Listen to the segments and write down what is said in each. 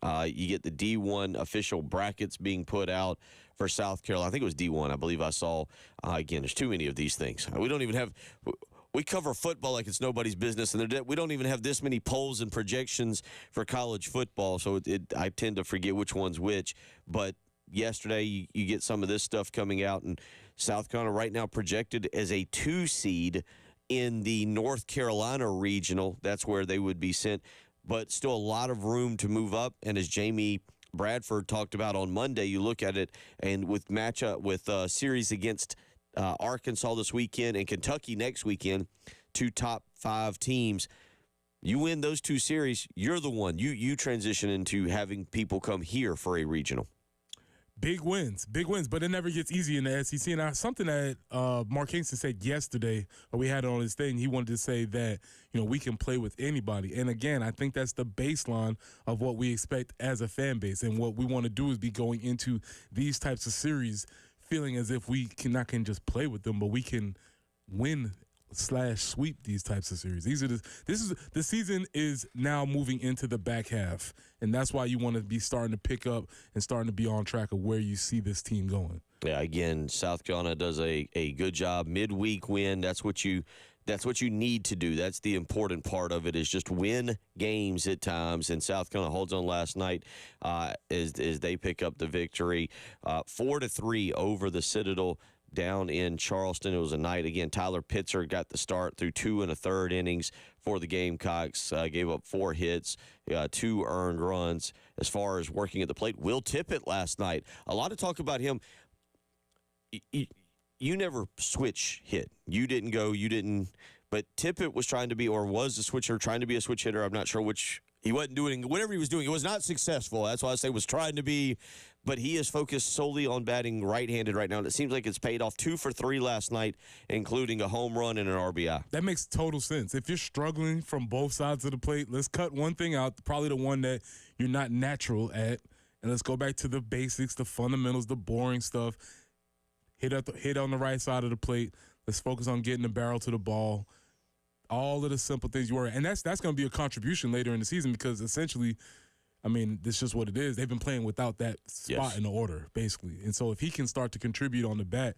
You get the D1 official brackets being put out for South Carolina. I think it was D1. I believe I saw. Again, there's too many of these things. We don't even have. We cover football like it's nobody's business, and we don't even have this many polls and projections for college football. So I tend to forget which one's which. But yesterday, you get some of this stuff coming out, and South Carolina right now projected as a 2 seed in the North Carolina regional. That's where they would be sent, but still a lot of room to move up. And as Jamie Bradford talked about on Monday, you look at it, and with matchup with series against Arkansas this weekend and Kentucky next weekend, 2 top 5 teams. You win those 2 series, you're the one. You transition into having people come here for a regional. Big wins, but it never gets easy in the SEC. And something that Mark Kingston said yesterday, or we had it on his thing, he wanted to say that, we can play with anybody. And again, I think that's the baseline of what we expect as a fan base. And what we want to do is be going into these types of series feeling as if we can just play with them, but we can win/sweep these types of series. The season is now moving into the back half, and that's why you want to be starting to pick up and starting to be on track of where you see this team going. Yeah, again, South Carolina does a good job. Midweek win, that's what you need to do. That's the important part of it, is just win games at times. And South Carolina holds on last night as they pick up the victory, 4-3 over the Citadel down in Charleston. It was a night. Again, Tyler Pitzer got the start through 2 1/3 innings for the Gamecocks. Gave up 4 hits, 2 earned runs. As far as working at the plate, Will Tippett last night. A lot of talk about him. You never switch hit. You didn't. But Tippett was trying to be, or was a switcher, trying to be a switch hitter. I'm not sure which. He wasn't doing whatever he was doing. It was not successful. That's why I say was trying to be. But he is focused solely on batting right-handed right now. And it seems like it's paid off. 2 for 3 last night, including a home run and an RBI. That makes total sense. If you're struggling from both sides of the plate, let's cut one thing out, probably the one that you're not natural at, and let's go back to the basics, the fundamentals, the boring stuff. Hit on the right side of the plate. Let's focus on getting the barrel to the ball. All of the simple things you were, and that's going to be a contribution later in the season, because essentially, this is just what it is. They've been playing without that spot in the order, basically. And so if he can start to contribute on the bat,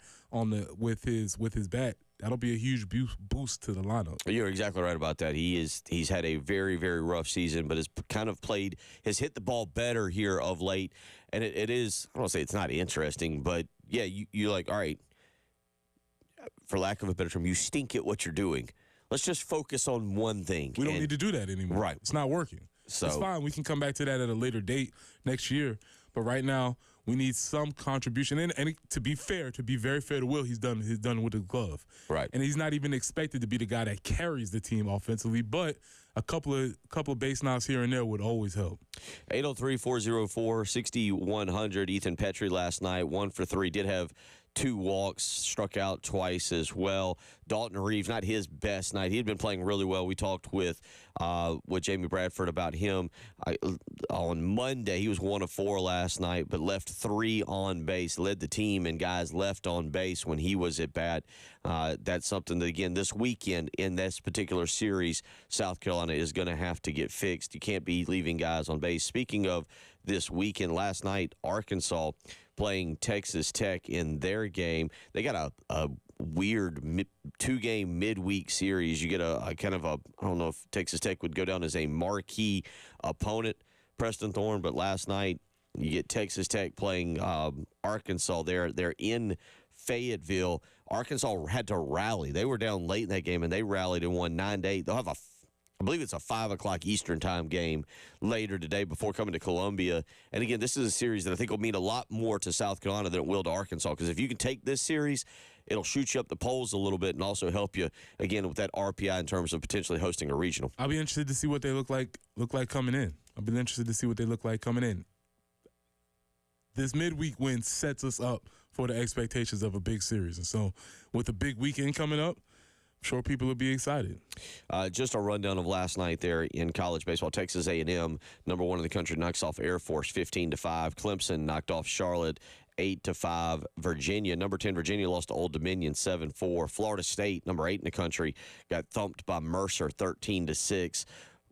with his bat, that'll be a huge boost to the lineup. You're exactly right about that. He's had a very, very rough season, but has hit the ball better here of late. And it is, I don't want to say it's not interesting, but yeah, you're like, all right, for lack of a better term, you stink at what you're doing. Let's just focus on one thing. We don't need to do that anymore. Right. It's not working. So it's fine. We can come back to that at a later date next year. But right now, we need some contribution. And to be very fair to Will, he's done with the glove. Right. And he's not even expected to be the guy that carries the team offensively. But a couple of base knocks here and there would always help. 803-404-6100. Ethan Petrie last night, 1 for 3. Did have 2 walks, struck out twice as well. Dalton Reeves, not his best night. He had been playing really well. We talked with Jamie Bradford about him on Monday. He was 1 of 4 last night, but left 3 on base. Led the team in guys left on base when he was at bat. That's something that, again, this weekend in this particular series, South Carolina is going to have to get fixed. You can't be leaving guys on base. Speaking of this weekend, last night, Arkansas playing Texas Tech in their game. They got a weird 2-game midweek series. You get a kind of I don't know if Texas Tech would go down as a marquee opponent, Preston Thorne, but last night you get Texas Tech playing Arkansas. They're in Fayetteville. Arkansas had to rally. They were down late in that game, and they rallied and won 9-8. They'll have I believe it's a 5 o'clock Eastern time game later today before coming to Columbia. And again, this is a series that I think will mean a lot more to South Carolina than it will to Arkansas, because if you can take this series, it'll shoot you up the polls a little bit and also help you, again, with that RPI in terms of potentially hosting a regional. I'll be interested to see what they look like coming in. This midweek win sets us up for the expectations of a big series. And so with a big weekend coming up, I'm sure people will be excited. Just a rundown of last night there in college baseball. Texas A&M, number 1 in the country, knocks off Air Force 15-5. Clemson knocked off Charlotte 8-5. Virginia, number 10 Virginia, lost to Old Dominion 7-4. Florida State, number 8 in the country, got thumped by Mercer 13-6.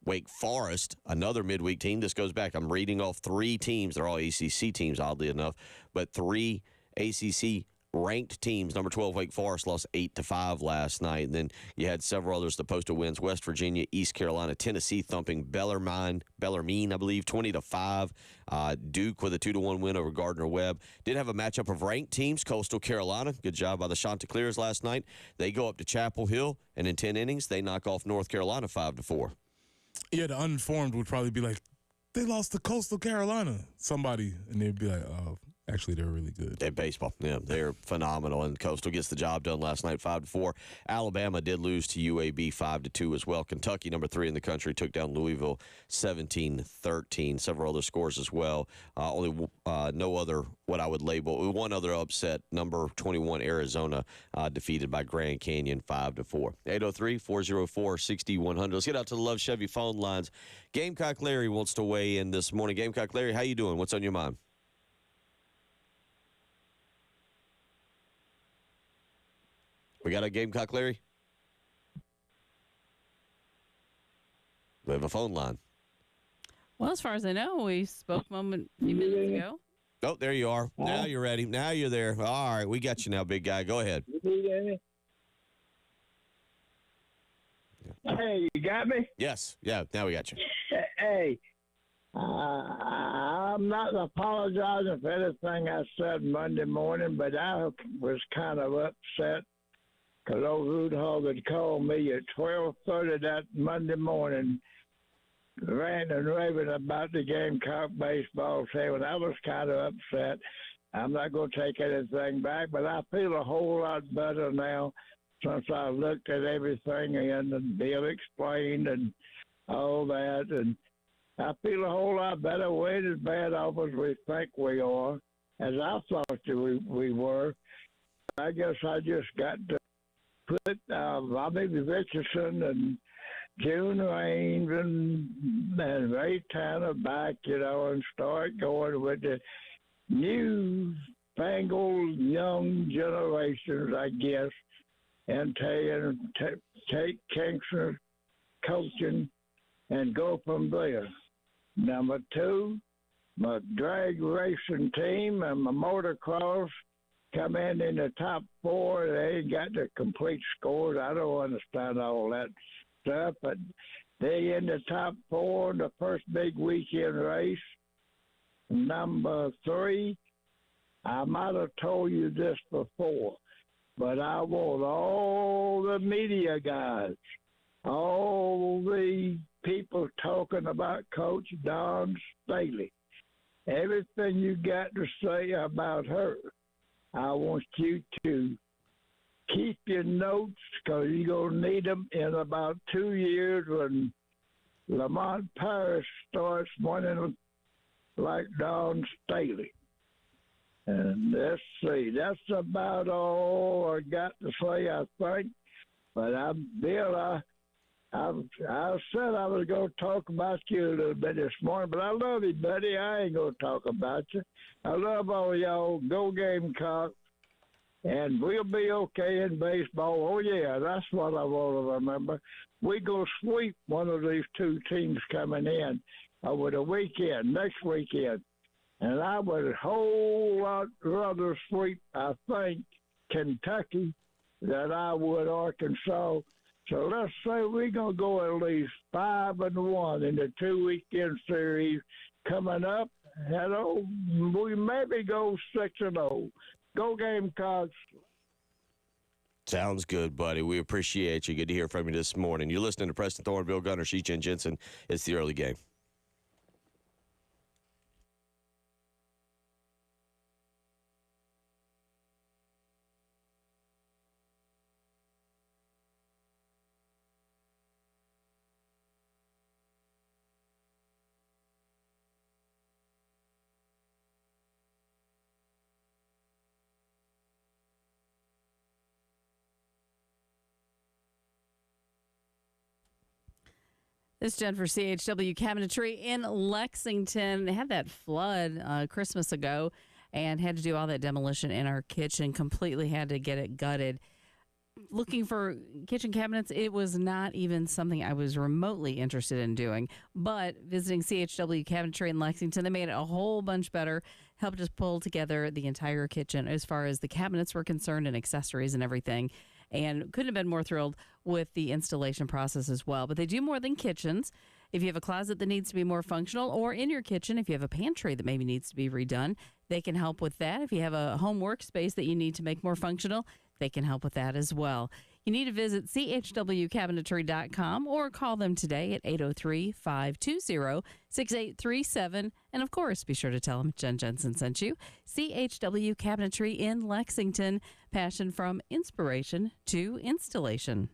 Wake Forest, another midweek team. This goes back. I'm reading off 3 teams. They're all ACC teams, oddly enough, but 3 ACC ranked teams. Number 12, Wake Forest, lost 8-5 last night. And then you had several others that posted wins. West Virginia, East Carolina, Tennessee thumping Bellarmine, I believe, 20-5. Duke with a 2-1 win over Gardner-Webb. Did have a matchup of ranked teams. Coastal Carolina, good job by the Chanticleers last night. They go up to Chapel Hill, and in 10 innings, they knock off North Carolina 5-4. Yeah, the uninformed would probably be like, they lost to Coastal Carolina. Somebody, and they'd be like, oh, actually, they're really good. They're baseball. Yeah, they're phenomenal. And Coastal gets the job done last night, 5-4. Alabama did lose to UAB 5-2 as well. Kentucky, number 3 in the country, took down Louisville 17-13. Several other scores as well. Only no other, what I would label, one other upset. Number 21, Arizona, defeated by Grand Canyon 5-4. 803-404-6100. Let's get out to the Love Chevy phone lines. Gamecock Larry wants to weigh in this morning. Gamecock Larry, how you doing? What's on your mind? We got a Gamecock Larry? We have a phone line. Well, as far as I know, we spoke a few minutes ago. Oh, there you are. Now you're ready. Now you're there. All right, we got you now, big guy. Go ahead. Hey, you got me? Yes. Yeah, now we got you. Hey, I'm not apologizing for anything I said Monday morning, but I was kind of upset because old Root Hog had called me at 12:30 that Monday morning, ranting and raving about the Gamecock baseball team, and I was kind of upset. I'm not going to take anything back, but I feel a whole lot better now since I looked at everything and Bill explained and all that, and I feel a whole lot better. We ain't as bad off as we think we are, as I thought that we were. I guess I just got to put Bobby Richardson and June Raines and Ray Tanner back, and start going with the new fangled young generations, I guess, and take Kingston coaching and go from there. Number 2, my drag racing team and my motocross come in the top 4. They ain't got the complete scores. I don't understand all that stuff, but they in the top 4 in the first big weekend race. Number 3, I might have told you this before, but I want all the media guys, all the people talking about Coach Dawn Staley, everything you got to say about her, I want you to keep your notes because you're going to need them in about 2 years when Lamont Paris starts winning like Dawn Staley. And let's see, that's about all I got to say, I think. But Bill, I said I was going to talk about you a little bit this morning, but I love you, buddy. I ain't going to talk about you. I love all y'all. Go Gamecock. And we'll be okay in baseball. Oh, yeah, that's what I want to remember. We go sweep one of these 2 teams coming in over the weekend, next weekend. And I would a whole lot rather sweep, I think, Kentucky than I would Arkansas. So let's say we're going to go at least 5-1 in the 2-weekend series coming up. And we maybe go 6-0. Go Gamecocks. Sounds good, buddy. We appreciate you. Good to hear from you this morning. You're listening to Preston Thorne, Bill Gunner, Sheehan Jensen. It's the early game. This is Jen for CHW Cabinetry in Lexington. They had that flood Christmas ago and had to do all that demolition in our kitchen, completely had to get it gutted. looking for kitchen cabinets, it was not even something I was remotely interested in doing. But visiting CHW Cabinetry in Lexington, they made it a whole bunch better, helped us pull together the entire kitchen as far as the cabinets were concerned and accessories and everything. And couldn't have been more thrilled with the installation process as well. But they do more than kitchens. If you have a closet that needs to be more functional, or in your kitchen, if you have a pantry that maybe needs to be redone, they can help with that. If you have a home workspace that you need to make more functional, they can help with that as well. You need to visit chwcabinetry.com or call them today at 803-520-6837. And of course, be sure to tell them Jen Jensen sent you. CHW Cabinetry in Lexington, passion from inspiration to installation.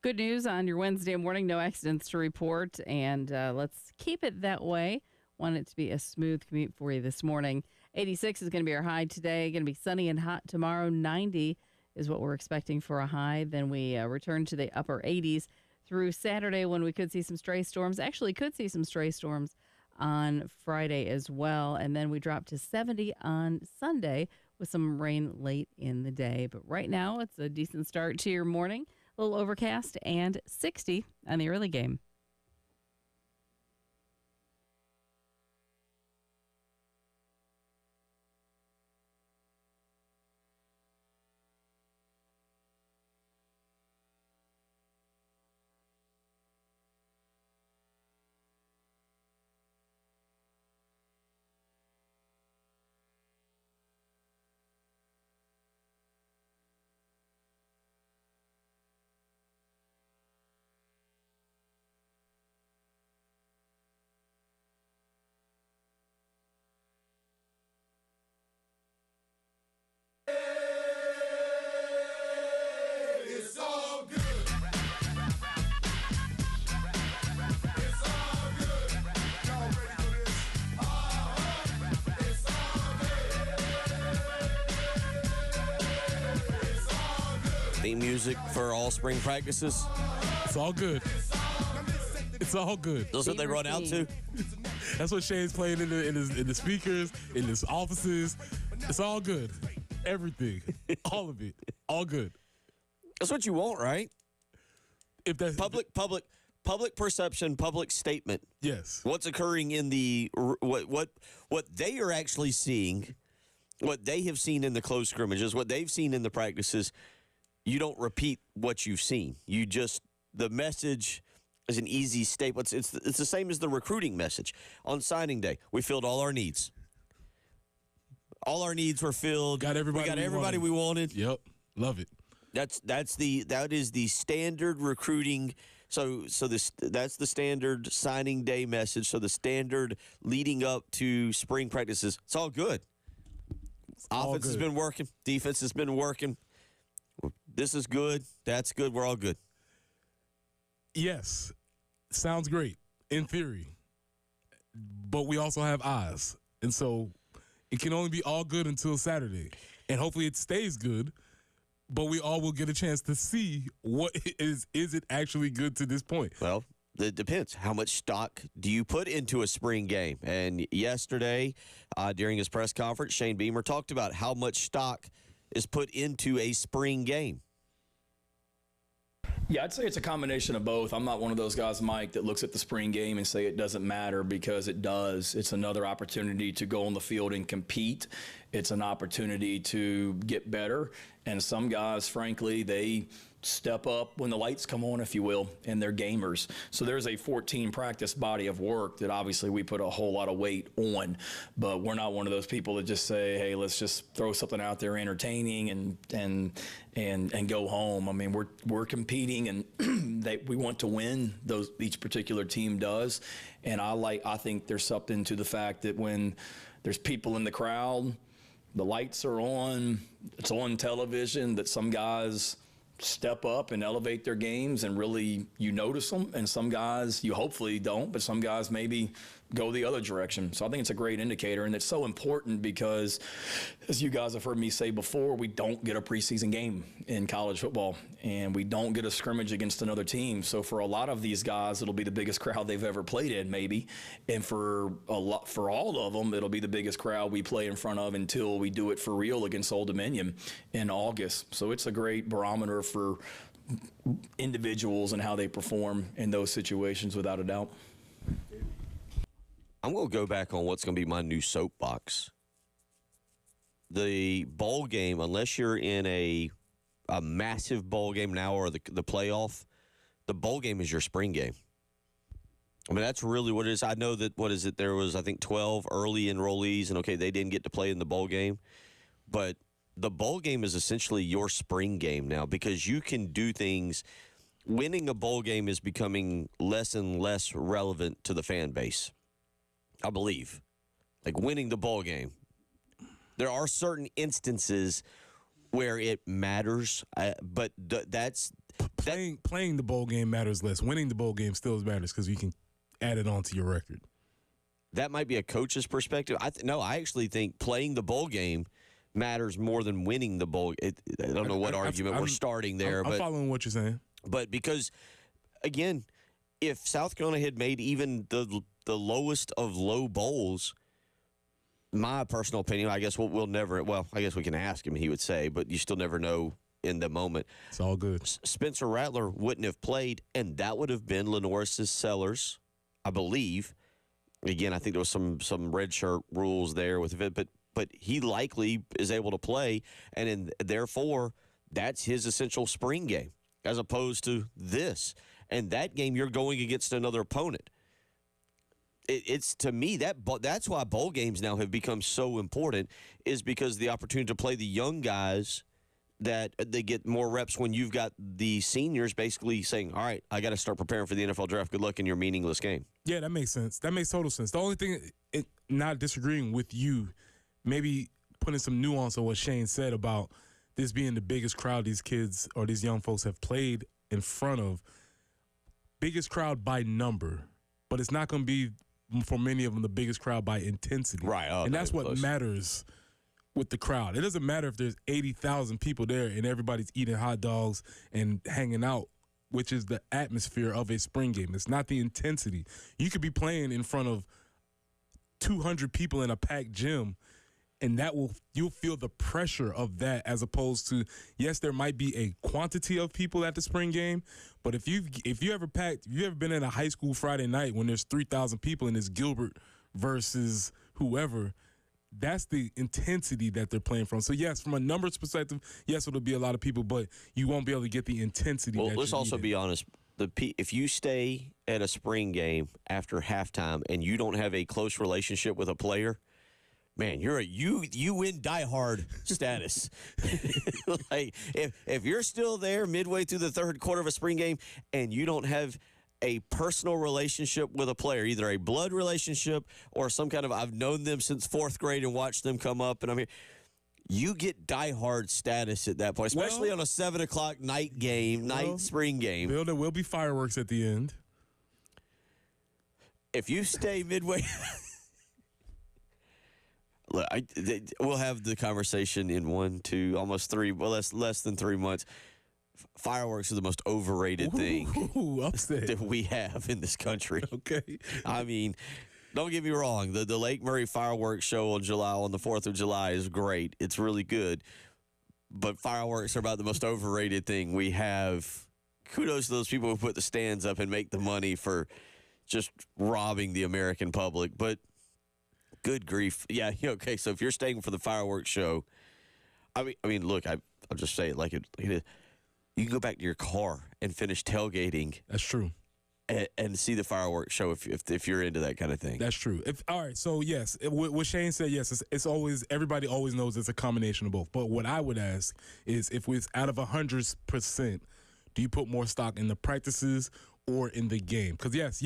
Good news on your Wednesday morning. No accidents to report, and let's keep it that way. Want it to be a smooth commute for you this morning. 86 is going to be our high today. Going to be sunny and hot tomorrow. 90 is what we're expecting for a high. Then we return to the upper 80s through Saturday when we could see some stray storms. Actually, could see some stray storms on Friday as well. And then we drop to 70 on Sunday with some rain late in the day. But right now, it's a decent start to your morning. A little overcast and 60 on the early game. theme music for all spring practices? It's all good. It's all good. That's what they run out to? That's what Shane's playing in the speakers, in his offices. It's all good. Everything. All of it. All good. That's what you want, right? If that's Public perception, public statement. Yes. What's occurring in the what they are actually seeing, what they have seen in the close scrimmages, what they've seen in the practices. You don't repeat what you've seen. You just the message is an easy statement. It's the same as the recruiting message on signing day. We filled all our needs. All our needs were filled. Got everybody. We got everybody we wanted. Yep. Love it. That is the standard recruiting. So that's the standard signing day message. So the standard leading up to spring practices. It's all good. Offense has been working. Defense has been working. This is good. That's good. We're all good. Yes. Sounds great in theory. But we also have eyes. And so it can only be all good until Saturday. And hopefully it stays good. But we all will get a chance to see what is it actually good to this point? Well, it depends. How much stock do you put into a spring game? And yesterday, during his press conference, Shane Beamer talked about how much stock is put into a spring game. Yeah, I'd say it's a combination of both. I'm not one of those guys, Mike, that looks at the spring game and say it doesn't matter, because it does. It's another opportunity to go on the field and compete. It's an opportunity to get better. And some guys, frankly, they step up when the lights come on, if you will, and they're gamers. So there's a 14 practice body of work that obviously we put a whole lot of weight on, but we're not one of those people that just say, hey, let's just throw something out there entertaining and go home. I mean, we're competing, and we want to win. Each particular team does. And I think there's something to the fact that when there's people in the crowd, the lights are on, it's on television, that some guys step up and elevate their games, and really you notice them, and some guys you hopefully don't, but some guys maybe go the other direction. So I think it's a great indicator, and it's so important because, as you guys have heard me say before, we don't get a preseason game in college football, and we don't get a scrimmage against another team. So for a lot of these guys, it'll be the biggest crowd they've ever played in, maybe, and for all of them, it'll be the biggest crowd we play in front of until we do it for real against Old Dominion in August. So it's a great barometer for individuals and how they perform in those situations, without a doubt. I'm going to go back on what's going to be my new soapbox. The bowl game, unless you're in a massive bowl game now or the playoff, the bowl game is your spring game. I mean, that's really what it is. I know that, there was, I think, 12 early enrollees, and, okay, they didn't get to play in the bowl game. But the bowl game is essentially your spring game now, because you can do things. Winning a bowl game is becoming less and less relevant to the fan base, I believe. Like winning the bowl game. There are certain instances where it matters, but that's playing the bowl game matters less. Winning the bowl game still matters because you can add it onto your record. That might be a coach's perspective. I actually think playing the bowl game matters more than winning the bowl. I don't know what argument we're starting there. I'm following what you're saying. But because, again, if South Carolina had made even the lowest of low bowls, my personal opinion, I guess we'll never, well, I guess we can ask him, he would say, but you still never know in the moment. It's all good. Spencer Rattler wouldn't have played, and that would have been Lenoris's Sellers, I believe. Again, I think there was some red shirt rules there with it, but he likely is able to play, and therefore that's his essential spring game, as opposed to this. And that game, you're going against another opponent. It's to me that's why bowl games now have become so important, is because the opportunity to play the young guys, that they get more reps when you've got the seniors basically saying, all right, I got to start preparing for the NFL draft. Good luck in your meaningless game. Yeah, that makes sense. That makes total sense. The only thing, not disagreeing with you, maybe putting some nuance on what Shane said about this being the biggest crowd these kids or these young folks have played in front of. Biggest crowd by number, but it's not going to be, for many of them, the biggest crowd by intensity. Right. And that's what matters with the crowd. It doesn't matter if there's 80,000 people there and everybody's eating hot dogs and hanging out, which is the atmosphere of a spring game. It's not the intensity. You could be playing in front of 200 people in a packed gym, and you'll feel the pressure of that, as opposed to, yes, there might be a quantity of people at the spring game, but if you ever been in a high school Friday night when there's 3,000 people and it's Gilbert versus whoever, that's the intensity that they're playing from. So, yes, from a numbers perspective, yes, it'll be a lot of people, but you won't be able to get the intensity. Well, let's also be honest. If you stay at a spring game after halftime and you don't have a close relationship with a player, man, you win diehard status. Like if you're still there midway through the third quarter of a spring game and you don't have a personal relationship with a player, either a blood relationship or some kind of, I've known them since fourth grade and watched them come up, and I'm here. You get diehard status at that point, especially on a 7 o'clock night spring game. Bill, there will be fireworks at the end. If you stay midway, look, we'll have the conversation in 1, 2, almost 3, well, less than 3 months. Fireworks are the most overrated thing that we have in this country. Okay. I mean, don't get me wrong. The Lake Murray fireworks show on the 4th of July is great. It's really good. But fireworks are about the most overrated thing we have. Kudos to those people who put the stands up and make the money for just robbing the American public. But good grief. Yeah, okay, so if you're staying for the fireworks show, I mean, look, I'll just say it like it is. You can go back to your car and finish tailgating. That's true. And see the fireworks show if you're into that kind of thing. That's true. All right, so yes, what Shane said, yes, it's always, everybody always knows it's a combination of both. But what I would ask is, if it's out of 100%, do you put more stock in the practices or in the game? Because yes,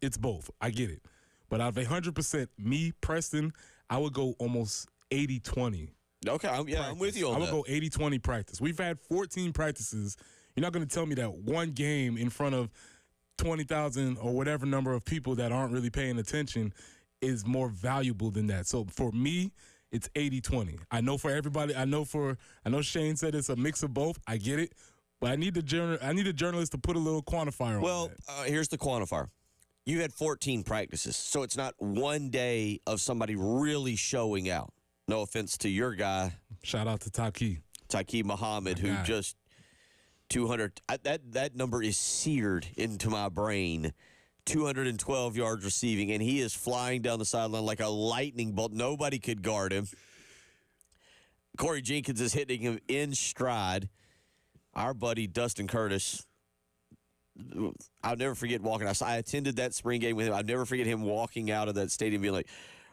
it's both. I get it. But out of 100%, me, Preston, I would go almost 80-20. Okay, I'm with you on that. I would go 80-20 practice. We've had 14 practices. You're not going to tell me that one game in front of 20,000 or whatever number of people that aren't really paying attention is more valuable than that. So for me, it's 80-20. I know for everybody, I know Shane said it's a mix of both. I get it. But I need the journalist to put a little quantifier on Well, that. Here's the quantifier. You had 14 practices, so it's not one day of somebody really showing out. No offense to your guy. Shout out to Taki Muhammad, who just 200. That number is seared into my brain. 212 yards receiving, and he is flying down the sideline like a lightning bolt. Nobody could guard him. Corey Jenkins is hitting him in stride. Our buddy Dustin Curtis, I'll never forget walking. I attended that spring game with him. I'll never forget him walking out of that stadium being like,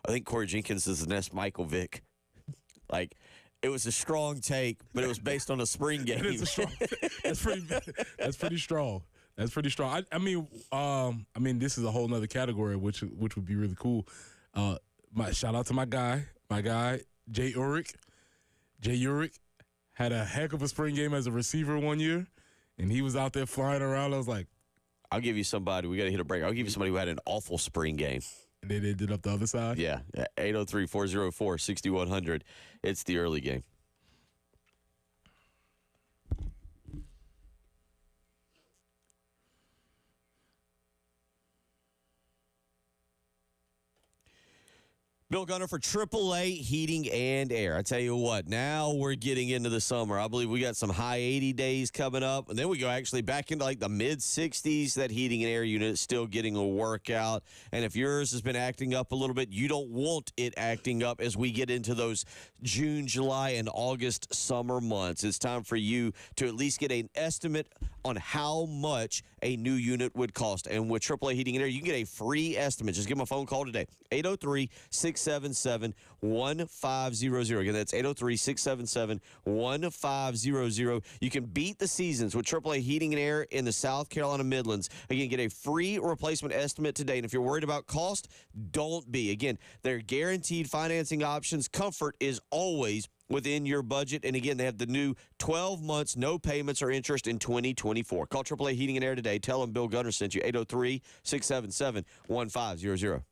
I think Corey Jenkins is the next Michael Vick. Like, it was a strong take, but it was based on a spring game. It is a strong. That's pretty strong. That's pretty strong. I mean, this is a whole nother category, which would be really cool. Shout out to my guy, Jay Urich. Jay Urich had a heck of a spring game as a receiver one year, and he was out there flying around. I was like, I'll give you somebody. We got to hit a break. I'll give you somebody who had an awful spring game. And they did up the other side? Yeah. 803-404-6100. It's the early game. Bill Gunner for AAA Heating and Air. I tell you what, now we're getting into the summer. I believe we got some high 80 days coming up, and then we go actually back into like the mid-60s. That heating and air unit is still getting a workout. And if yours has been acting up a little bit, you don't want it acting up as we get into those June, July, and August summer months. It's time for you to at least get an estimate on how much a new unit would cost. And with AAA Heating and Air, you can get a free estimate. Just give them a phone call today. 803-677-1500. Again, that's 803-677-1500. You can beat the seasons with AAA Heating and Air in the South Carolina Midlands. Again, get a free replacement estimate today. And if you're worried about cost, don't be. Again, they're guaranteed financing options. Comfort is always within your budget. And again, they have the new 12 months, no payments or interest in 2024. Call AAA Heating and Air today. Tell them Bill Gunner sent you. 803-677-1500.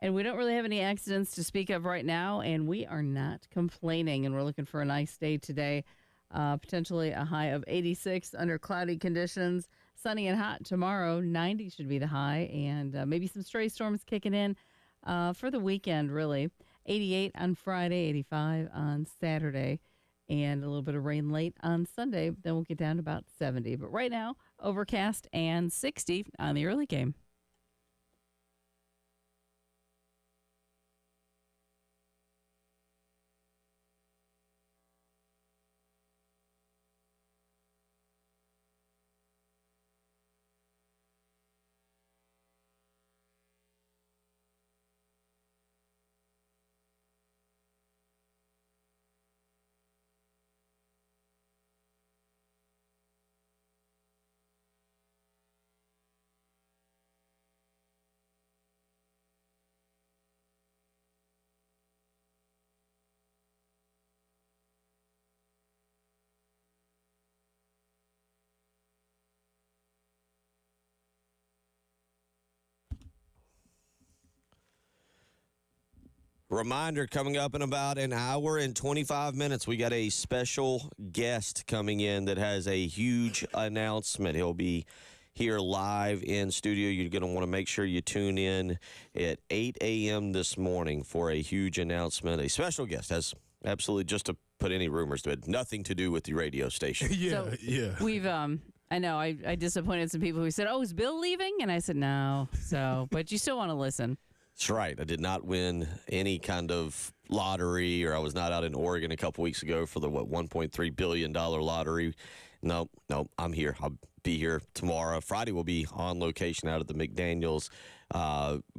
And we don't really have any accidents to speak of right now, and we are not complaining. And we're looking for a nice day today, potentially a high of 86 under cloudy conditions. Sunny and hot tomorrow, 90 should be the high, and maybe some stray storms kicking in for the weekend, really. 88 on Friday, 85 on Saturday, and a little bit of rain late on Sunday. Then we'll get down to about 70. But right now, overcast and 60 on the early game. Reminder, coming up in about an hour and 25 minutes, we got a special guest coming in that has a huge announcement. He'll be here live in studio. You're going to want to make sure you tune in at 8 a.m. this morning for a huge announcement. A special guest has absolutely, just to put any rumors to it, nothing to do with the radio station. Yeah. We've, I know, I disappointed some people who said, oh, is Bill leaving? And I said, no. So, but you still want to listen. That's right. I did not win any kind of lottery, or I was not out in Oregon a couple weeks ago for the, $1.3 billion lottery. No, I'm here. I'll be here tomorrow. Friday we'll be on location out at the McDaniels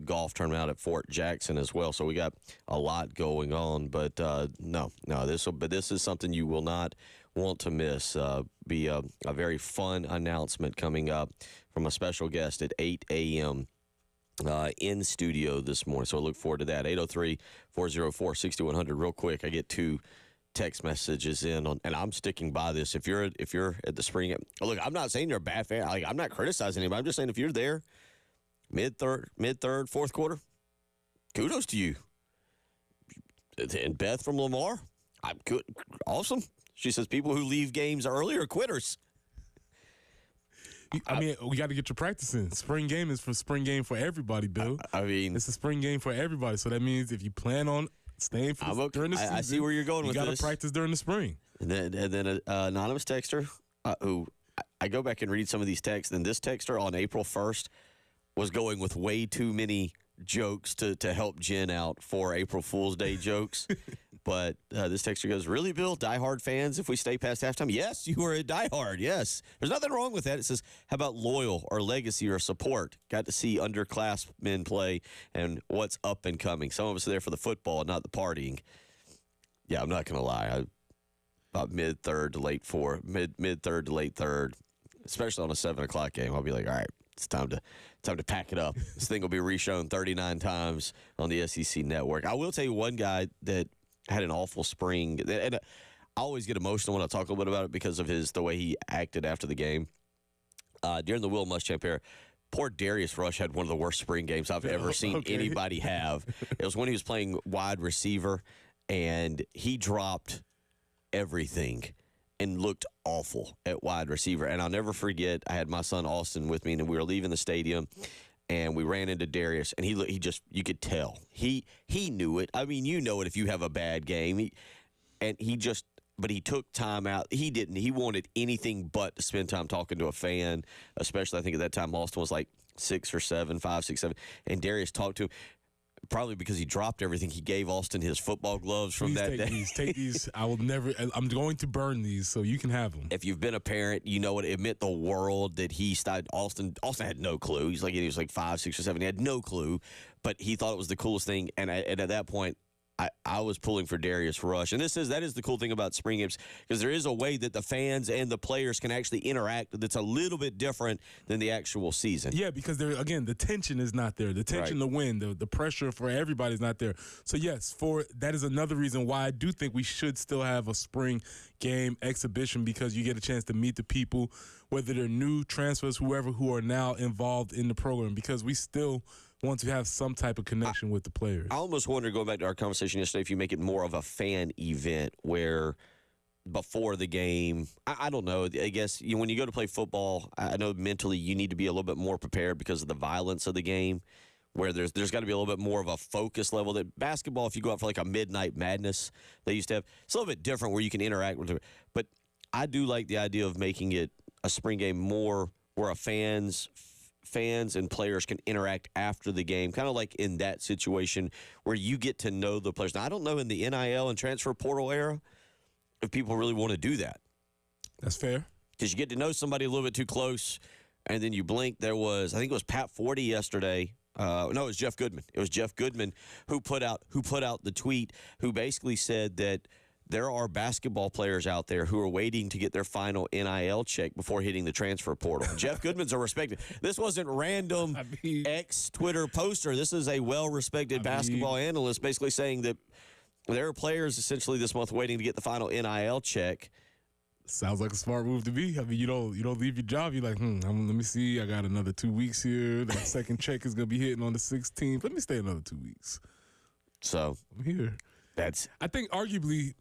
golf tournament out at Fort Jackson as well. So we got a lot going on, but this is something you will not want to miss. Be a very fun announcement coming up from a special guest at 8 a.m. In studio this morning. So I look forward to that. 803-404-6100. Real quick, I get 2 text messages in on, and I'm sticking by this. If you're at the spring, look, I'm not saying you're a bad fan. I'm not criticizing anybody. I'm just saying if you're there mid third, fourth quarter, kudos to you. And Beth from Lamar, I'm good, awesome. She says people who leave games early are quitters. I mean, we got to get your practice in. Spring game is for spring game for everybody, Bill. I mean, it's a spring game for everybody. So that means if you plan on staying during the season, I see where you're going with this. You got to practice during the spring. And then an anonymous texter who I go back and read some of these texts, and this texter on April 1st was going with way too many jokes to help Jen out for April Fool's Day jokes. But this texter goes, really, Bill? Diehard fans, if we stay past halftime? Yes, you are a diehard, yes. There's nothing wrong with that. It says, how about loyal or legacy or support? Got to see underclassmen play and what's up and coming. Some of us are there for the football, not the partying. Yeah, I'm not going to lie. About mid-third to late third, especially on a 7 o'clock game, I'll be like, all right, it's time to pack it up. This thing will be reshown 39 times on the SEC network. I will tell you one guy that had an awful spring, and I always get emotional when I talk a little bit about it because of the way he acted after the game. During the Will Muschamp era, poor Darius Rush had one of the worst spring games I've ever seen anybody have. It was when he was playing wide receiver, and he dropped everything and looked awful at wide receiver. And I'll never forget, I had my son Austin with me, and we were leaving the stadium, and we ran into Darius, and he just, you could tell. He knew it. I mean, you know it if you have a bad game. But he took time out. He didn't. He wanted anything but to spend time talking to a fan, especially I think at that time Austin was like 6 or 7, 5, 6, 7. And Darius talked to him. Probably because he dropped everything. He gave Austin his football gloves from that day. Take these. I'm going to burn these so you can have them. If you've been a parent, you know it meant the world that he started. Austin had no clue. He was like 5, 6, or 7. He had no clue, but he thought it was the coolest thing. And at that point, I was pulling for Darius Rush. And that is the cool thing about spring games, because there is a way that the fans and the players can actually interact that's a little bit different than the actual season. Yeah, because the tension is not there. The tension to win, the pressure for everybody is not there. So, yes, that is another reason why I do think we should still have a spring game exhibition, because you get a chance to meet the people, whether they're new transfers, whoever, who are now involved in the program, because we still once you have some type of connection with the players. I almost wonder, going back to our conversation yesterday, if you make it more of a fan event where before the game, I don't know. I guess when you go to play football, I know mentally you need to be a little bit more prepared because of the violence of the game, where there's got to be a little bit more of a focus level. That basketball, if you go out for like a midnight madness they used to have, it's a little bit different where you can interact with it. But I do like the idea of making it a spring game more where fans and players can interact after the game, kind of like in that situation where you get to know the players. Now, I don't know in the NIL and transfer portal era if people really want to do that. That's fair. Because you get to know somebody a little bit too close, and then you blink. I think it was Pat Forty yesterday. No, it was Jeff Goodman. It was Jeff Goodman who put out the tweet, who basically said that there are basketball players out there who are waiting to get their final NIL check before hitting the transfer portal. Jeff Goodman's a respected. This wasn't random Twitter poster. This is a well-respected basketball analyst basically saying that there are players essentially this month waiting to get the final NIL check. Sounds like a smart move to me. I mean, you don't leave your job. You're like, let me see. I got another 2 weeks here. That second check is gonna be hitting on the 16th. Let me stay another 2 weeks. So I'm here. I think arguably,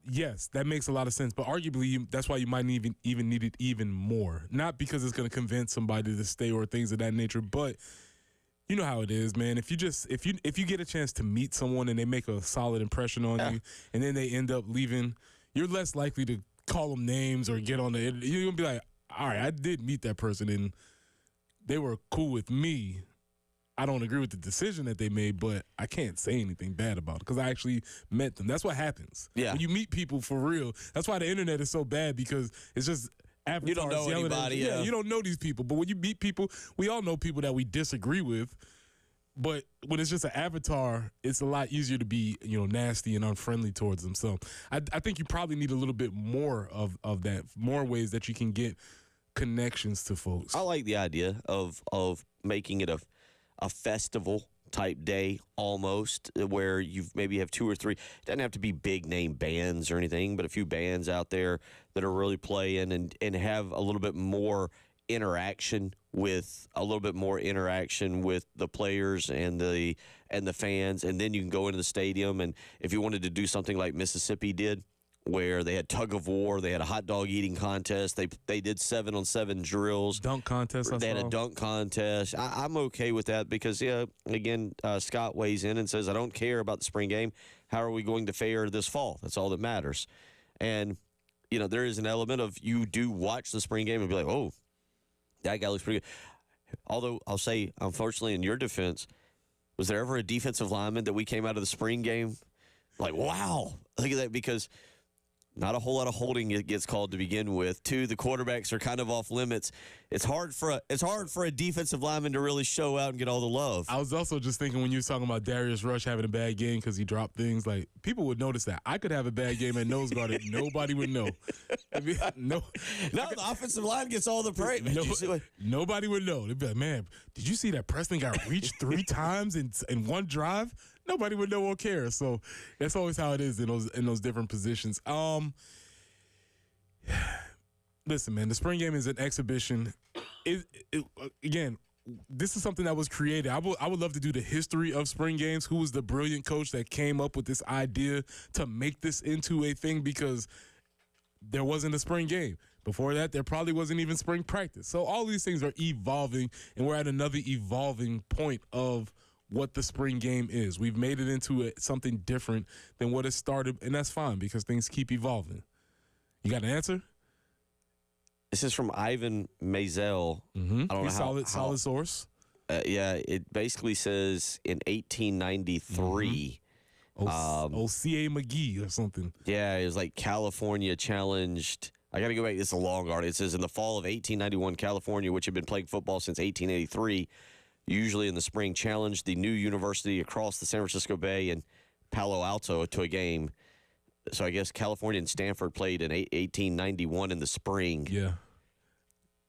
yes, that makes a lot of sense. But arguably, that's why you might even need it even more. Not because it's gonna convince somebody to stay or things of that nature, but you know how it is, man. If you get a chance to meet someone and they make a solid impression on you, and then they end up leaving, you're less likely to call them names or get on the internet. You're gonna be like, all right, I did meet that person and they were cool with me. I don't agree with the decision that they made, but I can't say anything bad about it because I actually met them. That's what happens. Yeah. When you meet people for real. That's why the internet is so bad, because it's just avatars. You don't know yelling anybody. Yeah, you don't know these people. But when you meet people, we all know people that we disagree with. But when it's just an avatar, it's a lot easier to be, nasty and unfriendly towards them. So I think you probably need a little bit more of that, more ways that you can get connections to folks. I like the idea of making it a festival type day almost, where you maybe have 2 or 3. It doesn't have to be big name bands or anything, but a few bands out there that are really playing and have a little bit more interaction with the players and the fans, and then you can go into the stadium. And if you wanted to do something like Mississippi did, where they had tug of war, they had a hot dog eating contest, they did 7-on-7 drills, dunk contest. They had a dunk contest. I'm okay with that because Scott weighs in and says, I don't care about the spring game. How are we going to fare this fall? That's all that matters. And there is an element of, you do watch the spring game and be like, oh, that guy looks pretty good. Although I'll say, unfortunately, in your defense, was there ever a defensive lineman that we came out of the spring game like, wow, look at that? Because not a whole lot of holding gets called to begin with. 2, the quarterbacks are kind of off limits. It's hard for a defensive lineman to really show out and get all the love. I was also just thinking when you were talking about Darius Rush having a bad game because he dropped things, like, people would notice that. I could have a bad game at nose guard and nobody would know. The offensive line gets all the praise. Nobody would know. They'd be like, man, did you see that Preston got reached 3 times in one drive? Nobody would know or care. So that's always how it is in those different positions. Listen, man, the spring game is an exhibition. Again, this is something that was created. I would love to do the history of spring games. Who was the brilliant coach that came up with this idea to make this into a thing? Because there wasn't a spring game. Before that, there probably wasn't even spring practice. So all these things are evolving, and we're at another evolving point of what the spring game is. We've made it into something different than what it started, and that's fine because things keep evolving. You got an answer? This is from Ivan Mazel. Mm-hmm. I don't know solid source. It basically says in 1893. C.A. McGee or something. Yeah, it was like California challenged. I got to go back. It's a long article. It says in the fall of 1891, California, which had been playing football since 1883, usually in the spring, challenged the new university across the San Francisco Bay and Palo Alto to a game. So I guess California and Stanford played in 1891 in the spring. Yeah.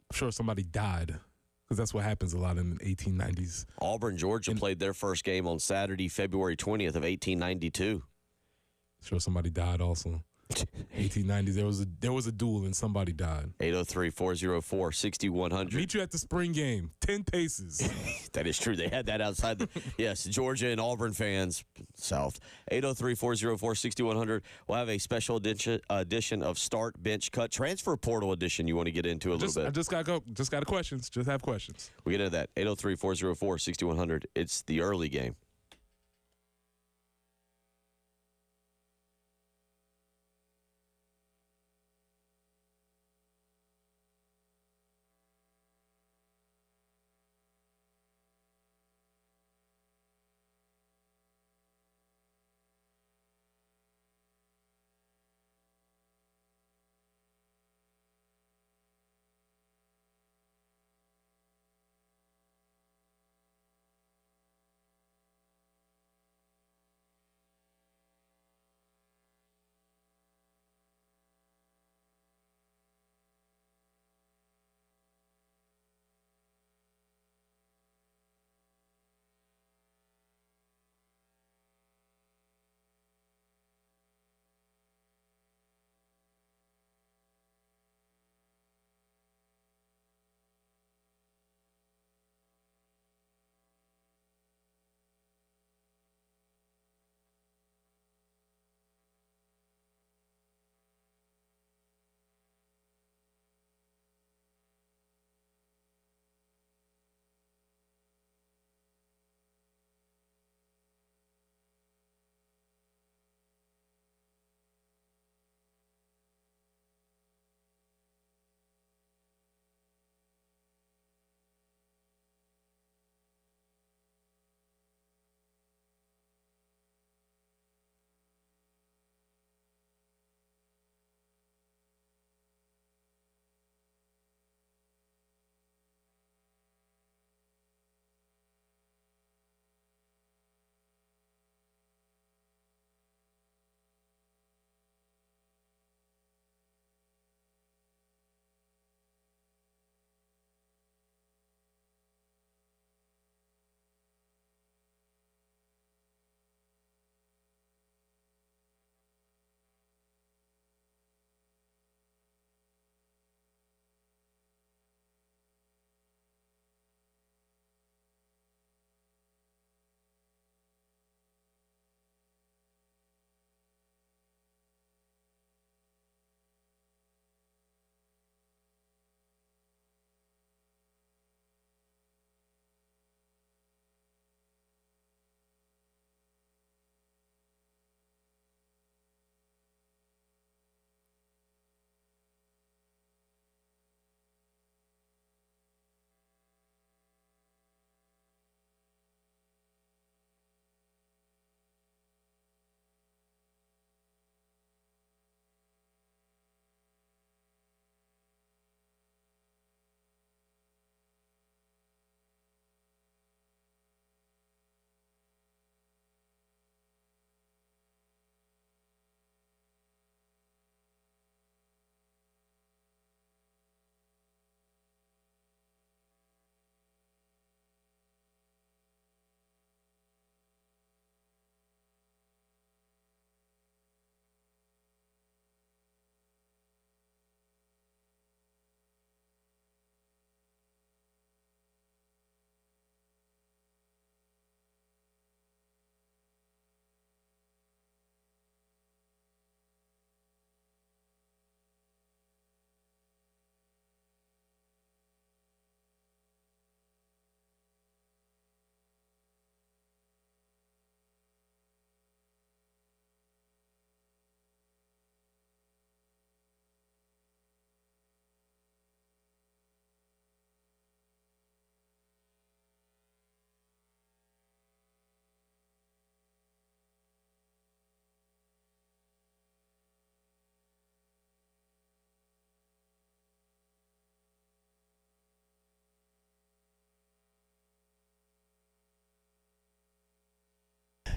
I'm sure somebody died because that's what happens a lot in the 1890s. Auburn, Georgia played their first game on Saturday, February 20th of 1892. I'm sure somebody died also. 1890s, there was a duel and somebody died. 803-404-6100. Meet you at the spring game. 10 paces. That is true. They had that outside. Yes, Georgia and Auburn fans, South. 803-404-6100. We'll have a special edition of Start, Bench, Cut, Transfer Portal edition you want to get into a little bit. I just got questions. Just have questions. We get into that. 803-404-6100. It's the early game.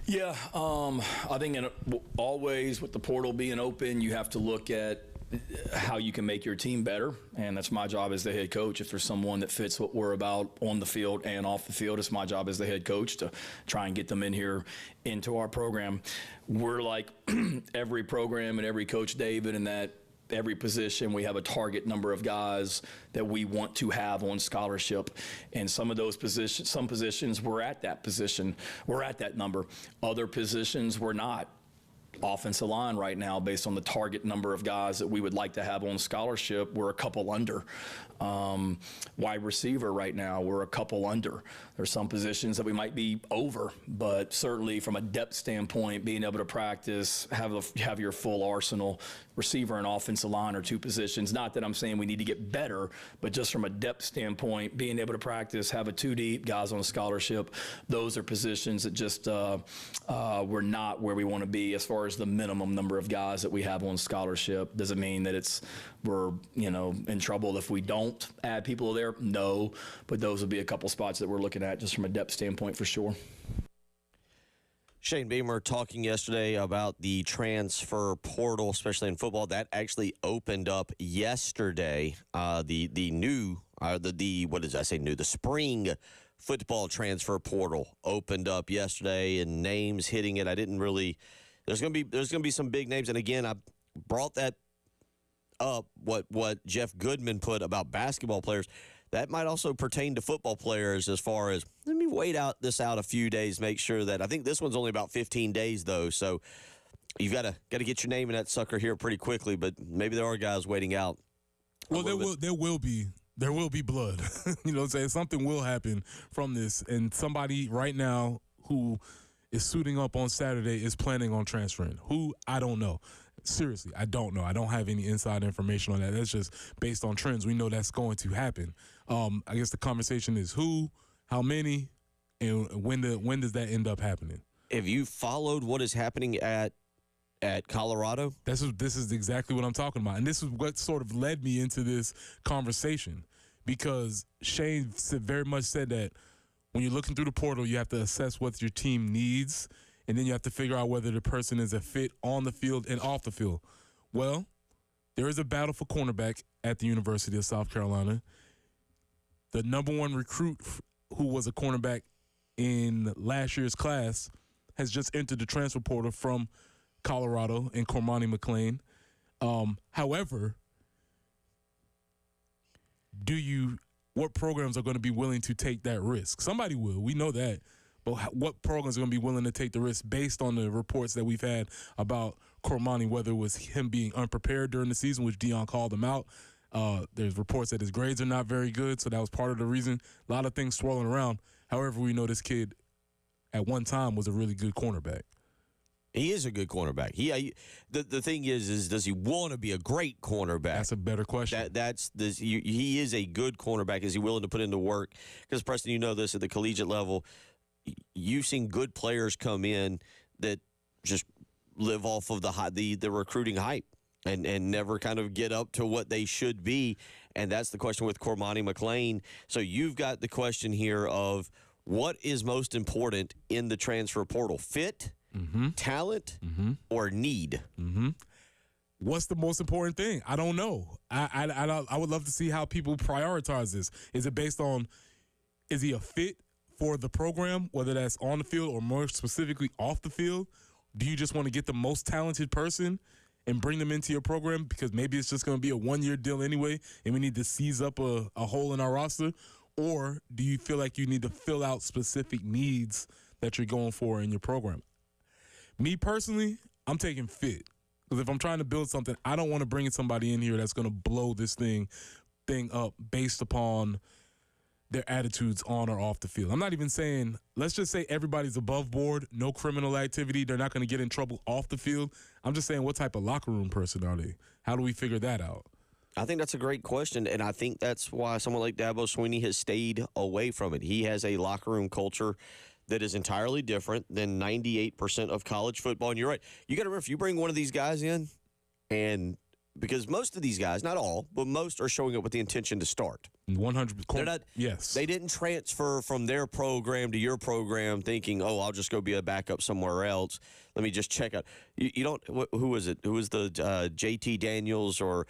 Yeah, I think always with the portal being open, you have to look at how you can make your team better, and that's my job as the head coach. If there's someone that fits what we're about on the field and off the field, it's my job as the head coach to try and get them in here into our program. We're like every program and every coach, David, in that every position we have a target number of guys that we want to have on scholarship, and some of those positions, some positions we're at that position, we're at that number. Other positions we're not. Offensive line right now, based on the target number of guys that we would like to have on scholarship, we're a couple under. Wide receiver right now, we're a couple under. There's some positions that we might be over, but certainly from a depth standpoint, being able to practice, have your full arsenal. Receiver and offensive line are two positions. Not that I'm saying we need to get better, but just from a depth standpoint, being able to practice, have a two deep, guys on scholarship, those are positions that just we're not where we want to be as far as the minimum number of guys that we have on scholarship. Does it mean that we're in trouble if we don't add people there? No, but those would be a couple spots that we're looking at just from a depth standpoint for sure. Shane Beamer talking yesterday about the transfer portal, especially in football. That actually opened up yesterday. The spring football transfer portal opened up yesterday, and names hitting it. I didn't really. There's gonna be some big names, and again, I brought that up. What Jeff Goodman put about basketball players. That might also pertain to football players as far as, let me wait out a few days, make sure that, I think this one's only about 15 days, though, so you've got to get your name in that sucker here pretty quickly, but maybe there are guys waiting out. Well, there will be blood. You know what I'm saying? Something will happen from this, and somebody right now who is suiting up on Saturday is planning on transferring. Who? I don't know. Seriously, I don't know. I don't have any inside information on that. That's just based on trends. We know that's going to happen. I guess the conversation is who, how many, and when does that end up happening? Have you followed what is happening at Colorado? This is exactly what I'm talking about. And this is what sort of led me into this conversation, because Shane very much said that when you're looking through the portal, you have to assess what your team needs, and then you have to figure out whether the person is a fit on the field and off the field. Well, there is a battle for cornerback at the University of South Carolina. The number one recruit who was a cornerback in last year's class has just entered the transfer portal from Colorado in Cormani McClain. However, what programs are going to be willing to take that risk? Somebody will. We know that. But what programs are going to be willing to take the risk based on the reports that we've had about Cormani, whether it was him being unprepared during the season, which Dion called him out. There's reports that his grades are not very good, so that was part of the reason. A lot of things swirling around. However, we know this kid at one time was a really good cornerback. He is a good cornerback. The thing is does he want to be a great cornerback? That's a better question. He is a good cornerback. Is he willing to put in the work? Because, Preston, you know this at the collegiate level, you've seen good players come in that just live off of the recruiting hype and never kind of get up to what they should be. And that's the question with Cormani McClain. So you've got the question here of what is most important in the transfer portal? Fit, talent, or need? What's the most important thing? I don't know. I would love to see how people prioritize this. Is it based on, is he a fit for the program, whether that's on the field or more specifically off the field? Do you just want to get the most talented person and bring them into your program because maybe it's just going to be a one-year deal anyway and we need to seize up a hole in our roster? Or do you feel like you need to fill out specific needs that you're going for in your program? Me personally, I'm taking fit. Because if I'm trying to build something, I don't want to bring somebody in here that's going to blow this thing up based upon their attitudes on or off the field. I'm not even saying, let's just say everybody's above board, no criminal activity, they're not going to get in trouble off the field. I'm just saying, what type of locker room person are they? How do we figure that out? I think that's a great question, and I think that's why someone like Dabo Swinney has stayed away from it. He has a locker room culture that is entirely different than 98% of college football. And you're right. You got to remember, if you bring one of these guys in and because most of these guys, not all, but most are showing up with the intention to start. 100%. They're not. Yes. They didn't transfer from their program to your program thinking, "Oh, I'll just go be a backup somewhere else. Let me just check out." You don't. Who was it? Who was the J.T. Daniels or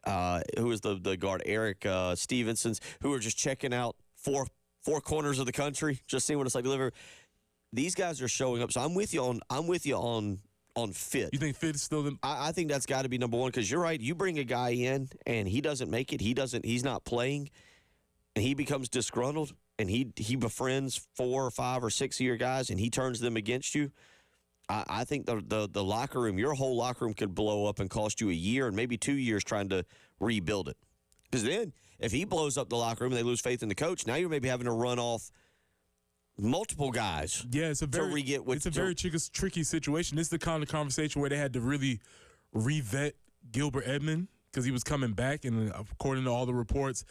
who was the guard Eric Stevensons, who were just checking out four corners of the country, just seeing what it's like to live. These guys are showing up. So I'm with you on fit. You think fit is still the I think that's got to be number one, because you're right. You bring a guy in and he doesn't make it. He's not playing, and he becomes disgruntled, and he befriends 4 or 5 or 6 of your guys, and he turns them against you. I think the locker room, your whole locker room, could blow up and cost you a year and maybe 2 years trying to rebuild it. Because then, if he blows up the locker room and they lose faith in the coach, now you're maybe having to run off multiple guys. Yeah, it's a very tricky situation. This is the kind of conversation where they had to really revet Gilbert Edmond because he was coming back, and according to all the reports,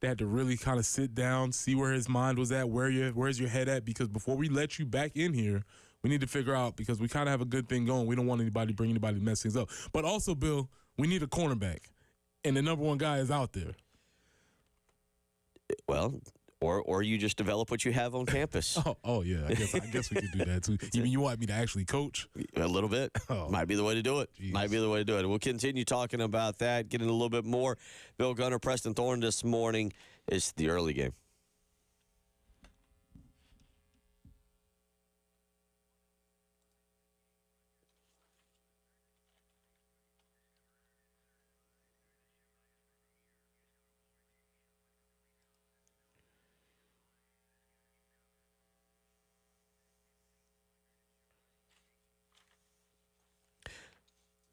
they had to really kind of sit down, see where his mind was at, where's your head at, because before we let you back in here, we need to figure out, because we kind of have a good thing going. We don't want anybody to mess things up. But also, Bill, we need a cornerback, and the number one guy is out there. Well, or you just develop what you have on campus. Oh yeah, I guess we could do that too. You mean you want me to actually coach? A little bit. Oh. Might be the way to do it. Jeez. Might be the way to do it. We'll continue talking about that, getting a little bit more. Bill Gunner, Preston Thorne this morning. It's the early game.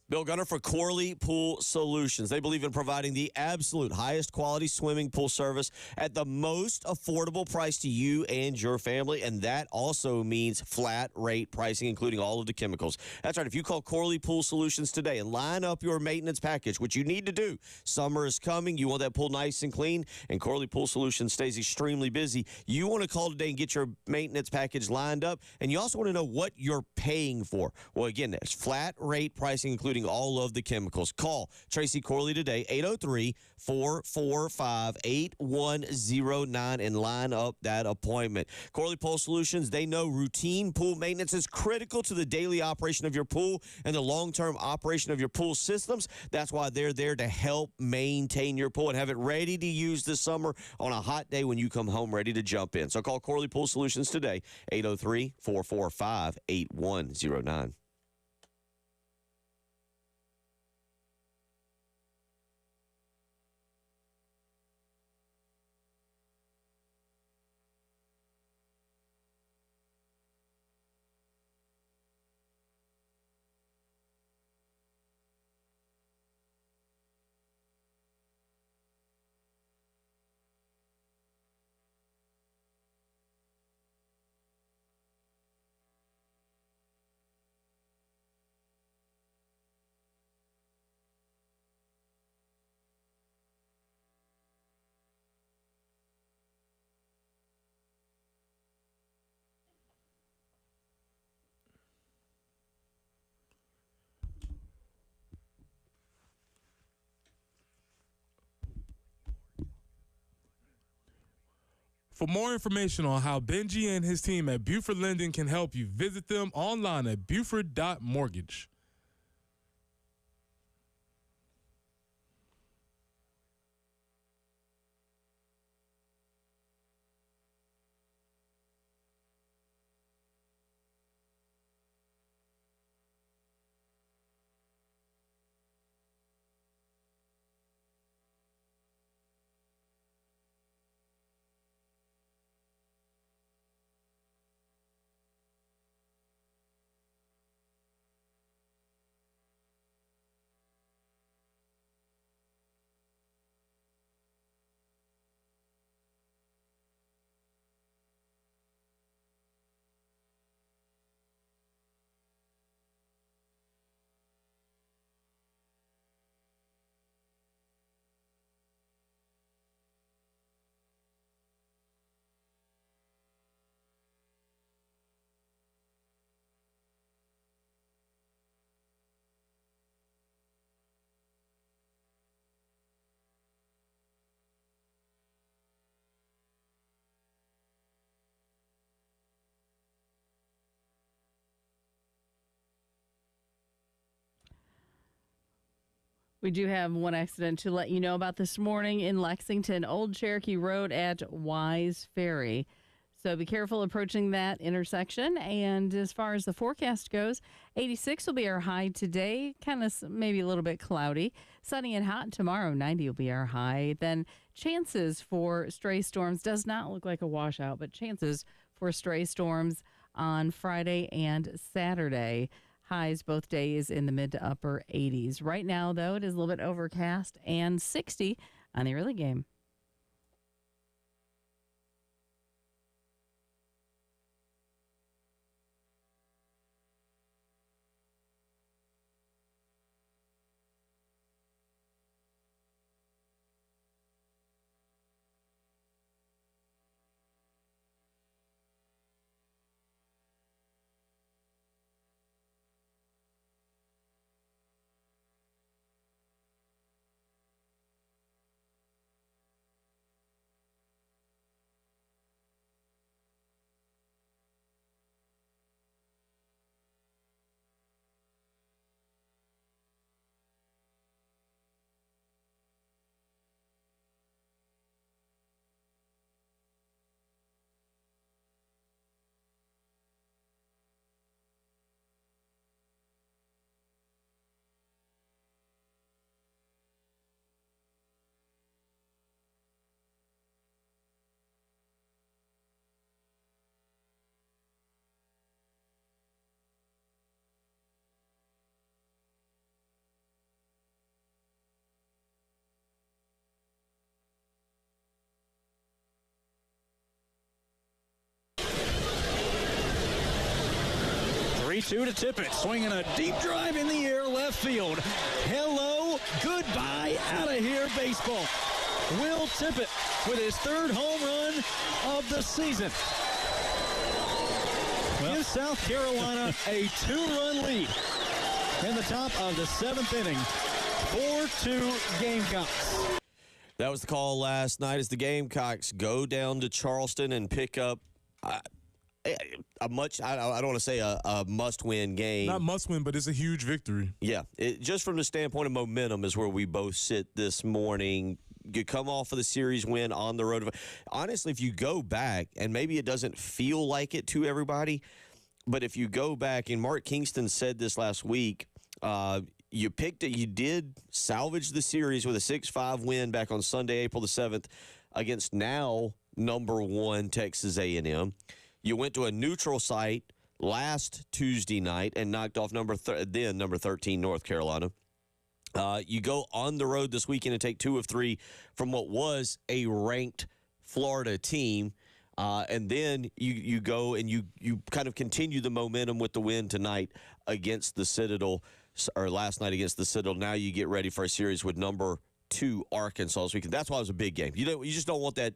Bill Gunner for Corley Pool Solutions. They believe in providing the absolute highest quality swimming pool service at the most affordable price to you and your family, and that also means flat rate pricing, including all of the chemicals. That's right. If you call Corley Pool Solutions today and line up your maintenance package, which you need to do, summer is coming, you want that pool nice and clean, and Corley Pool Solutions stays extremely busy. You want to call today and get your maintenance package lined up, and you also want to know what you're paying for. Well, again, that's flat rate pricing, including all of the chemicals. Call Tracy Corley today, 803-445-8109, and line up that appointment. Corley Pool Solutions, they know routine pool maintenance is critical to the daily operation of your pool and the long-term operation of your pool systems. That's why they're there to help maintain your pool and have it ready to use this summer on a hot day when you come home ready to jump in. So call Corley Pool Solutions today, 803-445-8109. For more information on how Benji and his team at Buford Lending can help you, visit them online at buford.mortgage. We do have one accident to let you know about this morning in Lexington, Old Cherokee Road at Wise Ferry. So be careful approaching that intersection. And as far as the forecast goes, 86 will be our high today, kind of maybe a little bit cloudy. Sunny and hot tomorrow, 90 will be our high. Then chances for stray storms does not look like a washout, but chances for stray storms on Friday and Saturday. Highs both days in the mid to upper 80s. Right now, though, it is a little bit overcast and 60 on the early game. Two to Tippett, swinging a deep drive in the air, left field. Hello, goodbye, out of here, baseball. Will Tippett with his third home run of the season. Gives South Carolina a 2-run lead in the top of the 7th inning. 4-2 Gamecocks. That was the call last night as the Gamecocks go down to Charleston and pick up a much, I don't want to say a must-win game. Not must-win, but it's a huge victory. Yeah, just from the standpoint of momentum is where we both sit this morning. You come off of the series win on the road. Honestly, if you go back, and maybe it doesn't feel like it to everybody, but if you go back, and Mark Kingston said this last week, you picked it. You did salvage the series with a 6-5 win back on Sunday, April the 7th, against now number 1 Texas A&M. You went to a neutral site last Tuesday night and knocked off number 13 North Carolina. You go on the road this weekend and take 2 of 3 from what was a ranked Florida team. And then you go and you kind of continue the momentum with the win tonight against the Citadel, or last night against the Citadel. Now you get ready for a series with number 2 Arkansas this weekend. That's why it was a big game. You just don't want that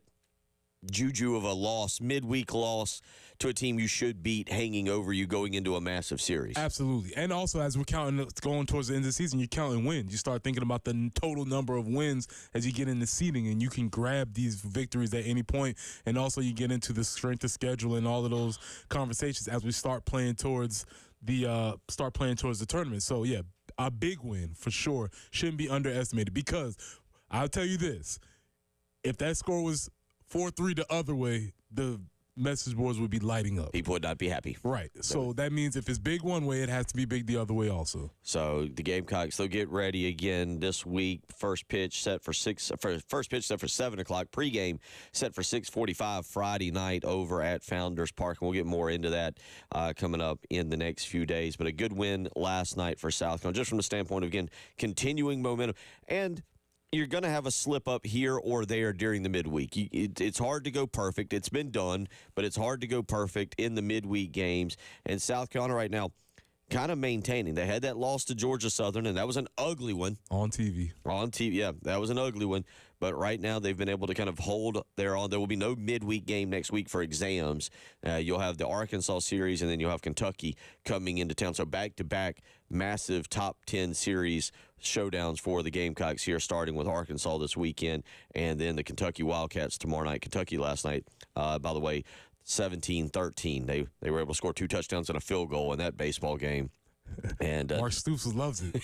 juju of a loss, midweek loss to a team you should beat hanging over you going into a massive series. Absolutely. And also, as we're going towards the end of the season, you're counting wins. You start thinking about the total number of wins as you get into seeding, and you can grab these victories at any point. And also, you get into the strength of schedule and all of those conversations as we start playing towards the tournament. So, yeah, a big win for sure shouldn't be underestimated, because I'll tell you this, if that score was 4-3 the other way, the message boards would be lighting up. People would not be happy. Right. So that means if it's big one way, it has to be big the other way also. So the Gamecocks, they'll get ready again this week. First pitch set for 7 o'clock. Pregame set for 6:45 Friday night over at Founders Park. And we'll get more into that coming up in the next few days. But a good win last night for South Carolina, just from the standpoint of, again, continuing momentum. And you're going to have a slip up here or there during the midweek. It's hard to go perfect. It's been done, but it's hard to go perfect in the midweek games. And South Carolina right now kind of maintaining. They had that loss to Georgia Southern, and that was an ugly one. On TV. Yeah, that was an ugly one. But right now they've been able to kind of hold their own. There will be no midweek game next week for exams. You'll have the Arkansas series, and then you'll have Kentucky coming into town. So back-to-back massive top 10 series showdowns for the Gamecocks here, starting with Arkansas this weekend, and then the Kentucky Wildcats tomorrow night. Kentucky last night, by the way, 17-13. They were able to score 2 touchdowns and a field goal in that baseball game. And Mark Stoops loves it.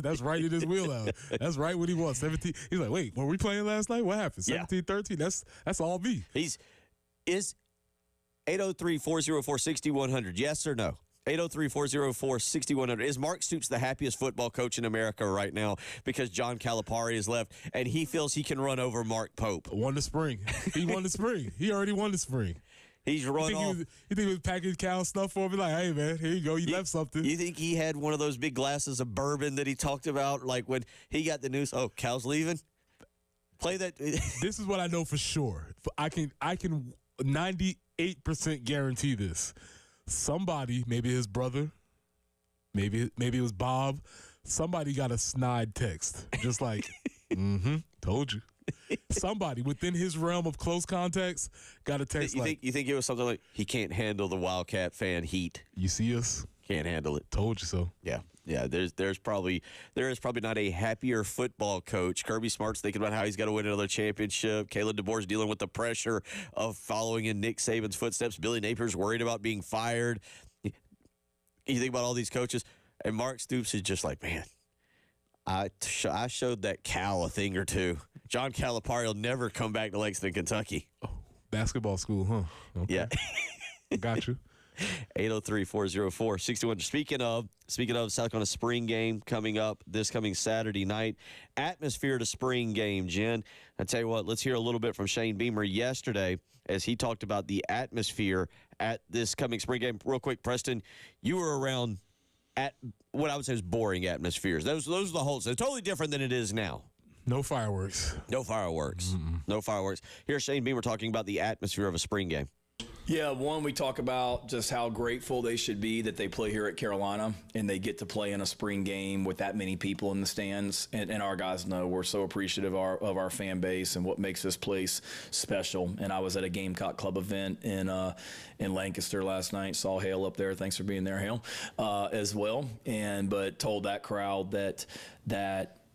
That's right in his wheelhouse. That's right what he wants. 17. He's like, wait, were we playing last night? What happened? 17, 13? That's all me. is 803-404-6100. Yes or no? 803-404-6100. Is Mark Stoops the happiest football coach in America right now because John Calipari has left and he feels he can run over Mark Pope? Won the spring. He won the spring. He already won the spring. He's run off. You think he was packing cow stuff for me? Like, hey, man, here you go. You left something. You think he had one of those big glasses of bourbon that he talked about, like when he got the news, oh, Cal's leaving? Play that. This is what I know for sure. I can 98% guarantee this. Somebody, maybe his brother, maybe it was Bob, somebody got a snide text. Just like, told you. Somebody within his realm of close contacts got a text you think it was something like, he can't handle the Wildcat fan heat. You see us? Can't handle it. Told you so. Yeah. There is probably not a happier football coach. Kirby Smart's thinking about how he's got to win another championship. Caleb DeBoer's dealing with the pressure of following in Nick Saban's footsteps. Billy Napier's worried about being fired. You think about all these coaches, and Mark Stoops is just like, man, I showed that Cal a thing or two. John Calipari will never come back to Lexington, Kentucky. Oh, basketball school, huh? Okay. Yeah. Got you. 803-404-6100. Speaking of South Carolina spring game coming up this coming Saturday night, atmosphere to spring game, Jen. I tell you what, let's hear a little bit from Shane Beamer yesterday as he talked about the atmosphere at this coming spring game. Real quick, Preston, you were around at what I would say is boring atmospheres. Those are the whole. It's totally different than it is now. No fireworks. No fireworks. Mm-mm. No fireworks. Here's Shane Beamer talking about the atmosphere of a spring game. Yeah, one, we talk about just how grateful they should be that they play here at Carolina and they get to play in a spring game with that many people in the stands. And our guys know we're so appreciative of our fan base and what makes this place special. And I was at a Gamecock Club event in Lancaster last night. Saw Hale up there. Thanks for being there, Hale, as well. But told that crowd that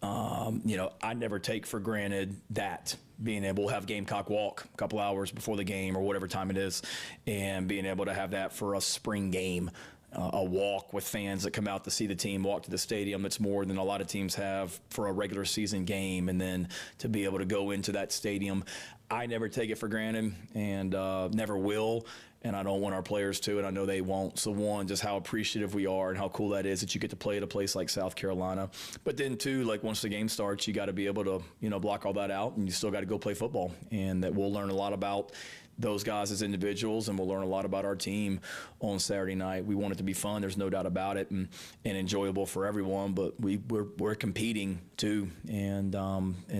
I never take for granted that being able to have Gamecock walk a couple hours before the game or whatever time it is, and being able to have that for a spring game, a walk with fans that come out to see the team walk to the stadium. It's more than a lot of teams have for a regular season game, and then to be able to go into that stadium. I never take it for granted and never will. And I don't want our players to, and I know they won't. So, one, just how appreciative we are and how cool that is that you get to play at a place like South Carolina. But then, two, like once the game starts, you got to be able to, block all that out, and you still got to go play football. And that we'll learn a lot about those guys as individuals, and we'll learn a lot about our team on Saturday night. We want it to be fun. There's no doubt about it, and enjoyable for everyone. But we're competing too, and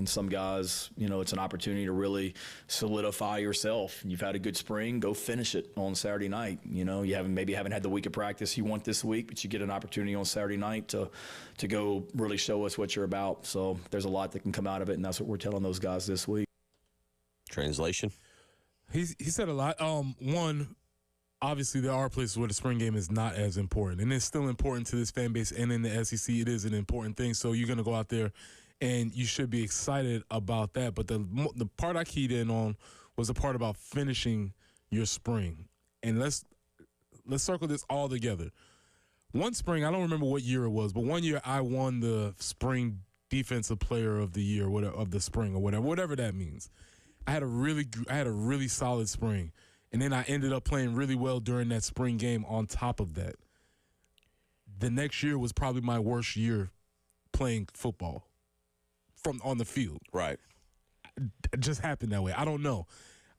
some guys, it's an opportunity to really solidify yourself. You've had a good spring, go finish it on Saturday night. You haven't had the week of practice you want this week, but you get an opportunity on Saturday night to go really show us what you're about. So there's a lot that can come out of it, and that's what we're telling those guys this week. Translation. He said a lot. One, obviously there are places where the spring game is not as important, and it's still important to this fan base. And in the SEC, it is an important thing. So you're going to go out there, and you should be excited about that. But the part I keyed in on was the part about finishing your spring. And let's circle this all together. One spring, I don't remember what year it was, but one year I won the spring defensive player of the year, of the spring, or whatever that means. I had a really solid spring, and then I ended up playing really well during that spring game on top of that. The next year was probably my worst year playing football on the field. Right. It just happened that way. I don't know.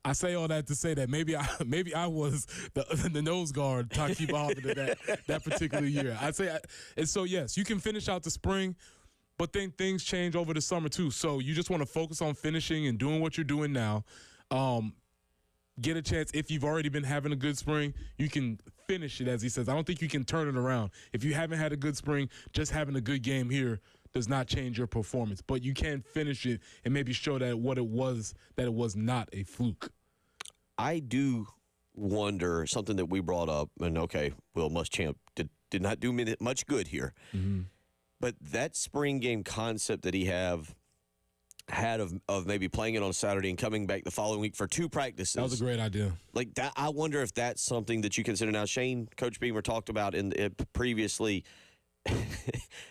I say all that to say that maybe I was the nose guard Taki Muhammad that particular year. And so yes, you can finish out the spring, but then things change over the summer too. So you just want to focus on finishing and doing what you're doing now. Get a chance. If you've already been having a good spring, you can finish it, as he says. I don't think you can turn it around. If you haven't had a good spring, just having a good game here does not change your performance. But you can finish it and maybe show that it was not a fluke. I do wonder something that we brought up, and okay, Will Muschamp did not do much good here. Mm-hmm. But that spring game concept that he had of maybe playing it on Saturday and coming back the following week for 2 practices. That was a great idea. Like that, I wonder if that's something that you consider now. Shane, Coach Beamer talked about previously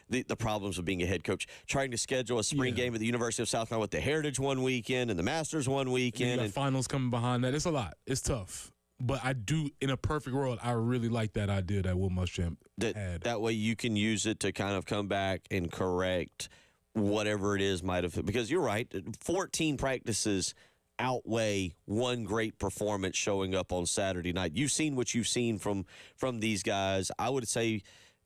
the problems of being a head coach, trying to schedule a spring game at the University of South Carolina with the Heritage one weekend and the Masters one weekend. And finals coming behind that. It's a lot. It's tough. But I do, in a perfect world, I really like that idea that Will Muschamp had. That way you can use it to kind of come back and correct whatever it is might have. Because you're right, 14 practices outweigh one great performance showing up on Saturday night. You've seen what you've seen from these guys. I would say,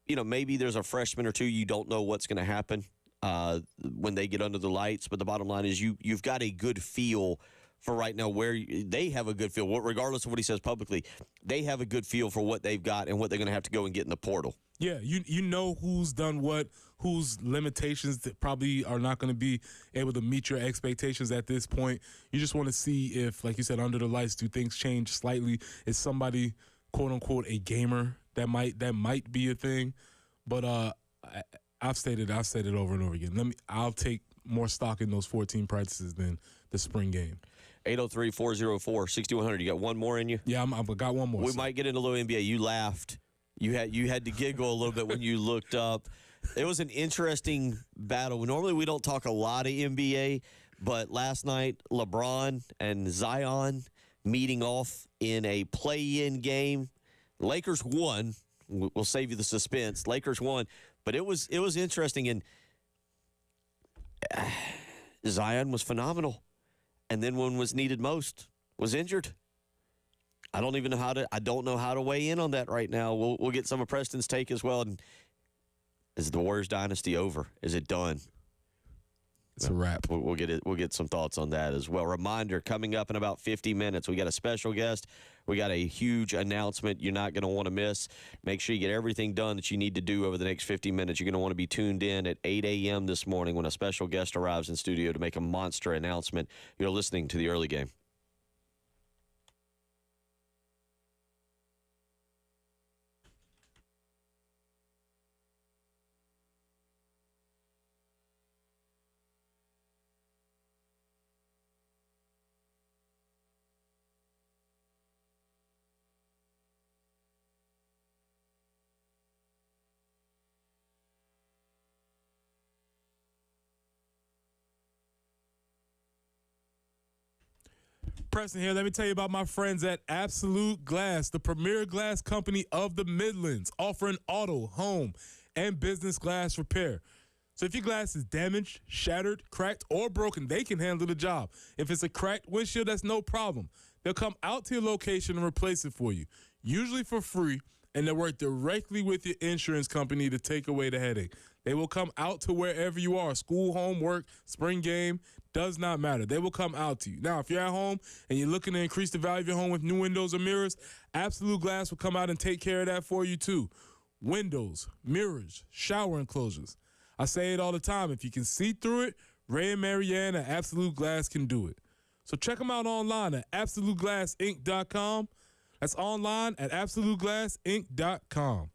maybe there's a freshman or two you don't know what's going to happen when they get under the lights. But the bottom line is you've got a good feel for right now where they have a good feel. Regardless of what he says publicly, they have a good feel for what they've got and what they're going to have to go and get in the portal. Yeah, you know who's done what, whose limitations that probably are not going to be able to meet your expectations at this point. You just want to see if, like you said, under the lights, do things change slightly? Is somebody, quote unquote, a gamer? That might be a thing. But I've said it over and over again. I'll take more stock in those 14 practices than the spring game. 803-404-6100. You got one more in you? Yeah, I've got one more. We might get into a little NBA. You laughed. You had to giggle a little bit when you looked up. It was an interesting battle. Normally we don't talk a lot of NBA, but last night LeBron and Zion meeting off in a play-in game. Lakers won. We'll save you the suspense. Lakers won, but it was interesting, and Zion was phenomenal. And then when was needed most, was injured. I don't know how to weigh in on that right now. We'll get some of Preston's take as well. And is the Warriors dynasty over? Is it done? It's a wrap. We'll get it. We'll get some thoughts on that as well. Reminder, coming up in about 50 minutes, we got a special guest. We got a huge announcement you're not going to want to miss. Make sure you get everything done that you need to do over the next 50 minutes. You're going to want to be tuned in at 8 a.m. this morning when a special guest arrives in studio to make a monster announcement. You're listening to the early game. Preston here. Let me tell you about my friends at Absolute Glass, the premier glass company of the Midlands, offering auto, home, and business glass repair. So if your glass is damaged, shattered, cracked, or broken, they can handle the job. If it's a cracked windshield, that's no problem. They'll come out to your location and replace it for you, usually for free, and they'll work directly with your insurance company to take away the headache. They will come out to wherever you are, school, home, work, spring game, does not matter. They will come out to you. Now, if you're at home and you're looking to increase the value of your home with new windows or mirrors, Absolute Glass will come out and take care of that for you too. Windows, mirrors, shower enclosures. I say it all the time. If you can see through it, Ray and Marianne at Absolute Glass can do it. So check them out online at AbsoluteGlassInc.com. That's online at AbsoluteGlassInc.com.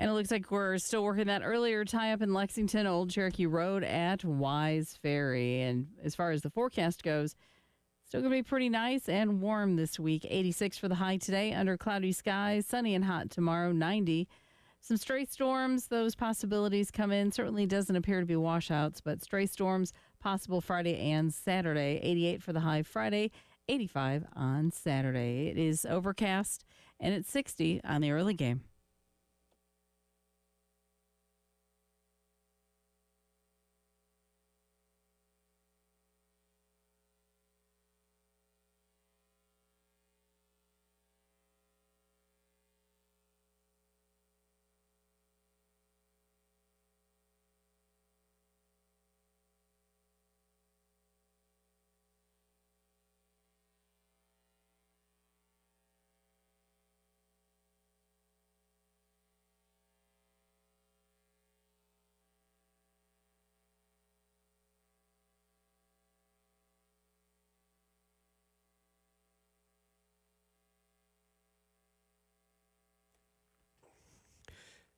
And it looks like we're still working that earlier tie-up in Lexington, Old Cherokee Road at Wise Ferry. And as far as the forecast goes, still going to be pretty nice and warm this week. 86 for the high today, under cloudy skies, sunny and hot tomorrow, 90. Some stray storms, those possibilities come in. Certainly doesn't appear to be washouts, but stray storms possible Friday and Saturday. 88 for the high Friday, 85 on Saturday. It is overcast, and it's 60 on the early game.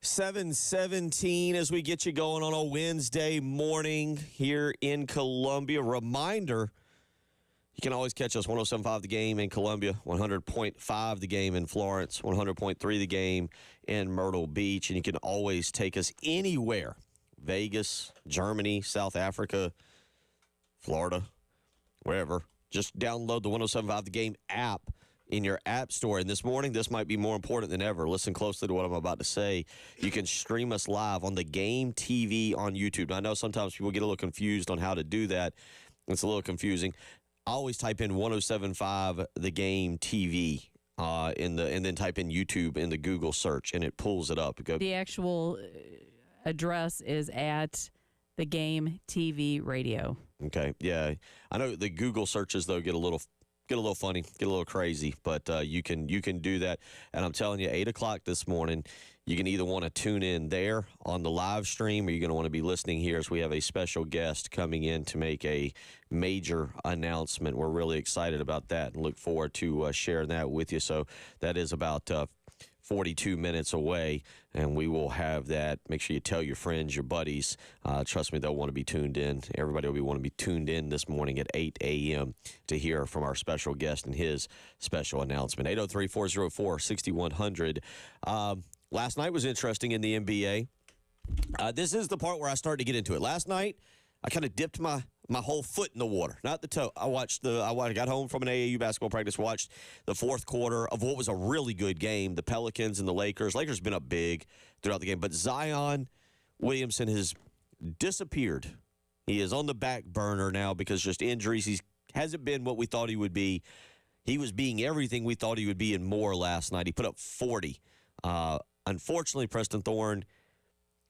$7:17 as we get you going on a Wednesday morning here in Columbia. Reminder, you can always catch us 107.5 The Game in Columbia, 100.5 The Game in Florence, 100.3 The Game in Myrtle Beach, and you can always take us anywhere. Vegas, Germany, South Africa, Florida, wherever. Just download the 107.5 The Game app in your app store. And this morning, this might be more important than ever. Listen closely to what I'm about to say. You can stream us live on the Game TV on YouTube. Now, I know sometimes people get a little confused on how to do that. It's a little confusing. I always type in 107.5 The Game TV and then type in YouTube in the Google search, and it pulls it up. The actual address is at the Game TV Radio. Okay, yeah. I know the Google searches, though, get a little funny, get a little crazy, but you can do that. And I'm telling you, 8 o'clock this morning, you can either want to tune in there on the live stream, or you're going to want to be listening here as we have a special guest coming in to make a major announcement. We're really excited about that and look forward to sharing that with you. So that is about 42 minutes away, and we will have that. Make sure you tell your friends, your buddies. Trust me, they'll want to be tuned in. Everybody will want to be tuned in this morning at 8 a.m. to hear from our special guest and his special announcement. 803-404-6100. Last night was interesting in the NBA. This is the part where I started to get into it. Last night, I kind of dipped my whole foot in the water, not the toe. I got home from an AAU basketball practice, watched the fourth quarter of what was a really good game, the Pelicans and the Lakers. Lakers been up big throughout the game, but Zion Williamson has disappeared. He is on the back burner now because just injuries. He hasn't been what we thought he would be. He was being everything we thought he would be and more last night. He put up 40. Unfortunately, Preston Thorne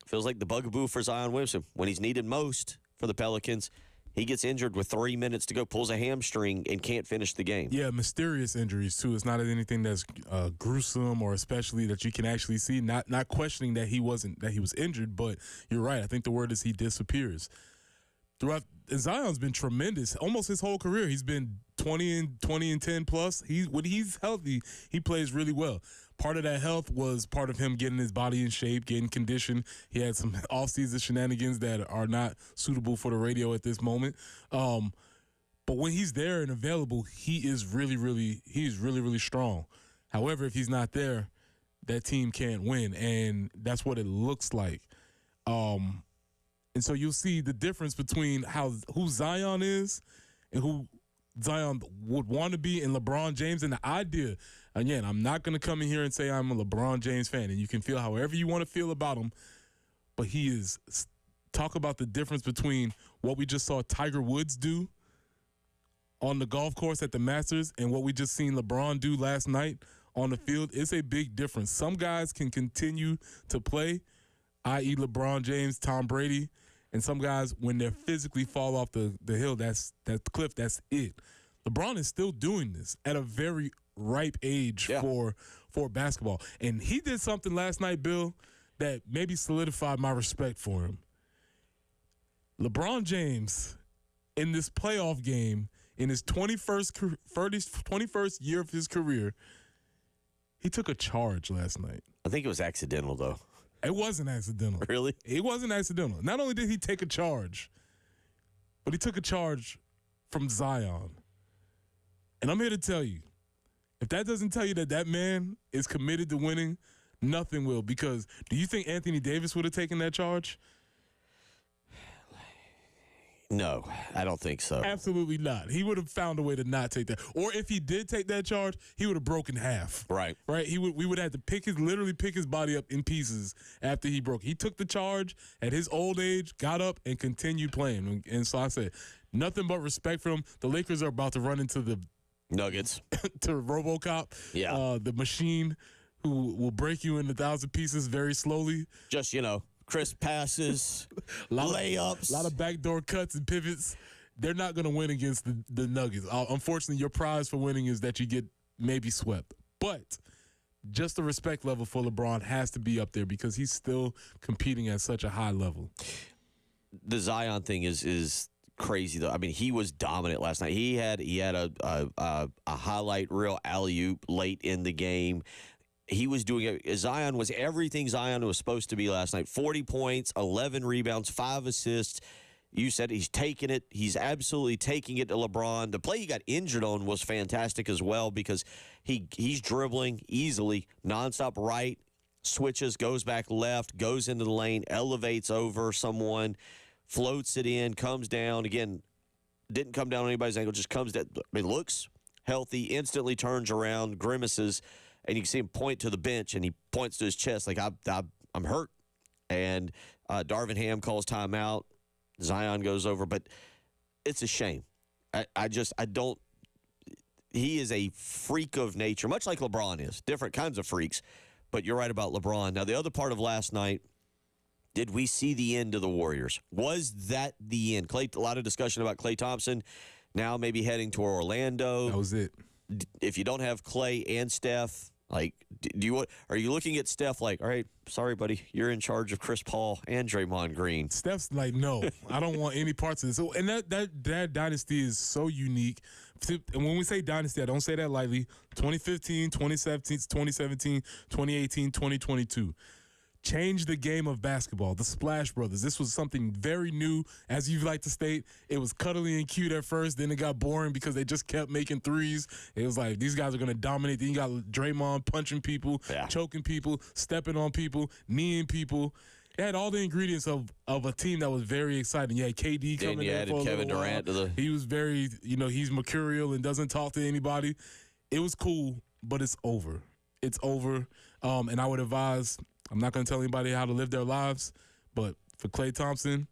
feels like the bugaboo for Zion Williamson. When he's needed most for the Pelicans, he gets injured with 3 minutes to go, pulls a hamstring, and can't finish the game. Yeah, mysterious injuries, too. It's not anything that's gruesome or especially that you can actually see. Not questioning that he was injured, but you're right. I think the word is he disappears. Zion's been tremendous. Almost his whole career, he's been 20 and 10 plus. When he's healthy, he plays really well. Part of that health was part of him getting his body in shape, getting conditioned. He had some off-season shenanigans that are not suitable for the radio at this moment. But when he's there and available, he's really, really strong. However, if he's not there, that team can't win, and that's what it looks like. And so you'll see the difference between who Zion is and who Zion would want to be in LeBron James. And the idea, again, I'm not going to come in here and say I'm a LeBron James fan, and you can feel however you want to feel about him, but talk about the difference between what we just saw Tiger Woods do on the golf course at the Masters and what we just seen LeBron do last night on the field. It's a big difference. Some guys can continue to play, i.e. LeBron James, Tom Brady, and some guys, when they physically fall off the hill, that's cliff, that's it. LeBron is still doing this at a very ripe age for basketball. And he did something last night, Bill, that maybe solidified my respect for him. LeBron James, in this playoff game, in his 21st year of his career, he took a charge last night. I think it was accidental, though. It wasn't accidental. Really? It wasn't accidental. Not only did he take a charge, but he took a charge from Zion. And I'm here to tell you, if that doesn't tell you that that man is committed to winning, nothing will. Because do you think Anthony Davis would have taken that charge? No, I don't think so. Absolutely not. He would have found a way to not take that. Or if he did take that charge, he would have broken half. Right. Right? We would have to literally pick his body up in pieces after he broke. He took the charge at his old age, got up, and continued playing. And so I said, nothing but respect for him. The Lakers are about to run into the Nuggets. to RoboCop. Yeah. The machine who will break you into 1,000 pieces very slowly. Just, crisp passes, layups. A lot of backdoor cuts and pivots. They're not going to win against the Nuggets. Unfortunately, your prize for winning is that you get maybe swept. But just the respect level for LeBron has to be up there because he's still competing at such a high level. The Zion thing is crazy, though. I mean, he was dominant last night. He had a highlight reel alley-oop late in the game. He was doing it. Zion was everything Zion was supposed to be last night. 40 points, 11 rebounds, 5 assists. You said he's taking it. He's absolutely taking it to LeBron. The play he got injured on was fantastic as well because he's dribbling easily, nonstop right, switches, goes back left, goes into the lane, elevates over someone, floats it in, comes down. Again, didn't come down on anybody's ankle, just comes down. I mean, looks healthy, instantly turns around, grimaces. And you can see him point to the bench, and he points to his chest like, I'm hurt. And Darvin Ham calls timeout. Zion goes over. But it's a shame. I don't – he is a freak of nature, much like LeBron is. Different kinds of freaks. But you're right about LeBron. Now, the other part of last night, did we see the end of the Warriors? Was that the end? A lot of discussion about Klay Thompson now maybe heading to Orlando. That was it. If you don't have Klay and Steph, are you looking at Steph like, all right, sorry, buddy, you're in charge of Chris Paul and Draymond Green? Steph's like, no, I don't want any parts of this. So, and that dynasty is so unique. And when we say dynasty, I don't say that lightly. 2015, 2017, 2018, 2022. Changed the game of basketball. The Splash Brothers. This was something very new, as you like to state. It was cuddly and cute at first. Then it got boring because they just kept making threes. It was like, these guys are going to dominate. Then you got Draymond punching people, choking people, stepping on people, kneeing people. It had all the ingredients of a team that was very exciting. You had KD coming in for a Kevin little Durant while. He was very, he's mercurial and doesn't talk to anybody. It was cool, but it's over. It's over. And I would advise, I'm not going to tell anybody how to live their lives, but for Klay Thompson,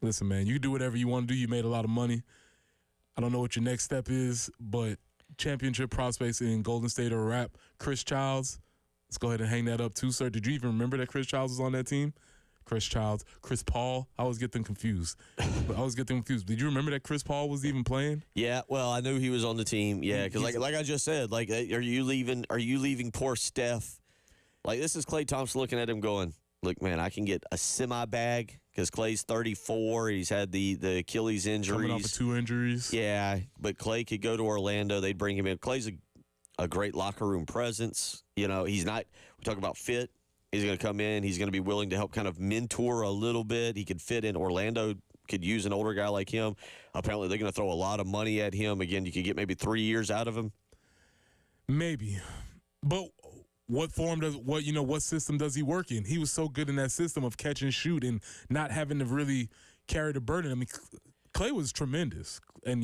listen, man, you can do whatever you want to do. You made a lot of money. I don't know what your next step is, but championship prospects in Golden State are a wrap. Chris Childs, let's go ahead and hang that up too, sir. Did you even remember that Chris Childs was on that team? Chris Childs, Chris Paul. I always get them confused. Did you remember that Chris Paul was even playing? Yeah, well, I knew he was on the team. Yeah, because like I just said, are you leaving poor Steph? Like, this is Klay Thompson looking at him going, look, man, I can get a semi-bag because Klay's 34. He's had the Achilles injuries. Coming off of 2 injuries. Yeah, but Klay could go to Orlando. They'd bring him in. Klay's a great locker room presence. He's not – we talk about fit. He's going to come in. He's going to be willing to help kind of mentor a little bit. He could fit in. Orlando could use an older guy like him. Apparently, they're going to throw a lot of money at him. Again, you could get maybe 3 years out of him. Maybe. But – what system does he work in? He was so good in that system of catch and shoot and not having to really carry the burden. I mean, Klay was tremendous. And,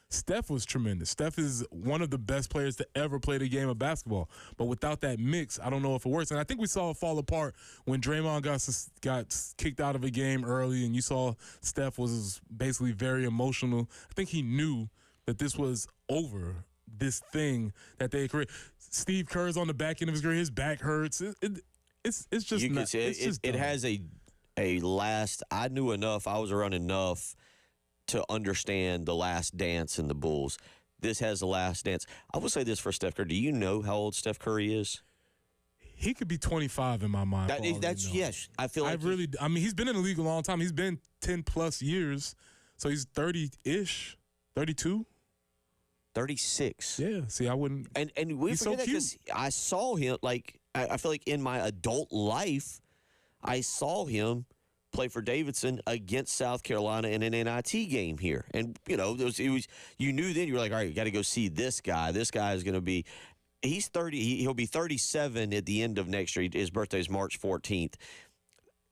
Steph was tremendous. Steph is one of the best players to ever play the game of basketball. But without that mix, I don't know if it works. And I think we saw it fall apart when Draymond got kicked out of a game early and you saw Steph was basically very emotional. I think he knew that this was over. This thing that they create. Steve Kerr's on the back end of his career. His back hurts. It's just you not. Can see it has a last. I knew enough. I was around enough to understand the last dance in the Bulls. This has the last dance. I will say this for Steph Curry. Do you know how old Steph Curry is? He could be 25 in my mind. Yes. I feel like he's been in the league a long time. He's been 10 plus years, so he's 30-ish, 32. 36. Yeah. See, I wouldn't. And we he's forget so that because I saw him I feel like in my adult life, I saw him play for Davidson against South Carolina in an NIT game here. And, you know, you knew then, you were like, all right, you got to go see this guy. This guy is going to be, he's 30, he'll be 37 at the end of next year. His birthday is March 14th.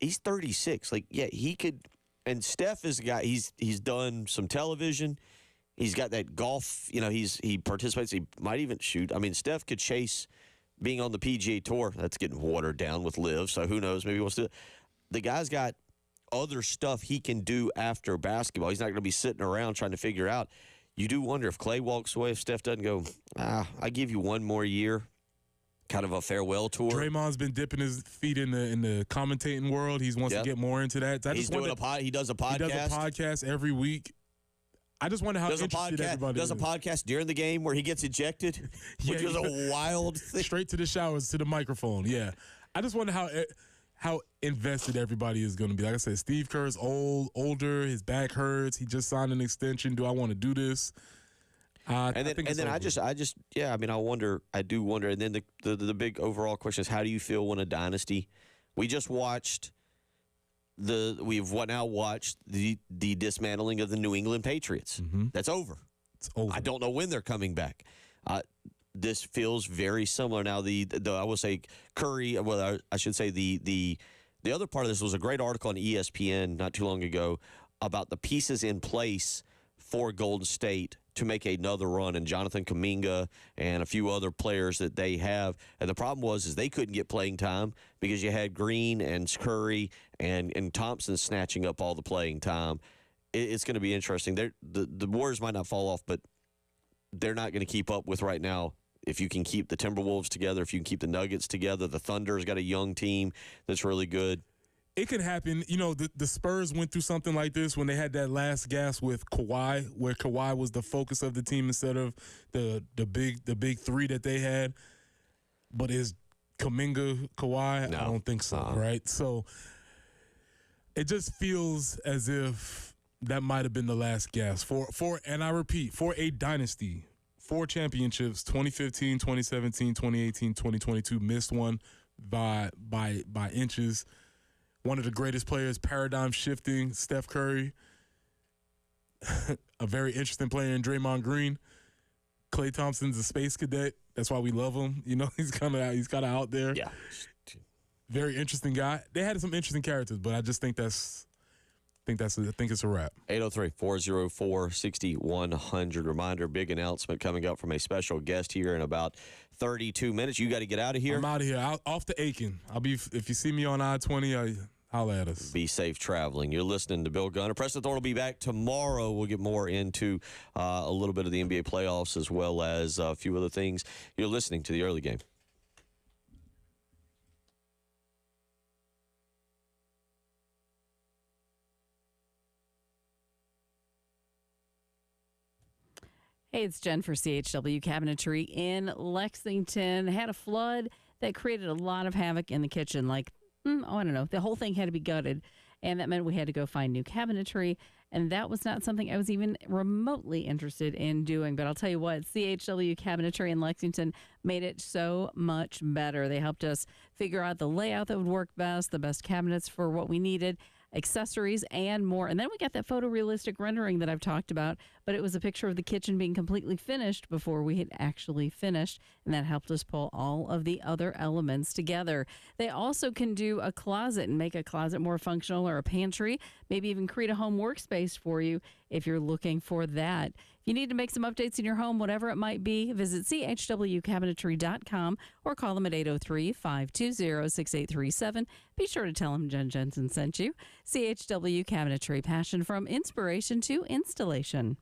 He's 36. Like, yeah, he could, and Steph is a guy, he's done some television. He's got that golf, you know, he participates, he might even shoot. I mean, Steph could chase being on the PGA Tour. That's getting watered down with Liv, so who knows, maybe he wants to. The guy's got other stuff he can do after basketball. He's not going to be sitting around trying to figure out. You do wonder if Clay walks away, if Steph doesn't go, I give you one more year, kind of a farewell tour. Draymond's been dipping his feet in the commentating world. He wants to get more into that. He does a podcast. He does a podcast every week. I just wonder how interested everybody does a podcast during the game where he gets ejected, which was a wild thing. Straight to the showers, to the microphone. Yeah, I just wonder how invested everybody is going to be. Like I said, Steve Kerr's older. His back hurts. He just signed an extension. Do I want to do this? I wonder. I do wonder. And then the big overall question is, how do you feel when a dynasty? We just watched. We've now watched the dismantling of the New England Patriots. Mm-hmm. That's over. It's over. I don't know when they're coming back. This feels very similar now. I will say Curry. Well, I should say the other part of this was a great article on ESPN not too long ago about the pieces in place for Golden State to make another run, and Jonathan Kuminga and a few other players that they have. And the problem was they couldn't get playing time because you had Green and Curry and Thompson snatching up all the playing time. It's going to be interesting. The Warriors might not fall off, but they're not going to keep up with right now. If you can keep the Timberwolves together, if you can keep the Nuggets together, the Thunder's got a young team that's really good. It can happen. You know, the Spurs went through something like this when they had that last gasp with Kawhi, where Kawhi was the focus of the team instead of the big three that they had. But is Kuminga Kawhi? No. I don't think so, right? So it just feels as if that might have been the last gasp and I repeat, for a dynasty. 4 championships, 2015, 2017, 2018, 2022, missed one by inches. One of the greatest players, paradigm shifting, Steph Curry. A very interesting player in Draymond Green. Klay Thompson's a space cadet. That's why we love him. You know, he's kind of out there. Yeah. Very interesting guy. They had some interesting characters, but I just think it's a wrap. 803-404-6100. Reminder, big announcement coming up from a special guest here in about 32 minutes. You got to get out of here. I'm out of here. Off to Aiken. If you see me on I-20, holla at us. Be safe traveling. You're listening to Bill Gunner. Preston Thorne will be back tomorrow. We'll get more into a little bit of the NBA playoffs as well as a few other things. You're listening to the early game. Hey, it's Jen for CHW Cabinetry in Lexington. Had a flood that created a lot of havoc in the kitchen. I don't know. The whole thing had to be gutted, and that meant we had to go find new cabinetry, and that was not something I was even remotely interested in doing. But I'll tell you what, CHW Cabinetry in Lexington made it so much better. They helped us figure out the layout that would work best, the best cabinets for what we needed, accessories, and more. And then we got that photorealistic rendering that I've talked about, but it was a picture of the kitchen being completely finished before we had actually finished, and that helped us pull all of the other elements together. They also can do a closet and make a closet more functional, or a pantry, maybe even create a home workspace for you if you're looking for that. If you need to make some updates in your home, whatever it might be, visit chwcabinetry.com or call them at 803-520-6837. Be sure to tell them Jen Jensen sent you. CHW Cabinetry, passion from inspiration to installation.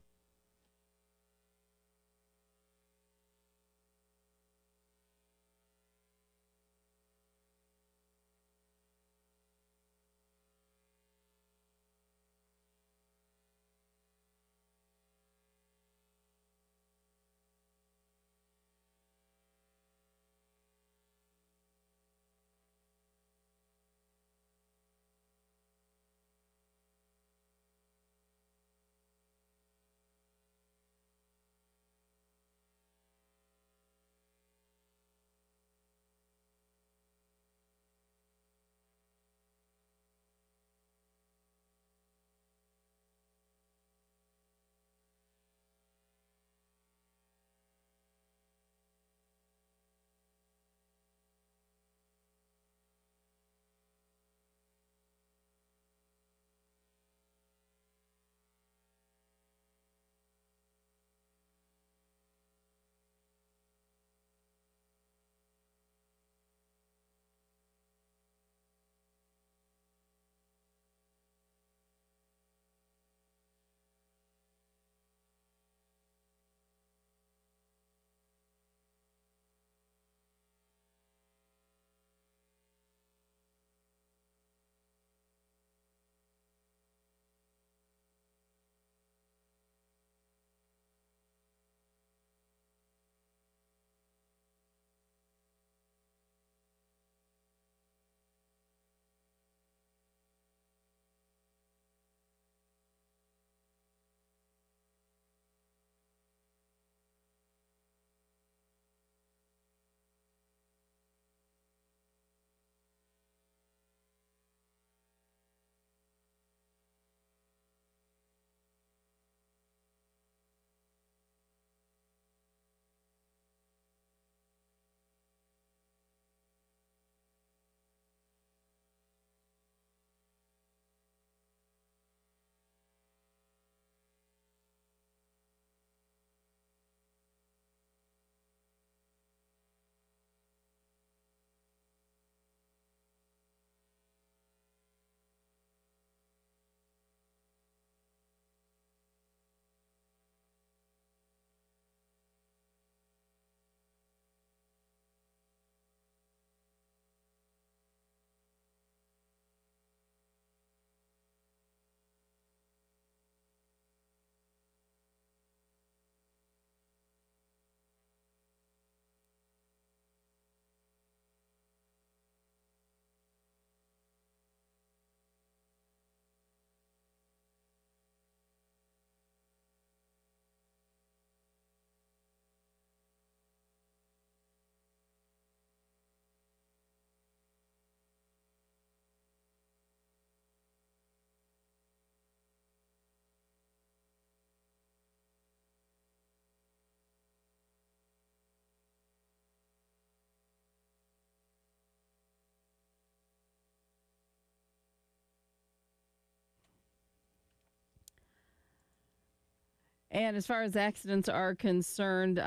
And as far as accidents are concerned,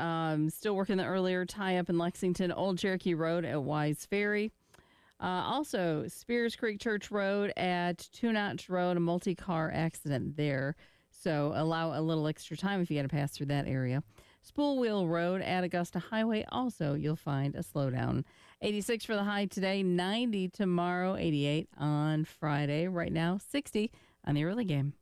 still working the earlier tie-up in Lexington, Old Cherokee Road at Wise Ferry. Also, Spears Creek Church Road at Two Notch Road, a multi-car accident there. So allow a little extra time if you got to pass through that area. Spool Wheel Road at Augusta Highway, also you'll find a slowdown. 86 for the high today, 90 tomorrow, 88 on Friday. Right now, 60 on the early game.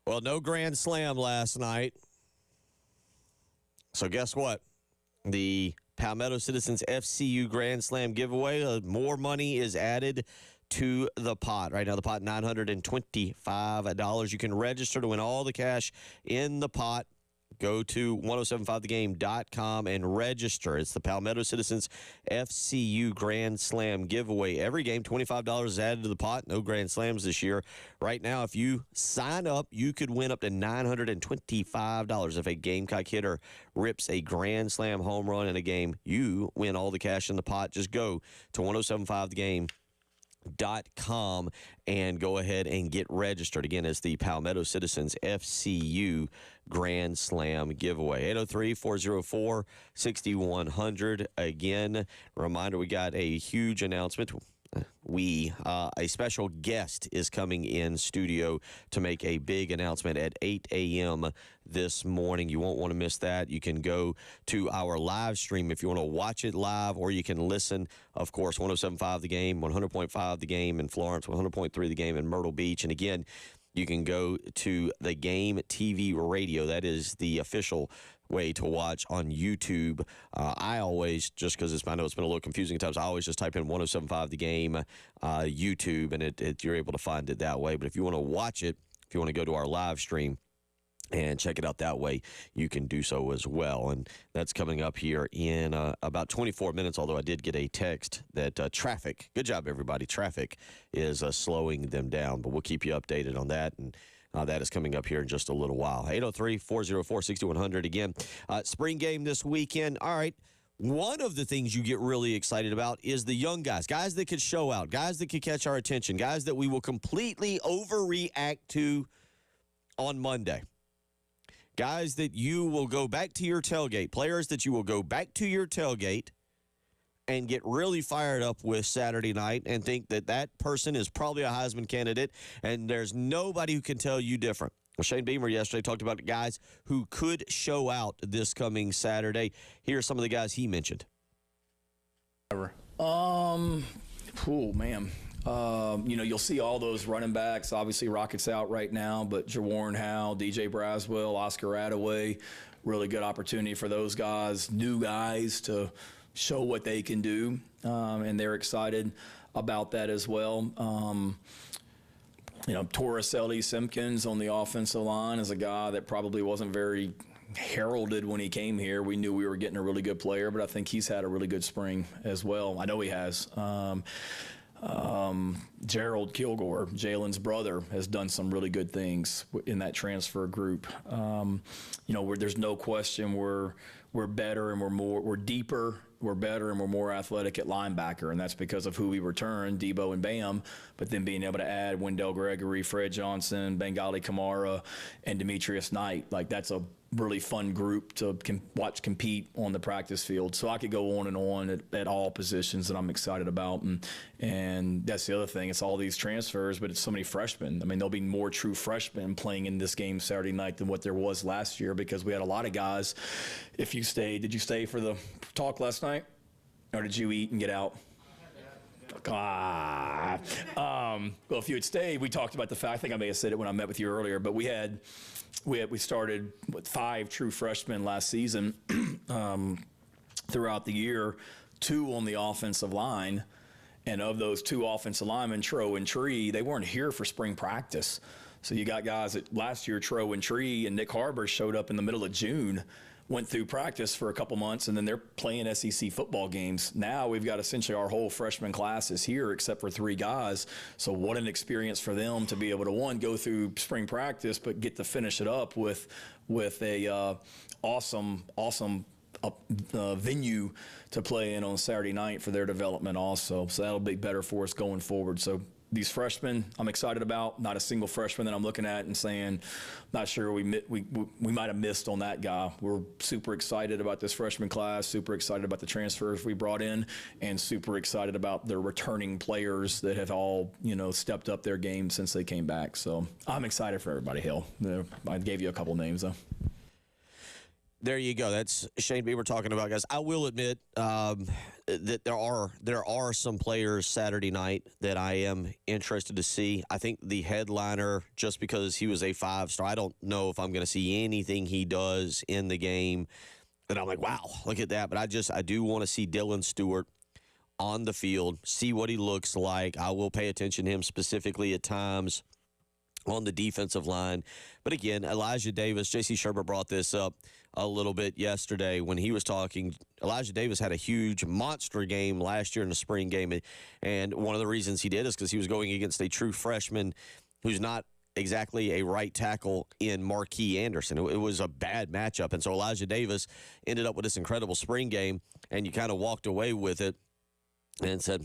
Well, no Grand Slam last night. So guess what? The Palmetto Citizens FCU Grand Slam giveaway, more money is added to the pot. Right now, the pot, $925. You can register to win all the cash in the pot. Go to 1075thegame.com and register. It's the Palmetto Citizens FCU Grand Slam giveaway. Every game, $25 is added to the pot. No Grand Slams this year. Right now, if you sign up, you could win up to $925. If a Gamecock hitter rips a Grand Slam home run in a game, you win all the cash in the pot. Just go to 1075thegame.com and go ahead and get registered. Again, it's the Palmetto Citizens FCU Grand Slam giveaway. 803-404-6100. Again, reminder, we got a huge announcement. A special guest is coming in studio to make a big announcement at 8 a.m. this morning. You won't want to miss that. You can go to our live stream if you want to watch it live, or you can listen, of course, 107.5 The Game, 100.5 The Game in Florence, 100.3 The Game in Myrtle Beach. And again, you can go to the Game TV Radio. That is the official way to watch on YouTube. I always, just because I know it's been a little confusing at times, I always just type in 107.5 The Game YouTube, and you're able to find it that way. But if you want to watch it, if you want to go to our live stream and check it out that way, you can do so as well. And that's coming up here in about 24 minutes, although I did get a text that traffic, good job everybody, traffic is slowing them down. But we'll keep you updated on that, and that is coming up here in just a little while. 803-404-6100. Again, spring game this weekend. All right, one of the things you get really excited about is the young guys that could show out, guys that could catch our attention, guys that we will completely overreact to on Monday. Guys that you will go back to your tailgate, players that you will go back to your tailgate and get really fired up with Saturday night and think that that person is probably a Heisman candidate, and there's nobody who can tell you different. Well, Shane Beamer yesterday talked about guys who could show out this coming Saturday. Here are some of the guys he mentioned. Man. You'll see all those running backs. Obviously, Rocket's out right now, but Jawarn Howe, DJ Braswell, Oscar Attaway, really good opportunity for those guys, new guys, to show what they can do, and they're excited about that as well. Torricelli Simpkins on the offensive line is a guy that probably wasn't very heralded when he came here. We knew we were getting a really good player, but I think he's had a really good spring as well. I know he has. Gerald Kilgore, Jalen's brother, has done some really good things in that transfer group. Where there's no question we're better and we're deeper, we're better, and we're more athletic at linebacker, and that's because of who we returned, Debo and Bam, but then being able to add Wendell Gregory, Fred Johnson, Bengali Kamara, and Demetrius Knight. Like, that's a really fun group to watch compete on the practice field. So I could go on and on at all positions that I'm excited about. And that's the other thing. It's all these transfers, but it's so many freshmen. I mean, there'll be more true freshmen playing in this game Saturday night than what there was last year, because we had a lot of guys. If you stayed, did you stay for the talk last night? Or did you eat and get out? Well, if you had stayed, we talked about the fact, I think I may have said it when I met with you earlier, but we started with 5 true freshmen last season throughout the year, 2 on the offensive line. And of those 2 offensive linemen, Tro and Tree, they weren't here for spring practice. So you got guys that last year, Tro and Tree and Nick Harbor showed up in the middle of June, went through practice for a couple months, and then they're playing SEC football games. Now we've got essentially our whole freshman class is here except for 3 guys. So what an experience for them to be able to, one, go through spring practice, but get to finish it up with a awesome venue to play in on Saturday night for their development also. So that'll be better for us going forward. So these freshmen I'm excited about. Not a single freshman that I'm looking at and saying, not sure we might have missed on that guy. We're super excited about this freshman class, super excited about the transfers we brought in, and super excited about the returning players that have all, stepped up their game since they came back. So I'm excited for everybody, Hill. I gave you a couple names, though. There you go. That's Shane Beamer talking about, guys. I will admit that there are some players Saturday night that I am interested to see. I think the headliner, just because he was a 5-star, I don't know if I'm going to see anything he does in the game that I'm like, wow, look at that. But I do want to see Dylan Stewart on the field, see what he looks like. I will pay attention to him specifically at times on the defensive line. But again, Elijah Davis, J.C. Sherbert brought this up a little bit yesterday when he was talking. Elijah Davis had a huge monster game last year in the spring game, and one of the reasons he did is because he was going against a true freshman who's not exactly a right tackle in Marquis Anderson. It was a bad matchup, and so Elijah Davis ended up with this incredible spring game, and you kind of walked away with it and said,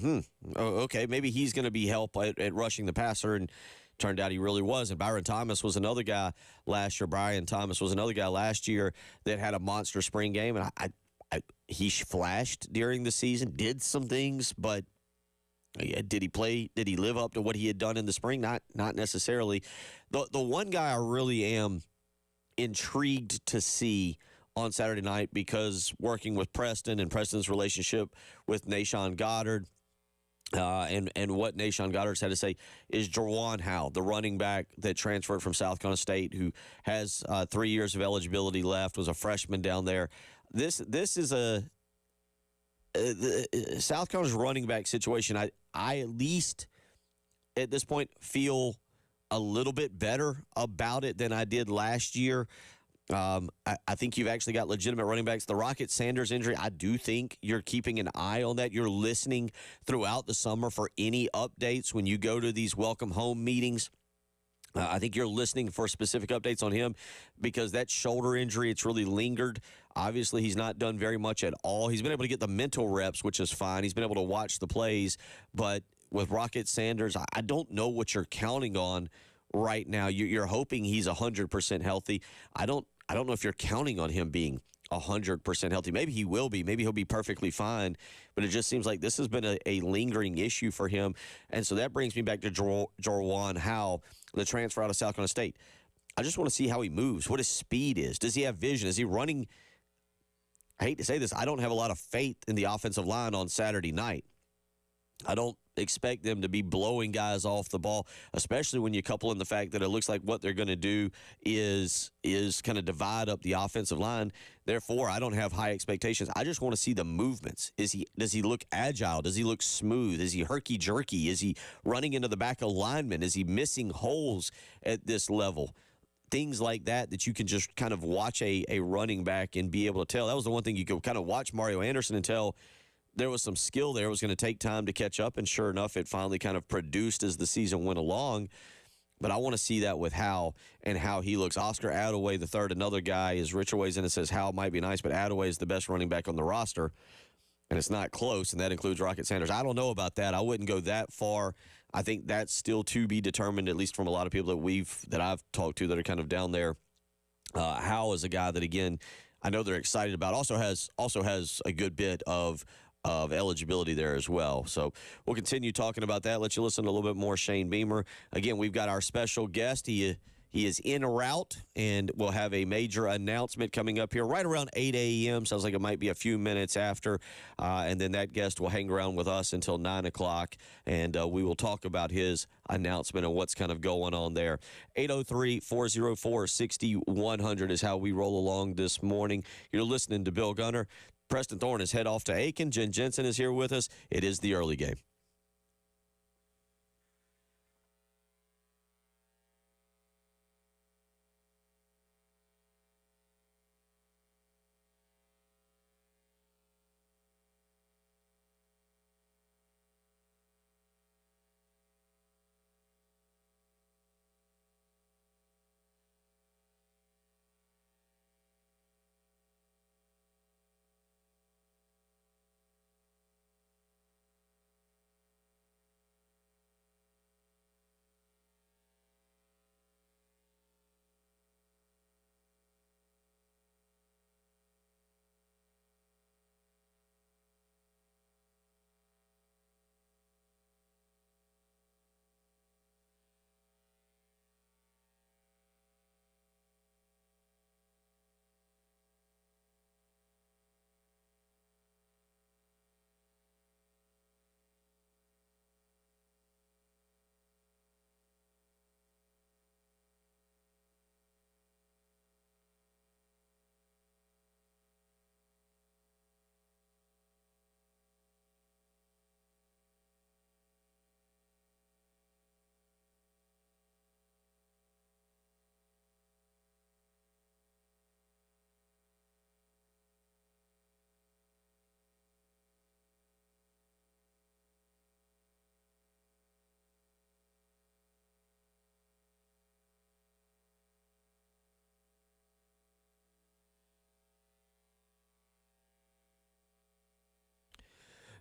okay, maybe he's going to be help at rushing the passer, and turned out he really was. And Byron Thomas was another guy last year. That had a monster spring game, and he flashed during the season, did some things, but did he play? Did he live up to what he had done in the spring? Not necessarily. The one guy I really am intrigued to see on Saturday night, because working with Preston and Preston's relationship with Nashawn Goddard, and what Nashawn Goddard's had to say, is Jawan Howe, the running back that transferred from South Carolina State, who has 3 years of eligibility left, was a freshman down there. This is South Carolina's running back situation. I at least at this point feel a little bit better about it than I did last year. I think you've actually got legitimate running backs. The Rocket Sanders injury, I do think you're keeping an eye on that. You're listening throughout the summer for any updates when you go to these welcome home meetings. I think you're listening for specific updates on him, because that shoulder injury, it's really lingered. Obviously, he's not done very much at all. He's been able to get the mental reps, which is fine. He's been able to watch the plays. But with Rocket Sanders, I don't know what you're counting on right now. You're hoping he's 100% healthy. I don't know if you're counting on him being 100% healthy. Maybe he will be. Maybe he'll be perfectly fine. But it just seems like this has been a lingering issue for him. And so that brings me back to Jawan Howe, the transfer out of South Carolina State. I just want to see how he moves, what his speed is. Does he have vision? Is he running? I hate to say this, I don't have a lot of faith in the offensive line on Saturday night. I don't expect them to be blowing guys off the ball, especially when you couple in the fact that it looks like what they're going to do is kind of divide up the offensive line. Therefore, I don't have high expectations. I just want to see the movements. Does he look agile? Does he look smooth? Is he herky-jerky? Is he running into the back of linemen? Is he missing holes at this level? Things like that you can just kind of watch a running back and be able to tell. That was the one thing you could kind of watch Mario Anderson and tell there was some skill there. It was going to take time to catch up, and sure enough, it finally kind of produced as the season went along. But I want to see that with Howe and how he looks. Oscar Adaway, the third, another guy, is Richard weighs in and says Howe might be nice, but Adaway is the best running back on the roster, and it's not close, and that includes Rocket Sanders. I don't know about that. I wouldn't go that far. I think that's still to be determined, at least from a lot of people that I've talked to that are kind of down there. Howe is a guy that, again, I know they're excited about. Also has a good bit of eligibility there as well. So we'll continue talking about that. Let you listen to a little bit more Shane Beamer. Again, we've got our special guest. He He is en route, and we'll have a major announcement coming up here right around 8 a.m. Sounds like it might be a few minutes after. And then that guest will hang around with us until 9 o'clock, and we will talk about his announcement and what's kind of going on there. 803-404-6100 is how we roll along this morning. You're listening to Bill Gunner. Preston Thorne is head off to Aiken. Jen Jensen is here with us. It is the early game.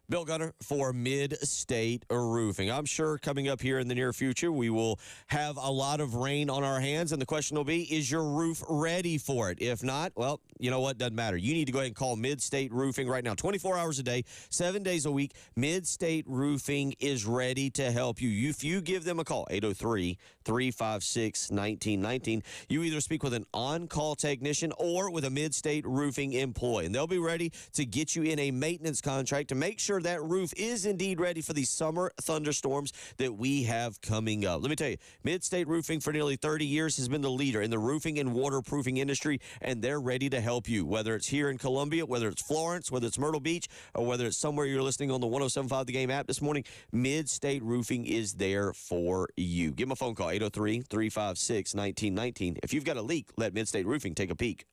Bill Gunner for Mid-State Roofing. I'm sure coming up here in the near future, we will have a lot of rain on our hands, and the question will be, is your roof ready for it? If not, well, you know what? Doesn't matter. You need to go ahead and call Mid-State Roofing right now. 24 hours a day, 7 days a week. Mid-State Roofing is ready to help you. If you give them a call, 803-356-1919, you either speak with an on-call technician or with a Mid-State Roofing employee, and they'll be ready to get you in a maintenance contract to make sure that roof is indeed ready for these summer thunderstorms that we have coming up. Let me tell you, Mid-State Roofing for nearly 30 years has been the leader in the roofing and waterproofing industry, and they're ready to help you, whether it's here in Columbia, whether it's Florence, whether it's Myrtle Beach, or whether it's somewhere you're listening on the 107.5 The Game app this morning. Mid-State Roofing is there for you. Give them a phone call, 803-356-1919. If you've got a leak, let Mid-State Roofing take a peek.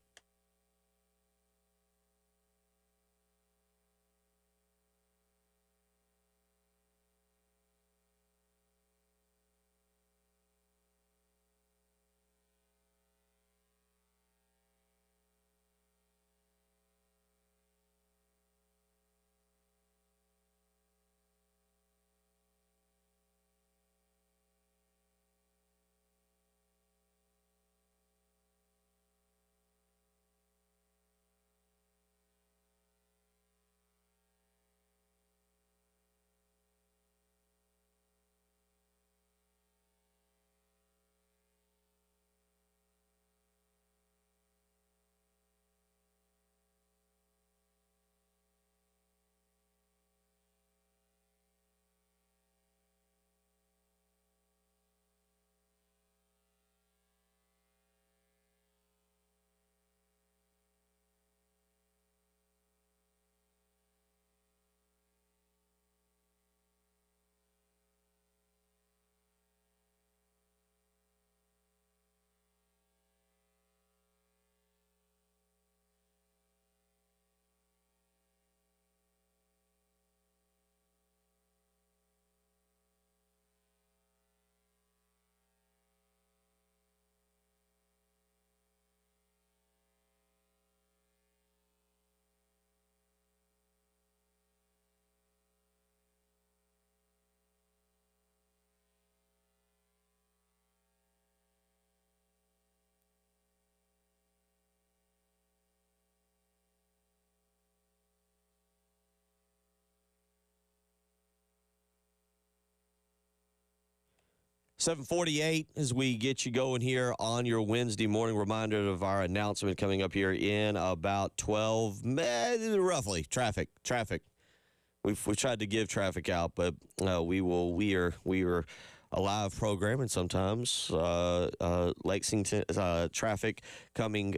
7:48 as we get you going here on your Wednesday morning. Reminder of our announcement coming up here in about 12, roughly. Traffic. We've tried to give traffic out, but we are a live program, and sometimes Lexington traffic coming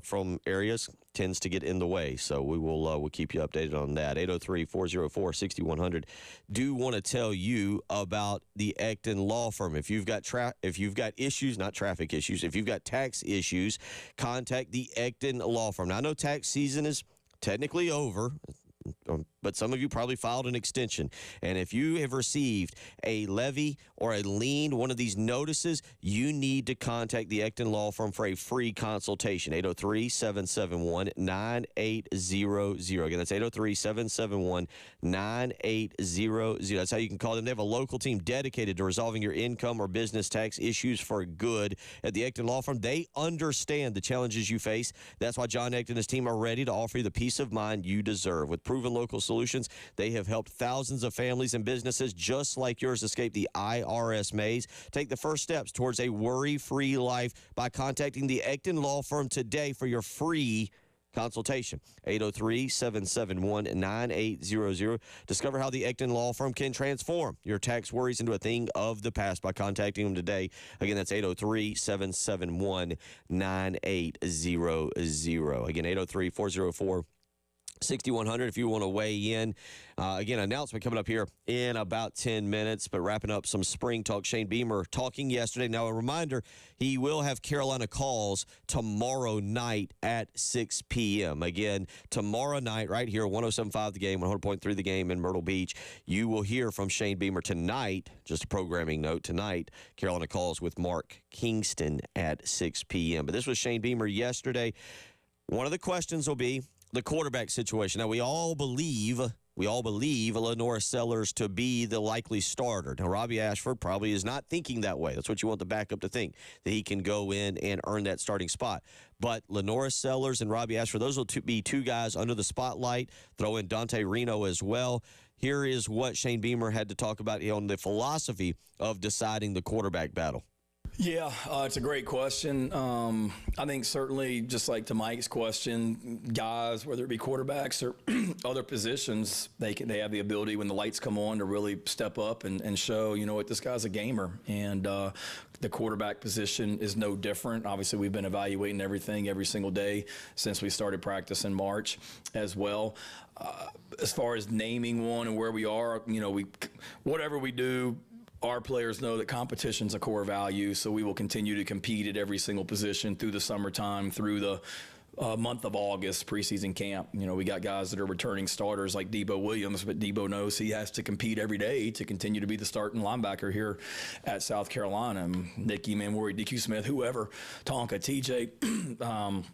from areas tends to get in the way. So we'll keep you updated on that. 803-404-6100. Do want to tell you about the Ecton Law Firm. If you've got issues, not traffic issues, if you've got tax issues, contact the Ecton Law Firm. Now, I know tax season is technically over, but some of you probably filed an extension. And if you have received a levy or a lien, one of these notices, you need to contact the Ecton Law Firm for a free consultation. 803-771-9800. Again, that's 803-771-9800. That's how you can call them. They have a local team dedicated to resolving your income or business tax issues for good. At the Ecton Law Firm, they understand the challenges you face. That's why John Ecton and his team are ready to offer you the peace of mind you deserve. With proven local solutions, they have helped thousands of families and businesses just like yours escape the IRS maze. Take the first steps towards a worry-free life by contacting the Ecton Law Firm today for your free consultation. 803-771-9800. Discover how the Ecton Law Firm can transform your tax worries into a thing of the past by contacting them today. Again, that's 803-771-9800. Again, 803-404-6100 if you want to weigh in. Again, announcement coming up here in about 10 minutes, but wrapping up some spring talk. Shane Beamer talking yesterday. Now, a reminder, he will have Carolina Calls tomorrow night at 6 p.m. Again, tomorrow night right here, 107.5 The Game, 100.3 The Game in Myrtle Beach. You will hear from Shane Beamer tonight. Just a programming note, tonight, Carolina Calls with Mark Kingston at 6 p.m. But this was Shane Beamer yesterday. One of the questions will be the quarterback situation. Now, we all believe Lenora Sellers to be the likely starter. Now, Robbie Ashford probably is not thinking that way. That's what you want the backup to think, that he can go in and earn that starting spot. But Lenora Sellers and Robbie Ashford, those will be two guys under the spotlight. Throw in Dante Reno as well. Here is what Shane Beamer had to talk about on the philosophy of deciding the quarterback battle. Yeah, it's a great question. I think certainly, just like to Mike's question, guys, whether it be quarterbacks or other positions, they have the ability when the lights come on to really step up and show, you know what, this guy's a gamer. And the quarterback position is no different. Obviously, we've been evaluating everything every single day since we started practice in March as well. As far as naming one and where we are, you know, whatever we do, our players know that competition's a core value, so we will continue to compete at every single position through the summertime, through the month of August, preseason camp. You know, we got guys that are returning starters like Debo Williams, but Debo knows he has to compete every day to continue to be the starting linebacker here at South Carolina. Nicky Manwari, DQ Smith, whoever, Tonka, TJ.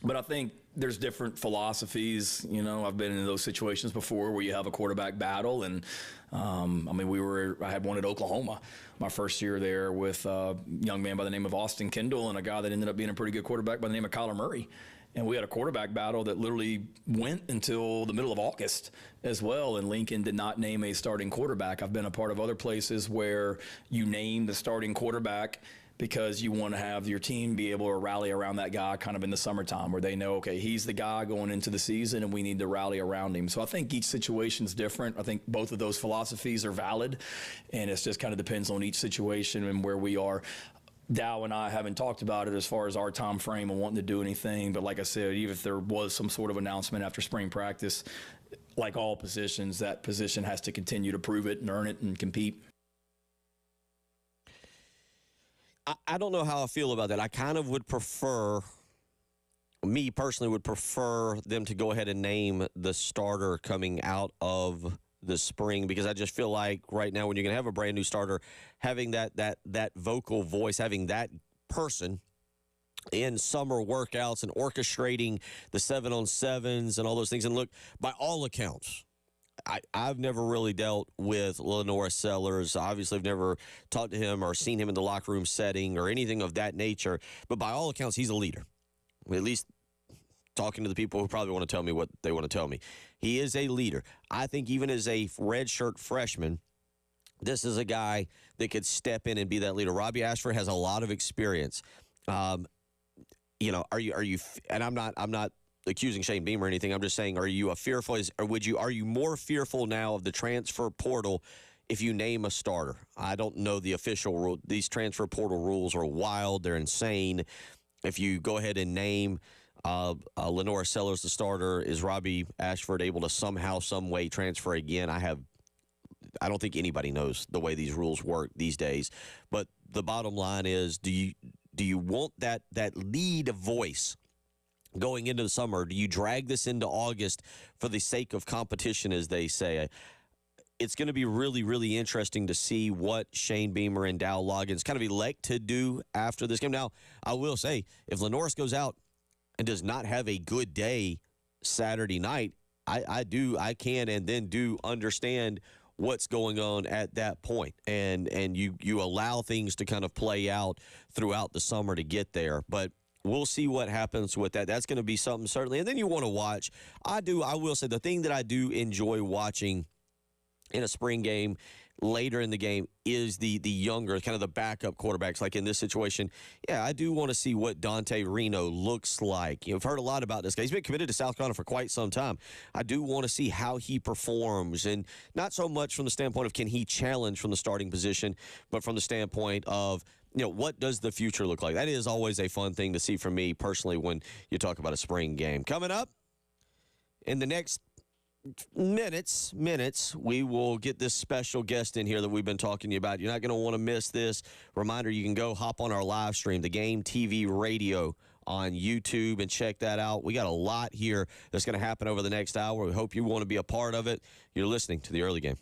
But I think there's different philosophies. You know, I've been in those situations before where you have a quarterback battle, and I had one at Oklahoma my first year there with a young man by the name of Austin Kendall and a guy that ended up being a pretty good quarterback by the name of Kyler Murray. And we had a quarterback battle that literally went until the middle of August as well, and Lincoln did not name a starting quarterback. I've been a part of other places where you name the starting quarterback because you want to have your team be able to rally around that guy kind of in the summertime where they know, okay, he's the guy going into the season and we need to rally around him. So I think each situation's different. I think both of those philosophies are valid, and it just kind of depends on each situation and where we are. Dow and I haven't talked about it as far as our time frame and wanting to do anything, but like I said, even if there was some sort of announcement after spring practice, like all positions, that position has to continue to prove it and earn it and compete. I don't know how I feel about that. I kind of would prefer, me personally would prefer them to go ahead and name the starter coming out of the spring, because I just feel like right now when you're going to have a brand new starter, having that vocal voice, having that person in summer workouts and orchestrating the 7-on-7s and all those things. And look, by all accounts, I've never really dealt with Lenora Sellers. Obviously, I've never talked to him or seen him in the locker room setting or anything of that nature. But by all accounts, he's a leader. At least talking to the people who probably want to tell me what they want to tell me. He is a leader. I think even as a redshirt freshman, This is a guy that could step in and be that leader. Robbie Ashford has a lot of experience. Are you? And I'm not accusing Shane Beamer or anything. I'm just saying, are you are you more fearful now of the transfer portal if you name a starter? I don't know the official rule. These transfer portal rules are wild. They're insane. If you go ahead and name Lenora Sellers the starter, is Robbie Ashford able to somehow, some way transfer again? I don't think anybody knows the way these rules work these days. But the bottom line is, do you want that lead voice going into the summer? Do you drag this into August for the sake of competition, as they say? It's going to be really, really interesting to see what Shane Beamer and Dow Loggins kind of elect to do after this game. Now, I will say, if Lenoris goes out and does not have a good day Saturday night, I can and then do understand what's going on at that point. And you allow things to kind of play out throughout the summer to get there. But we'll see what happens with that. That's going to be something, certainly. And then you want to watch. I will say the thing that I do enjoy watching in a spring game later in the game is the younger, kind of the backup quarterbacks. Like in this situation, yeah, I do want to see what Dante Reno looks like. I've heard a lot about this guy. He's been committed to South Carolina for quite some time. I do want to see how he performs, and not so much from the standpoint of can he challenge from the starting position, but from the standpoint of, what does the future look like? That is always a fun thing to see for me personally when you talk about a spring game. Coming up in the next minutes, we will get this special guest in here that we've been talking to you about. You're not going to want to miss this. Reminder, you can go hop on our live stream, the Game TV Radio on YouTube, and check that out. We got a lot here that's going to happen over the next hour. We hope you want to be a part of it. You're listening to the Early Game.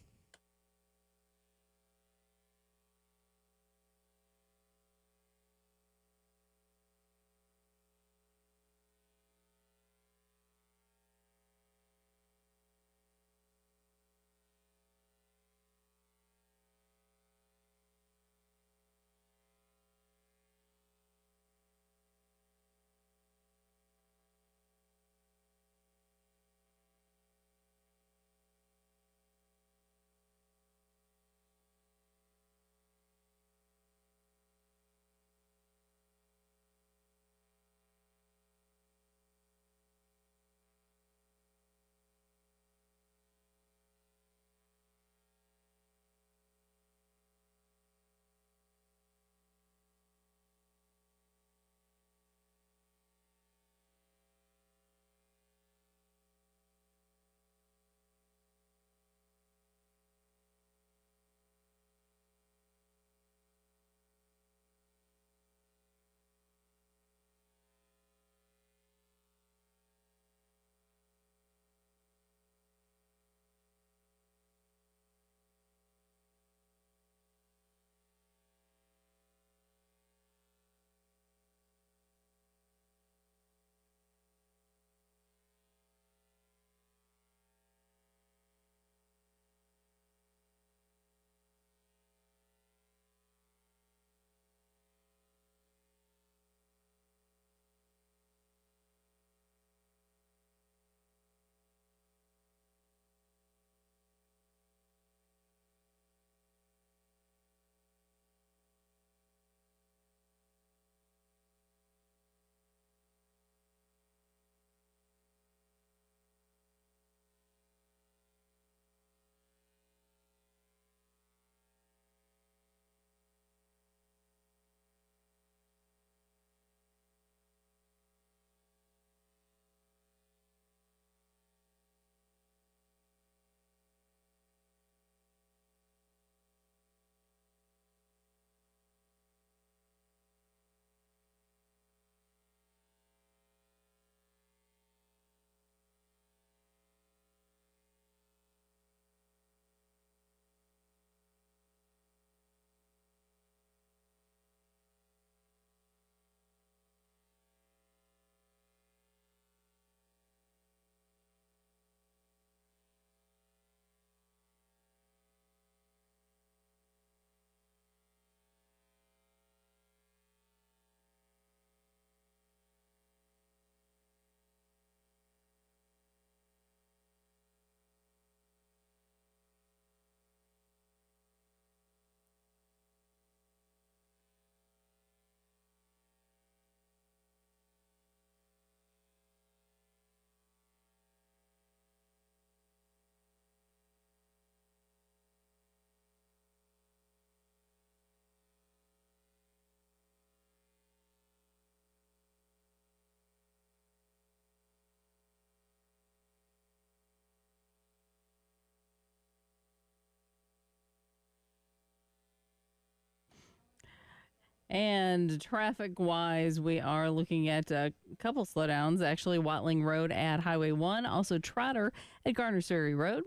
And traffic-wise, we are looking at a couple slowdowns. Actually, Watling Road at Highway 1, also Trotter at Garner's Ferry Road,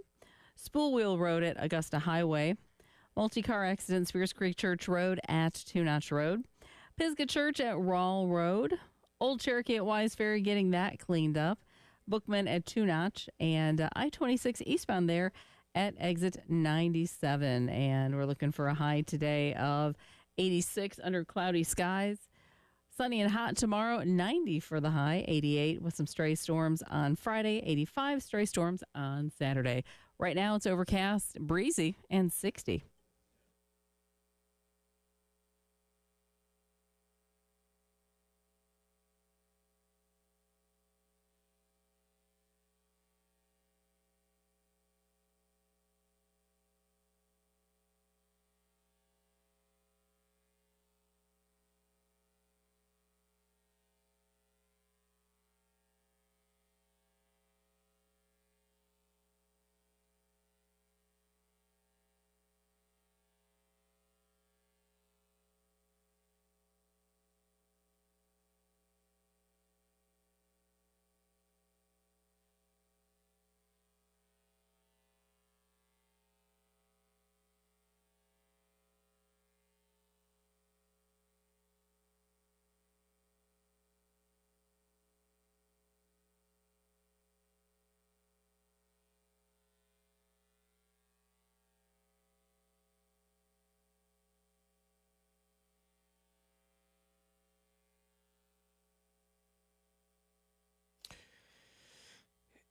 Spoolwheel Road at Augusta Highway, multi-car accident, Spears Creek Church Road at Two Notch Road, Pisgah Church at Rawl Road, Old Cherokee at Wise Ferry, getting that cleaned up, Bookman at Two Notch, and I-26 eastbound there at exit 97. And we're looking for a high today of 86 under cloudy skies. Sunny and hot tomorrow, 90 for the high, 88 with some stray storms on Friday, 85 stray storms on Saturday. Right now it's overcast, breezy, and 60.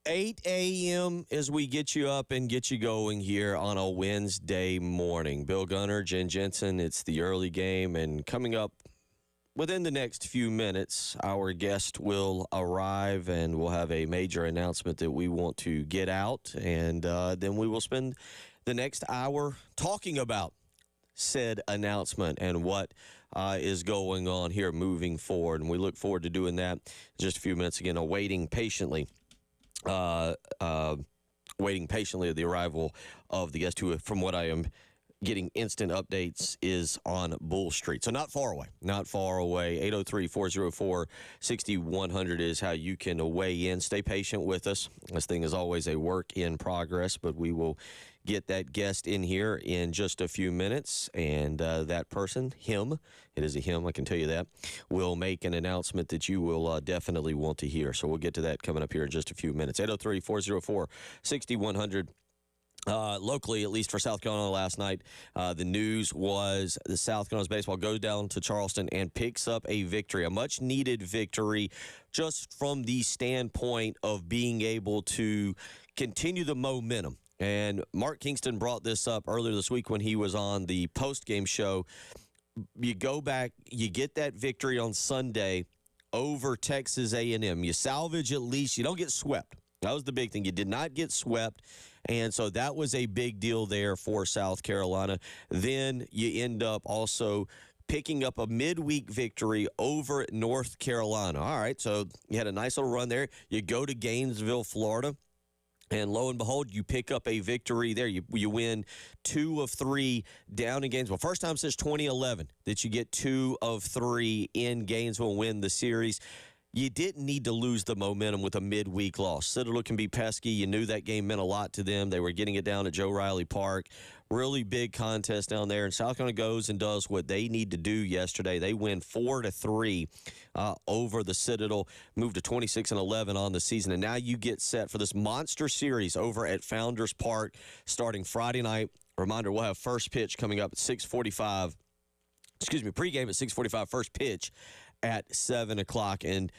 Eight a.m. as we get you up and get you going here on a Wednesday morning. Bill Gunner, Jen Jensen, it's the early game, and coming up within the next few minutes, our guest will arrive, and we'll have a major announcement that we want to get out, and then we will spend the next hour talking about said announcement and what is going on here moving forward, and we look forward to doing that in just a few minutes. Again, waiting patiently the arrival of the guest who, from what I am getting instant updates, is on Bull Street. So not far away. 803-404-6100 is how you can weigh in. Stay patient with us. This thing is always a work in progress, but we will get that guest in here in just a few minutes, and that person, him, it is a him, I can tell you that, will make an announcement that you will definitely want to hear. So we'll get to that coming up here in just a few minutes. 803-404-6100. Locally, at least for South Carolina last night, the news was the South Carolina's baseball goes down to Charleston and picks up a victory, a much-needed victory, just from the standpoint of being able to continue the momentum. And Mark Kingston brought this up earlier this week when he was on the post-game show. You go back, you get that victory on Sunday over Texas A&M. You salvage at least. You don't get swept. That was the big thing. You did not get swept. And so that was a big deal there for South Carolina. Then you end up also picking up a midweek victory over North Carolina. All right, so you had a nice little run there. You go to Gainesville, Florida. And lo and behold, you pick up a victory there. You win 2 of 3 down in Gainesville. First time since 2011 that you get 2 of 3 in Gainesville and win the series. You didn't need to lose the momentum with a midweek loss. Citadel can be pesky. You knew that game meant a lot to them. They were getting it down at Joe Riley Park. Really big contest down there. And South Carolina goes and does what they need to do yesterday. They win 4-3 over the Citadel, moved to 26-11 on the season. And now you get set for this monster series over at Founders Park starting Friday night. Reminder, we'll have first pitch coming up at 6:45. Excuse me, pregame at 6:45, first pitch at 7 o'clock. And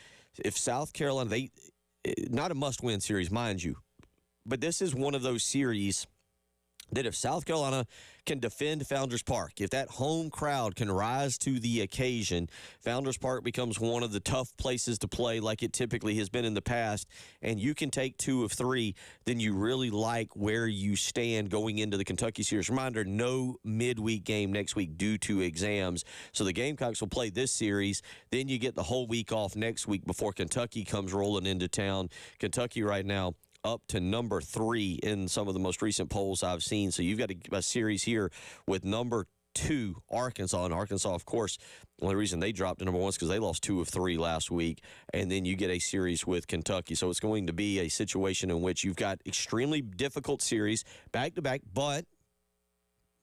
if South Carolina, not a must-win series, mind you, but this is one of those series that if South Carolina can defend Founders Park, if that home crowd can rise to the occasion, Founders Park becomes one of the tough places to play like it typically has been in the past, and you can take 2 of 3, then you really like where you stand going into the Kentucky series. Reminder, no midweek game next week due to exams, so the Gamecocks will play this series. Then you get the whole week off next week before Kentucky comes rolling into town. Kentucky right now up to number 3 in some of the most recent polls I've seen. So you've got a series here with number to Arkansas. And Arkansas, of course, the only reason they dropped to number 1 is because they lost 2 of 3 last week. And then you get a series with Kentucky. So it's going to be a situation in which you've got extremely difficult series back-to-back, but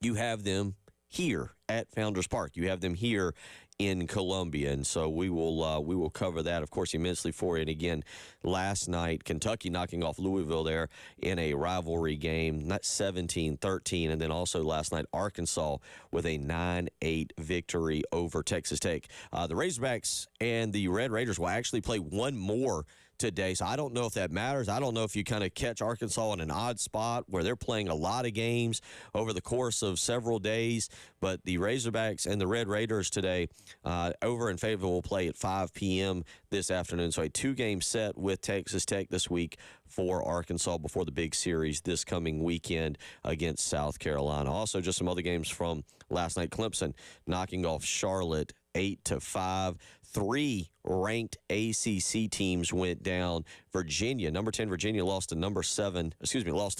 you have them here at Founders Park. You have them here in Columbia, and so we will cover that, of course, immensely for you. And again, last night, Kentucky knocking off Louisville there in a rivalry game, not 17-13, and then also last night, Arkansas with a 9-8 victory over Texas Tech. The Razorbacks and the Red Raiders will actually play one more today, so I don't know if that matters. I don't know if you kind of catch Arkansas in an odd spot where they're playing a lot of games over the course of several days, but the Razorbacks and the Red Raiders today over in Fayetteville will play at 5 p.m. this afternoon, so a 2-game set with Texas Tech this week for Arkansas before the big series this coming weekend against South Carolina. Also, just some other games from last night. Clemson knocking off Charlotte 8-5. 3 ranked ACC teams went down. Virginia, number 10 Virginia lost to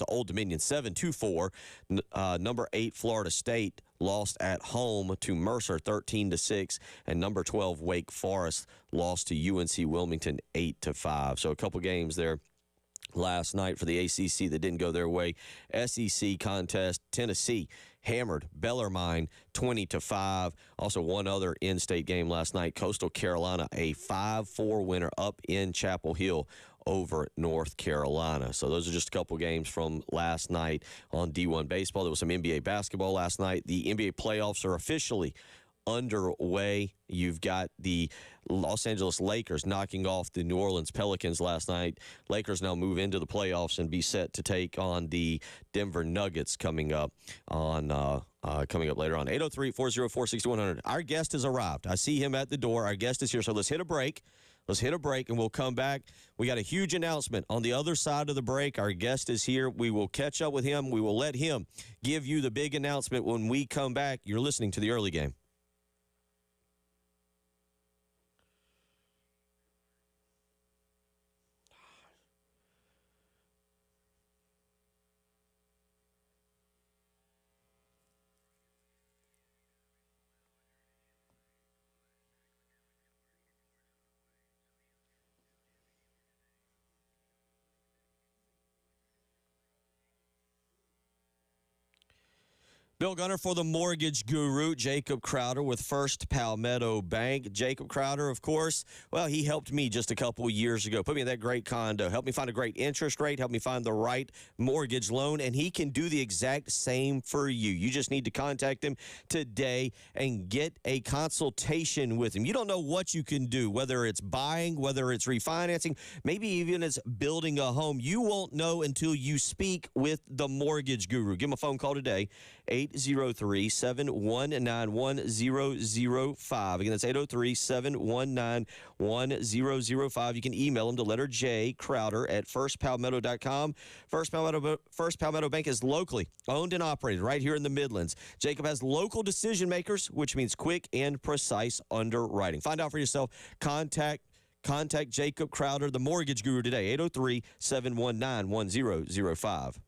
Old Dominion 7-4. Number 8 Florida State lost at home to Mercer 13-6, and number 12 Wake Forest lost to UNC Wilmington 8-5. So a couple games there last night for the ACC that didn't go their way. SEC contest, Tennessee hammered Bellarmine 20-5. Also, one other in-state game last night, Coastal Carolina, a 5-4 winner up in Chapel Hill over North Carolina. So those are just a couple games from last night on D1 baseball. There was some NBA basketball last night. The NBA playoffs are officially underway. You've got the Los Angeles Lakers knocking off the New Orleans Pelicans last night. Lakers now move into the playoffs and be set to take on the Denver Nuggets coming up later on. 803-404-6100. Our guest has arrived. I see him at the door. Our guest is here. So let's hit a break. And we'll come back. We got a huge announcement on the other side of the break. Our guest is here. We will catch up with him. We will let him give you the big announcement when we come back. You're listening to the Early Game. Bill Gunner for the Mortgage Guru, Jacob Crowder with First Palmetto Bank. Jacob Crowder, of course, well, he helped me just a couple of years ago, put me in that great condo, helped me find a great interest rate, helped me find the right mortgage loan, and he can do the exact same for you. You just need to contact him today and get a consultation with him. You don't know what you can do, whether it's buying, whether it's refinancing, maybe even it's building a home. You won't know until you speak with the Mortgage Guru. Give him a phone call today, 803-719-1005. Again, that's 803-719-1005. You can email him to letter J, Crowder, at firstpalmetto.com. First Palmetto Bank is locally owned and operated right here in the Midlands. Jacob has local decision makers, which means quick and precise underwriting. Find out for yourself. Contact Jacob Crowder, the Mortgage Guru, today, 803-719-1005.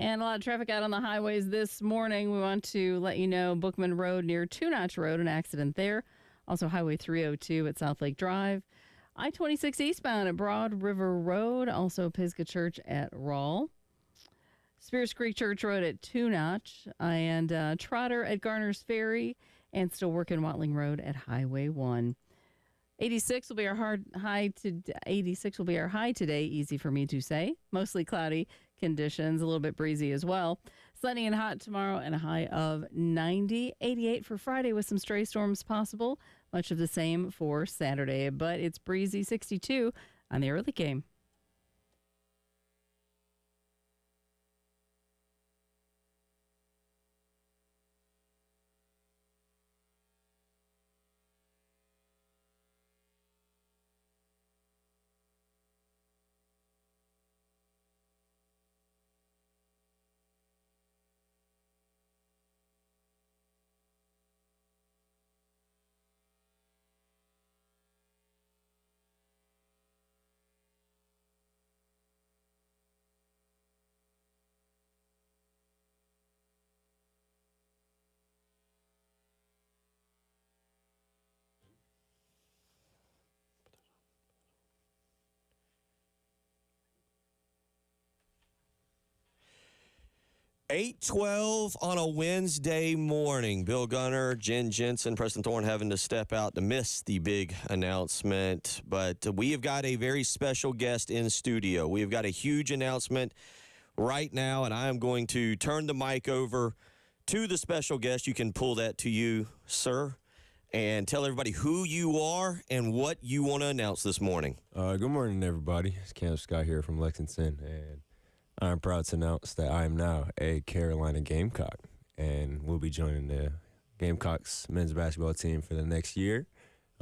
And a lot of traffic out on the highways this morning. We want to let you know Bookman Road near Two Notch Road, an accident there. Also Highway 302 at South Lake Drive. I-26 eastbound at Broad River Road. Also Pisgah Church at Rawl. Spears Creek Church Road at Two Notch. And Trotter at Garner's Ferry. And still working Watling Road at Highway 1. 86 will be our high today. Easy for me to say. Mostly cloudy conditions, a little bit breezy as well. Sunny and hot tomorrow and a high of 90. 88 for Friday with some stray storms possible. Much of the same for Saturday, but it's breezy. 62 on the early game. $8:12 on a Wednesday morning. Bill Gunner, Jen Jensen, Preston Thorne having to step out to miss the big announcement. But we have got a very special guest in studio. We have got a huge announcement right now, and I am going to turn the mic over to the special guest. You can pull that to you, sir, and tell everybody who you are and what you want to announce this morning. Good morning, everybody. It's Cam Scott here from Lexington, and I'm proud to announce that I am now a Carolina Gamecock, and we'll be joining the Gamecocks men's basketball team for the next year.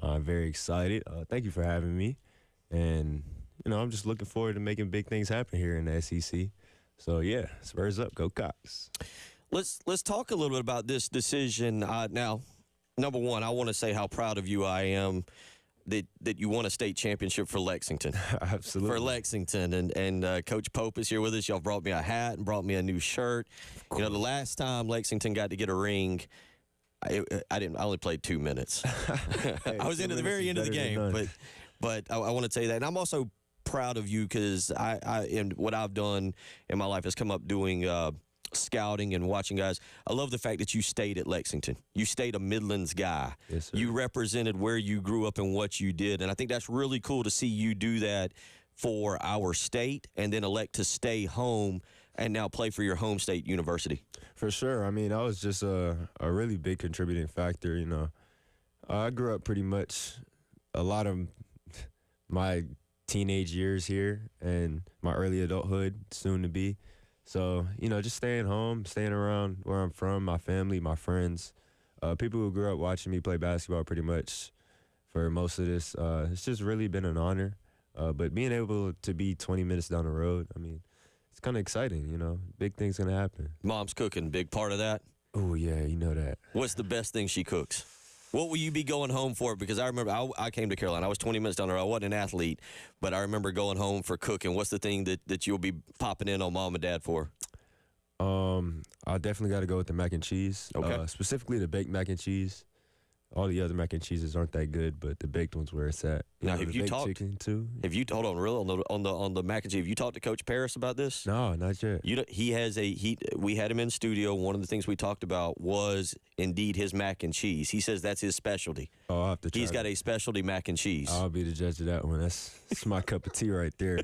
I'm very excited. Thank you for having me, and I'm just looking forward to making big things happen here in the SEC. So yeah, Spurs up, go Cox. Let's talk a little bit about this decision. Now, number one, I want to say how proud of you I am that you won a state championship for Lexington. Absolutely. For Lexington. And Coach Pope is here with us. Y'all brought me a hat and brought me a new shirt. The last time Lexington got to get a ring, I only played 2 minutes. Hey, I was into the very end of the game. But I want to tell you that. And I'm also proud of you because and what I've done in my life is come up doing scouting and watching guys. I love the fact that you stayed at Lexington. You stayed a Midlands guy. Yes, sir. You represented where you grew up and what you did. And I think that's really cool to see you do that for our state and then elect to stay home and now play for your home state university. For sure. I mean, I was just a really big contributing factor. I grew up pretty much a lot of my teenage years here and my early adulthood soon to be. So, just staying home, staying around where I'm from, my family, my friends, people who grew up watching me play basketball pretty much for most of this. It's just really been an honor. But being able to be 20 minutes down the road, I mean, it's kind of exciting, Big things going to happen. Mom's cooking, big part of that. Oh, yeah, you know that. What's the best thing she cooks? What will you be going home for? Because I remember I came to Carolina. I was 20 minutes down the road. I wasn't an athlete, but I remember going home for cooking. What's the thing that you'll be popping in on Mom and Dad for? I definitely got to go with the mac and cheese. Okay. Specifically the baked mac and cheese. All the other mac and cheeses aren't that good, but the baked one's where it's at. Now, have you talked? Chicken too? Hold on, real on the mac and cheese? Have you talked to Coach Paris about this? No, not yet. We had him in studio. One of the things we talked about was indeed his mac and cheese. He says that's his specialty. Oh, I'll have to try. He's got a specialty mac and cheese. I'll be the judge of that one. That's my cup of tea right there.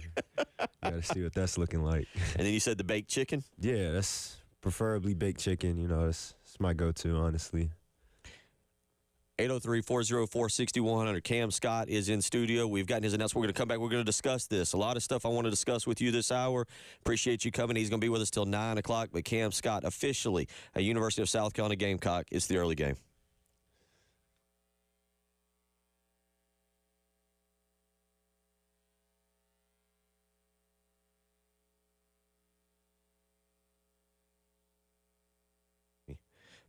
Got to see what that's looking like. And then you said the baked chicken. Yeah, that's preferably baked chicken. It's my go-to, honestly. 803-404-6100. Cam Scott is in studio. We've gotten his announcement. We're going to come back. We're going to discuss this. A lot of stuff I want to discuss with you this hour. Appreciate you coming. He's going to be with us till 9 o'clock. But Cam Scott, officially a University of South Carolina Gamecock. It's the early game.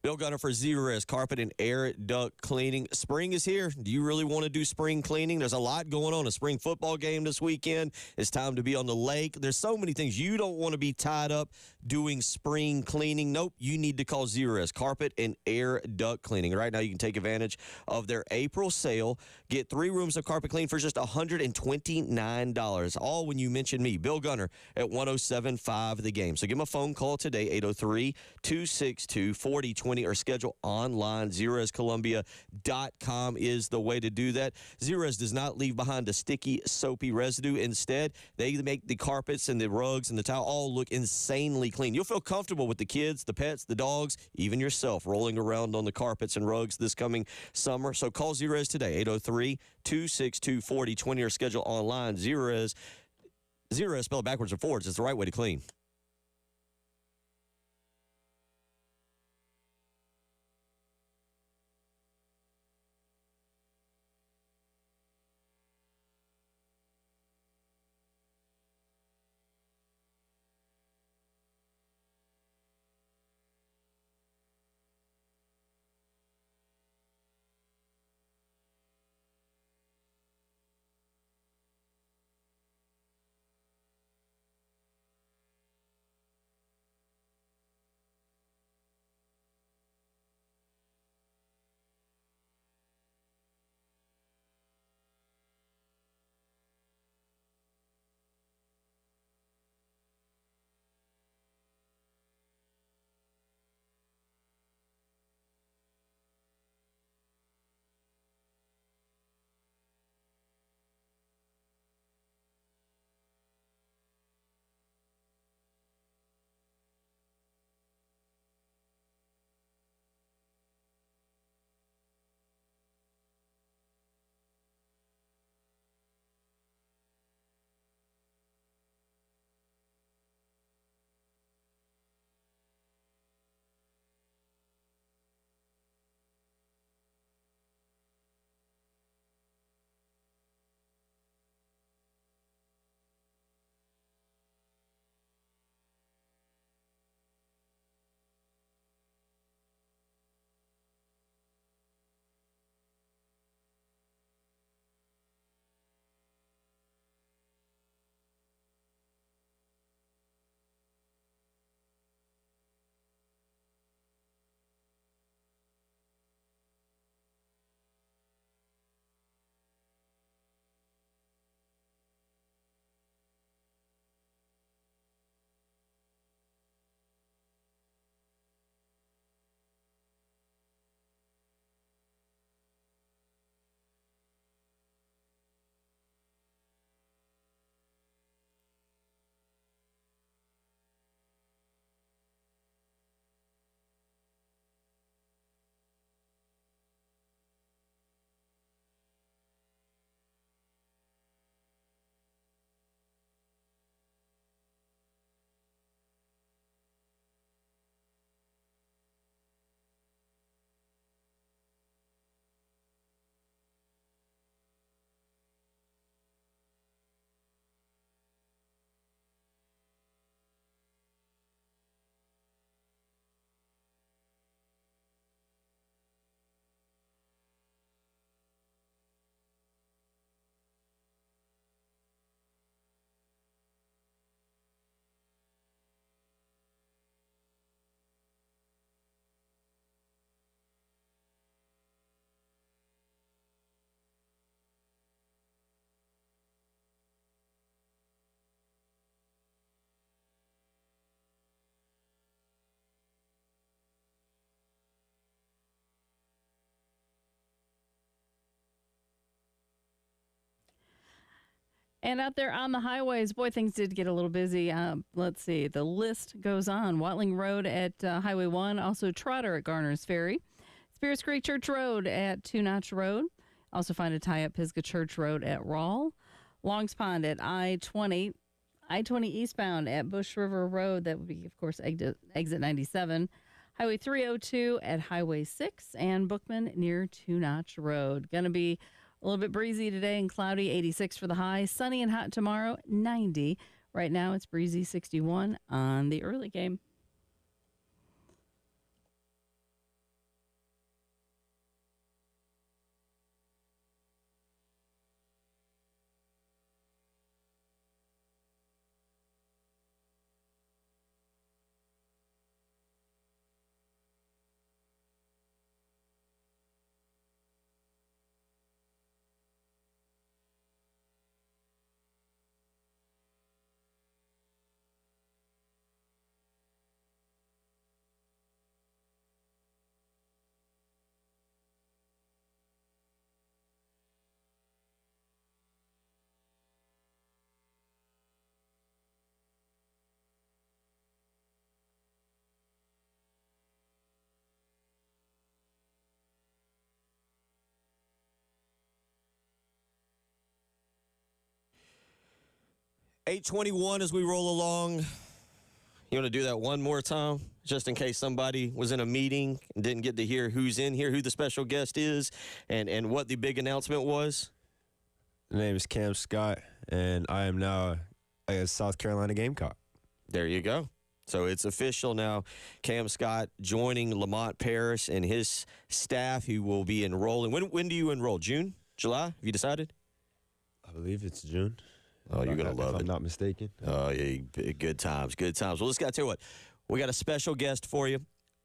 Bill Gunner for Zerust Carpet and Air Duct Cleaning. Spring is here. Do you really want to do spring cleaning? There's a lot going on. A spring football game this weekend. It's time to be on the lake. There's so many things. You don't want to be tied up doing spring cleaning. Nope. You need to call Zerust Carpet and Air Duct Cleaning. Right now, you can take advantage of their April sale. Get 3 rooms of carpet clean for just $129. All when you mention me, Bill Gunner, at 107.5 The Game. So give him a phone call today, 803-262-4020, or schedule online. ZerezColumbia.com is the way to do that. Zerez does not leave behind a sticky, soapy residue. Instead, they make the carpets and the rugs and the towel all look insanely clean. You'll feel comfortable with the kids, the pets, the dogs, even yourself rolling around on the carpets and rugs this coming summer. So call Zerez today, 803-262-4020, or schedule online. Zerez, spelled backwards or forwards, is the right way to clean. And out there on the highways, boy, things did get a little busy. Let's see. The list goes on. Watling Road at Highway 1. Also Trotter at Garner's Ferry. Spears Creek Church Road at Two Notch Road. Also find a tie up Pisgah Church Road at Rawl. Longs Pond at I-20. I-20 eastbound at Bush River Road. That would be, of course, exit 97. Highway 302 at Highway 6. And Bookman near Two Notch Road. Going to be a little bit breezy today and cloudy, 86 for the high. Sunny and hot tomorrow, 90. Right now it's breezy, 61 on the early game. 8:21 as we roll along. You want to do that one more time, just in case somebody was in a meeting and didn't get to hear who's in here, who the special guest is, and what the big announcement was? The name is Cam Scott, and I am now a South Carolina Gamecock. There you go. So it's official now. Cam Scott joining Lamont Paris and his staff, who will be enrolling. When do you enroll? June? July? Have you decided? I believe it's June. Oh, you're going to love if it. I'm not mistaken. Oh, yeah, good times, good times. Well, let's get to it. We got a special guest for you.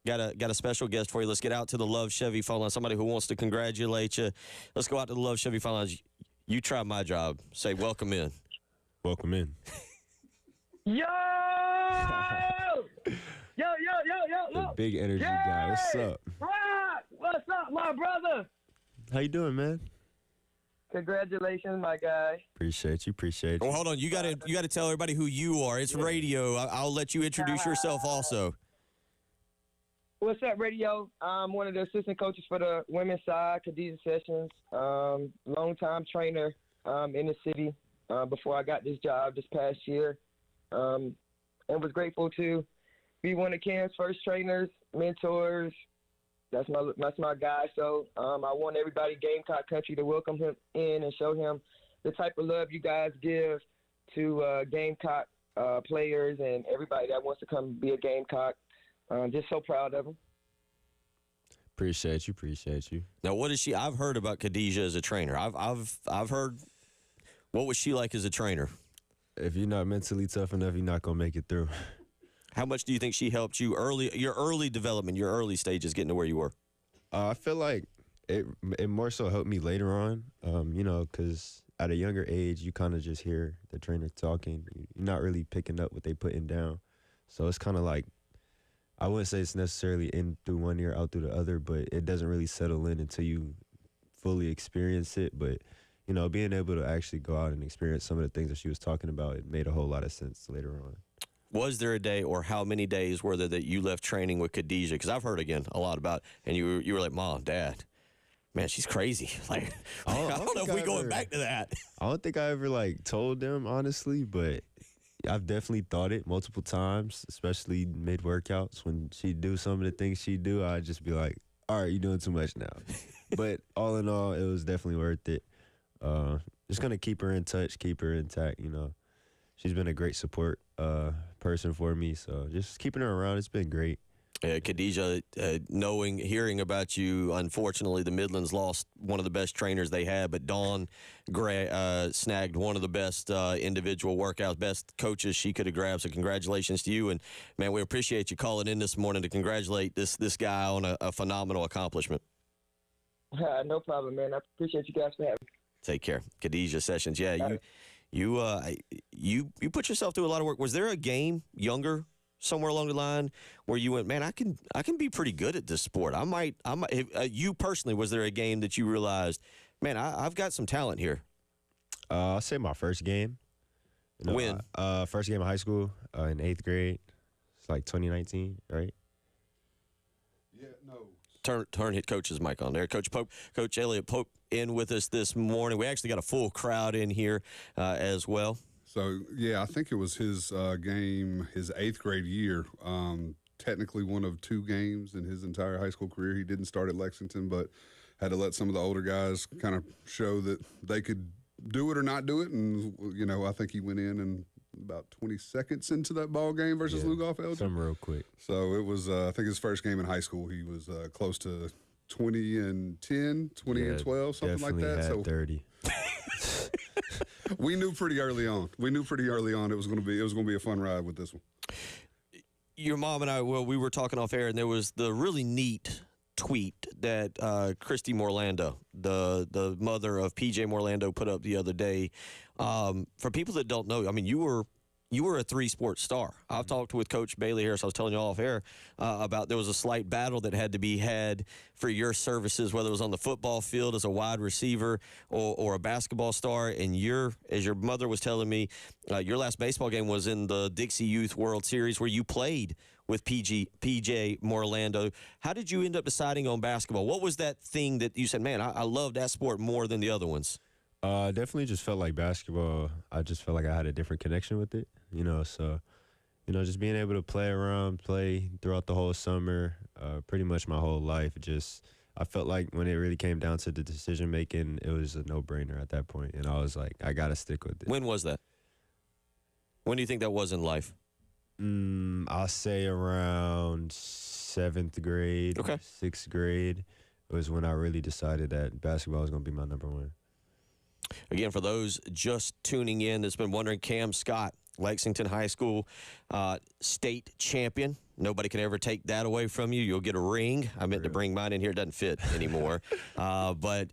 Got a special guest for you. Let's get out to the Love Chevy phone line. Somebody who wants to congratulate you. Let's go out to the Love Chevy phone lines. You try my job. Say welcome in. Welcome in. Yo! The big energy guy. What's up? Rock! What's up, my brother? How you doing, man? Congratulations, my guy. Appreciate you. Well, hold on. You got to tell everybody who you are. It's radio. I'll let you introduce yourself also. What's up, radio? I'm one of the assistant coaches for the women's side, Khadijah Sessions. Long-time trainer in the city before I got this job this past year. And was grateful to be one of Cam's first trainers, mentors. That's my guy. So I want everybody Gamecock country to welcome him in and show him the type of love you guys give to Gamecock players and everybody that wants to come be a Gamecock. Just so proud of him. Appreciate you. Now, what is she? I've heard about Khadijah as a trainer. I've heard. What was she like as a trainer? If you're not mentally tough enough, you're not gonna make it through. How much do you think she helped you your early development, your early stages getting to where you were? I feel like it more so helped me later on, because at a younger age, you kind of just hear the trainer talking. You're not really picking up what they putting down. So it's kind of like, I wouldn't say it's necessarily in through one ear, out through the other, but it doesn't really settle in until you fully experience it. But, being able to actually go out and experience some of the things that she was talking about, it made a whole lot of sense later on. Was there a day, or how many days were there that you left training with Khadijah? Because I've heard again a lot about, and you were like, Mom, Dad, man, she's crazy. Like, I don't know if we're going back to that. I don't think I ever told them honestly, but I've definitely thought it multiple times, especially mid workouts when she'd do some of the things she'd do. I'd just be like, all right, you're doing too much now. But all in all, it was definitely worth it. Just gonna keep her in touch, keep her intact. She's been a great support person for me, so just keeping her around, it's been great. Khadijah, hearing about you, unfortunately, the Midlands lost one of the best trainers they had, but Dawn snagged one of the best individual workouts, best coaches she could have grabbed. So congratulations to you, and man, we appreciate you calling in this morning to congratulate this guy on a phenomenal accomplishment. No problem, man. I appreciate you guys for having me. Take care, Khadijah Sessions. Yeah, you put yourself through a lot of work. Was there a game younger somewhere along the line where you went, man, I can be pretty good at this sport? I might. You personally, was there a game that you realized, man, I've got some talent here? I'll say my first game. When? First game of high school in 8th grade. It's like 2019, right? Yeah, no. Turn hit coach's mic on there. Coach Elliott Pope in with us this morning. We actually got a full crowd in here as well. So, yeah, I think it was his game, his 8th grade year. Technically one of 2 games in his entire high school career. He didn't start at Lexington, but had to let some of the older guys kind of show that they could do it or not do it. And, I think he went in and about 20 seconds into that ball game versus Lugoff Elgin. Something real quick. So it was, I think his first game in high school, he was close to 20 and 10, 20 and 12, something like that. Had 30. We knew pretty early on. It was going to be a fun ride with this one. Your mom and I, we were talking off air, and there was the really neat tweet that Christy Morlando, the mother of PJ Morlando, put up the other day. For people that don't know, I mean, you were a 3-sport star. I've talked with Coach Bailey Harris. I was telling you off air about there was a slight battle that had to be had for your services, whether it was on the football field as a wide receiver or a basketball star. And as your mother was telling me, your last baseball game was in the Dixie Youth World Series where you played with PJ Morlando. How did you end up deciding on basketball? What was that thing that you said, man, I love that sport more than the other ones? Definitely just felt like basketball. I just felt like I had a different connection with it, so, just being able to play around, play throughout the whole summer, pretty much my whole life. I felt like when it really came down to the decision making, it was a no-brainer at that point, and I was like, I got to stick with it. When was that? When do you think that was in life? I'll say around 7th grade, Okay. 6th grade was when I really decided that basketball was going to be my number one. Again, for those just tuning in that's been wondering, Cam Scott, Lexington High School state champion. Nobody can ever take that away from you. You'll get a ring. I meant to bring mine in here. It doesn't fit anymore. But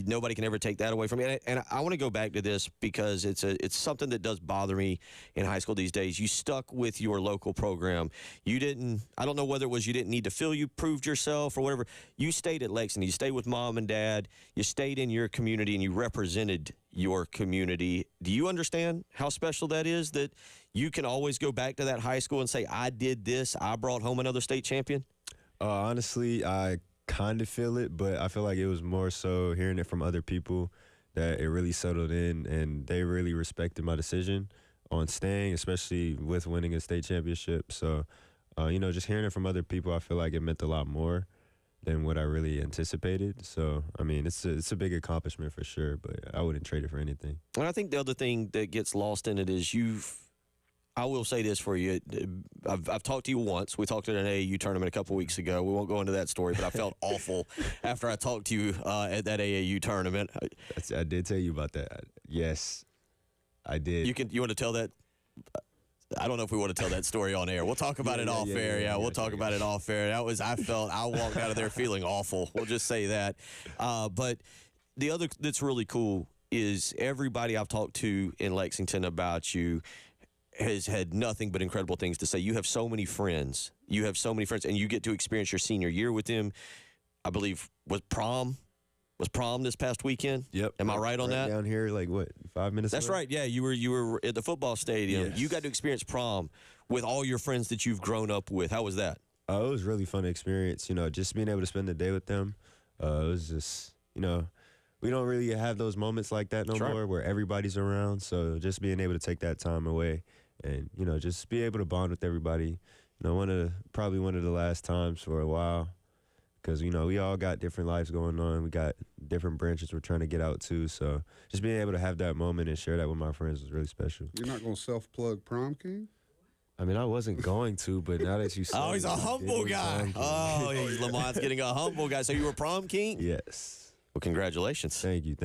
nobody can ever take that away from you. And I want to go back to this because it's something that does bother me in high school these days. You stuck with your local program. You didn't, I don't know whether it was you didn't need to feel you proved yourself or whatever. You stayed at Lexington. You stayed with mom and dad. You stayed in your community and you represented your community. Do you understand how special that is, that you can always go back to that high school and say, I did this, I brought home another state champion? Honestly, I kind of feel it, but I feel like it was more so hearing it from other people that it really settled in, and they really respected my decision on staying, especially with winning a state championship. So, just hearing it from other people, I feel like it meant a lot more than what I really anticipated. So, I mean, it's a big accomplishment for sure, but I wouldn't trade it for anything. And I think the other thing that gets lost in it is I will say this for you. I've talked to you once. We talked at an AAU tournament a couple weeks ago. We won't go into that story, but I felt awful after I talked to you at that AAU tournament. I did tell you about that. Yes, I did. You want to tell that? I don't know if we want to tell that story on air. We'll talk about it off air. Yeah, we'll talk about it off air. I walked out of there feeling awful. We'll just say that. But the other that's really cool is everybody I've talked to in Lexington about you has had nothing but incredible things to say. You have so many friends. And you get to experience your senior year with them. I believe, was prom this past weekend? Yep. Am I right on that? Down here, like, what, 5 minutes That's away? right. Yeah, you were at the football stadium. Yes. You got to experience prom with all your friends that you've grown up with. How was that? It was a really fun experience, just being able to spend the day with them. It was just, we don't really have those moments like that no more where everybody's around. So just being able to take that time away and, just be able to bond with everybody. Probably one of the last times for a while because, we all got different lives going on. We got different branches we're trying to get out to. So just being able to have that moment and share that with my friends was really special. You're not going to self-plug Prom King? I mean, I wasn't going to, but now that you said Oh, he's a humble guy. Lamont's getting a humble guy. So you were prom king? Yes. Well, congratulations. Thank you.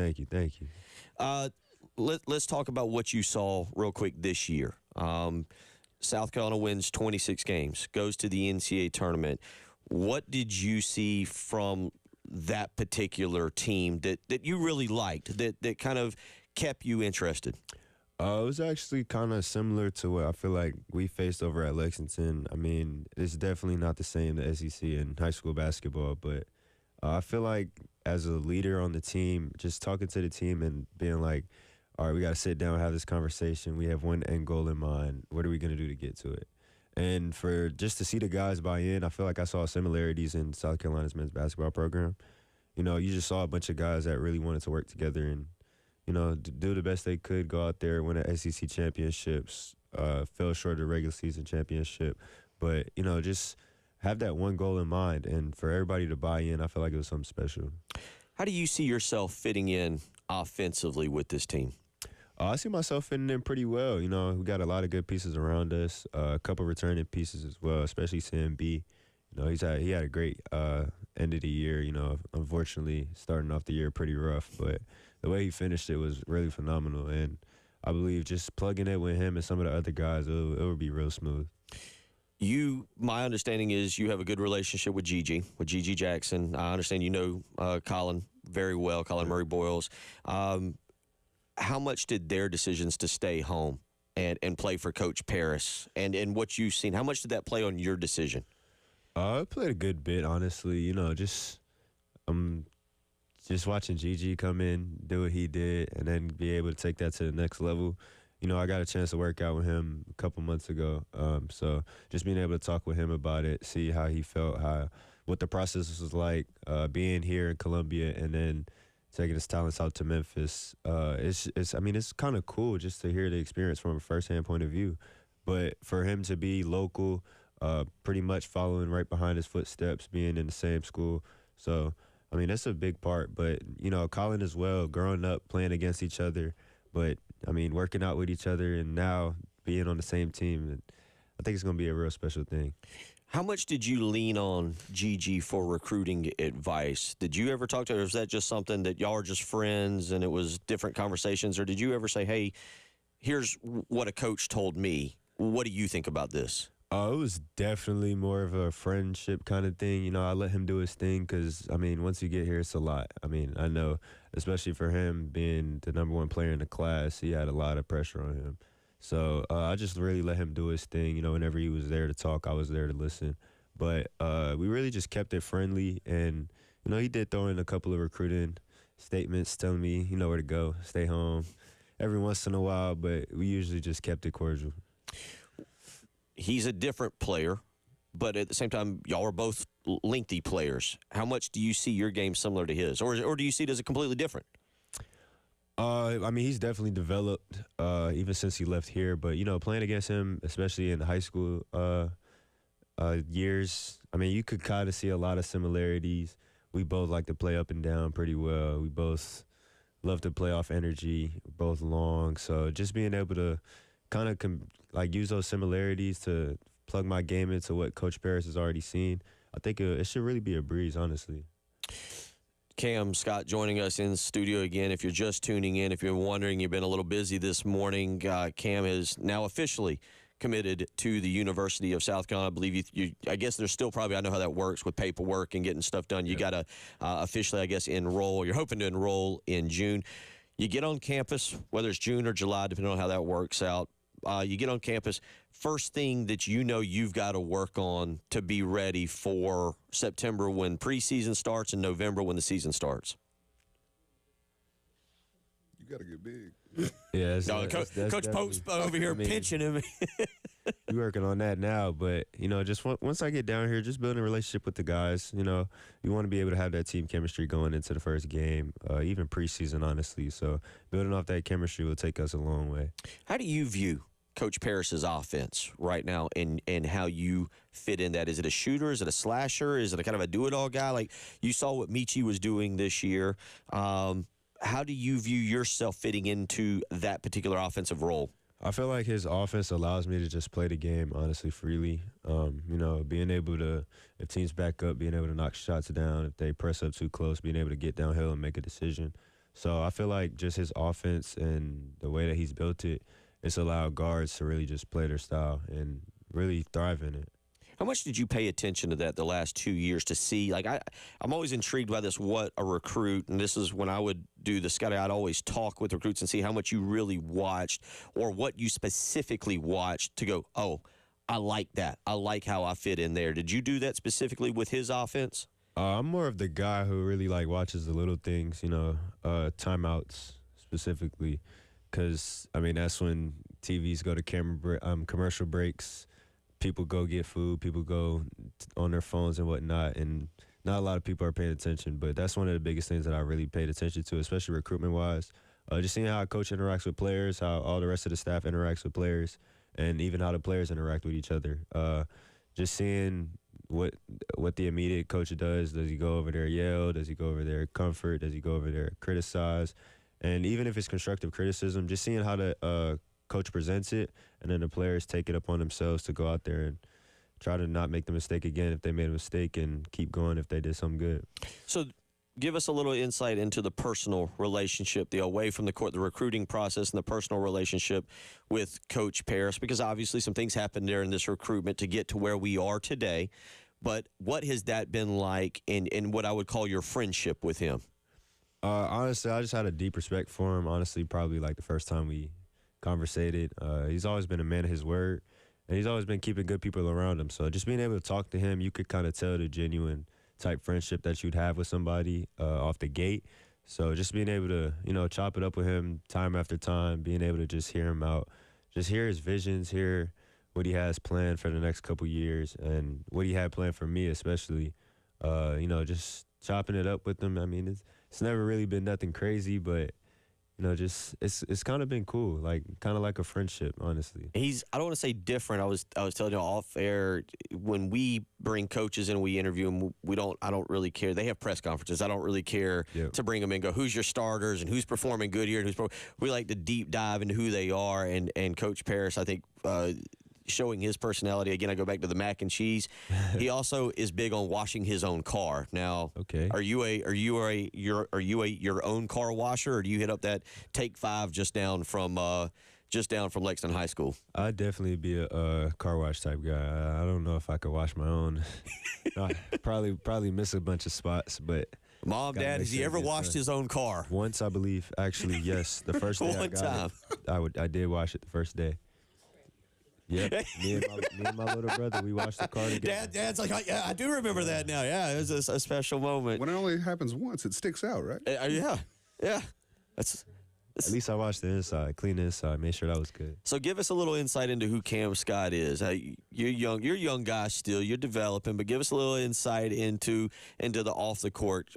Let's talk about what you saw real quick this year. South Carolina wins 26 games, goes to the NCAA tournament. What did you see from that particular team that you really liked, that kind of kept you interested? It was actually kind of similar to what I feel like we faced over at Lexington. I mean, it's definitely not the same, the SEC in high school basketball, but I feel like as a leader on the team, just talking to the team and being like, all right, we got to sit down and have this conversation. We have one end goal in mind. What are we going to do to get to it? And for just to see the guys buy in, I feel like I saw similarities in South Carolina's men's basketball program. You just saw a bunch of guys that really wanted to work together and, do the best they could, go out there, win an SEC championships, fell short of the regular season championship. But, just have that one goal in mind. And for everybody to buy in, I feel like it was something special. How do you see yourself fitting in offensively with this team? I see myself fitting in pretty well. We got a lot of good pieces around us, a couple returning pieces as well, especially Sam B. He had a great end of the year. Unfortunately, starting off the year pretty rough, but the way he finished it was really phenomenal. And I believe just plugging it with him and some of the other guys, it would be real smooth. My understanding is you have a good relationship with Gigi Jackson. I understand you know Colin very well, Colin Murray Boyles. How much did their decisions to stay home and play for Coach Paris and what you've seen, how much did that play on your decision? It played a good bit, honestly. Just watching Gigi come in, do what he did, and then be able to take that to the next level. I got a chance to work out with him a couple months ago. So just being able to talk with him about it, see how he felt, what the process was like, being here in Columbia, and then taking his talents out to Memphis. I mean, it's kind of cool just to hear the experience from a firsthand point of view. But for him to be local, pretty much following right behind his footsteps, being in the same school. So, I mean, that's a big part. But, you know, Colin as well, growing up, playing against each other. But, I mean, working out with each other and now being on the same team. I think it's going to be a real special thing. How much did you lean on Gigi for recruiting advice? Did you ever talk to her, or is that just something that y'all are just friends and it was different conversations? Or did you ever say, hey, here's what a coach told me. What do you think about this? It was definitely more of a friendship kind of thing. You know, I let him do his thing because, I mean, once you get here, it's a lot. I mean, I know, especially for him being the #1 player in the class, he had a lot of pressure on him. So I just really let him do his thing. You know, whenever he was there to talk, I was there to listen. But we really just kept it friendly. And, you know, he did throw in a couple of recruiting statements telling me, you know, where to go, stay home every once in a while. But we usually just kept it cordial. He's a different player, but at the same time, y'all are both lengthy players. How much do you see your game similar to his? Or do you see it as a completely different? I mean, he's definitely developed even since he left here. But, you know, playing against him, especially in the high school years, I mean, you could kind of see a lot of similarities. We both like to play up and down pretty well. We both love to play off energy, both long. So just being able to kind of use those similarities to plug my game into what Coach Paris has already seen, I think it should really be a breeze, honestly. Cam Scott joining us in studio again. If you're just tuning in, if you're wondering, you've been a little busy this morning, Cam is now officially committed to the University of South Carolina. I believe I guess there's still probably, I know how that works with paperwork and getting stuff done. You got to officially, I guess, enroll. You're hoping to enroll in June. You get on campus, whether it's June or July, depending on how that works out. You get on campus, first thing that you know you've got to work on to be ready for September when preseason starts and November when the season starts? You got to get big. Yeah, Coach Pope's over here pinching him. We're working on that now, but, you know, just once I get down here, just building a relationship with the guys. You know, you want to be able to have that team chemistry going into the first game, even preseason, honestly. So building off that chemistry will take us a long way. How do you view Coach Paris's offense right now and how you fit in that? Is it a shooter? Is it a slasher? Is it a kind of a do-it-all guy? Like you saw what Michi was doing this year. How do you view yourself fitting into that particular offensive role? I feel like his offense allows me to just play the game, honestly, freely. You know, being able to, if teams back up, being able to knock shots down. If they press up too close, being able to get downhill and make a decision. So I feel like just his offense and the way that he's built it, it's allowed guards to really just play their style and really thrive in it. How much did you pay attention to that the last 2 years to see? Like, I'm always intrigued by this, what a recruit, and this is when I would do the scouting, I'd always talk with recruits and see how much you really watched or what you specifically watched to go, oh, I like that. I like how I fit in there. Did you do that specifically with his offense? I'm more of the guy who really, watches the little things, you know, timeouts specifically. Because, I mean, that's when TVs go to commercial breaks. People go get food. People go on their phones and whatnot. And not a lot of people are paying attention. But that's one of the biggest things that I really paid attention to, especially recruitment-wise. Just seeing how a coach interacts with players, how all the rest of the staff interacts with players, and even how the players interact with each other. Just seeing what the immediate coach does. Does he go over there yell? Does he go over there comfort? Does he go over there criticize? And even if it's constructive criticism, just seeing how the coach presents it, and then the players take it upon themselves to go out there and try to not make the mistake again if they made a mistake and keep going if they did something good. So give us a little insight into the personal relationship, the away from the court, the recruiting process, and the personal relationship with Coach Paris, because obviously some things happened there in this recruitment to get to where we are today. But what has that been like in what I would call your friendship with him? Honestly, I just had a deep respect for him, honestly, probably like the first time we conversated. He's always been a man of his word, and he's always been keeping good people around him. So just being able to talk to him, you could kind of tell the genuine type friendship that you'd have with somebody off the gate. So just being able to, you know, chop it up with him time after time, being able to just hear him out, just hear his visions, hear what he has planned for the next couple years and what he had planned for me especially, you know, just chopping it up with him. I mean, it's it's never really been nothing crazy, but just it's kind of been cool, kind of like a friendship, honestly. I don't want to say different. I was telling you off air, when we bring coaches in, we interview them. I don't really care. They have press conferences. I don't really care to bring them in, go, who's your starters and who's performing good here, and we like to deep dive into who they are. And Coach Parrish, I think, showing his personality. Again, I go back to the mac and cheese. He also is big on washing his own car. Now, okay, are you your own car washer, or do you hit up that Take 5 just down from Lexington High School? I'd definitely be a car wash type guy. I don't know if I could wash my own. probably miss a bunch of spots, but. Mom, Dad, has he ever washed his own car? Once, I believe. Actually, yes. The first day I got it, I did wash it the first day. Yep, me and my little brother, we watched the car together. Dad's like, yeah, I do remember that now. Yeah, it was a special moment. When it only happens once, it sticks out, right? Yeah. At least I watched the inside, clean the inside, made sure that was good. So give us a little insight into who Cam Scott is. You're young guys still. You're developing, but give us a little insight into the off the court.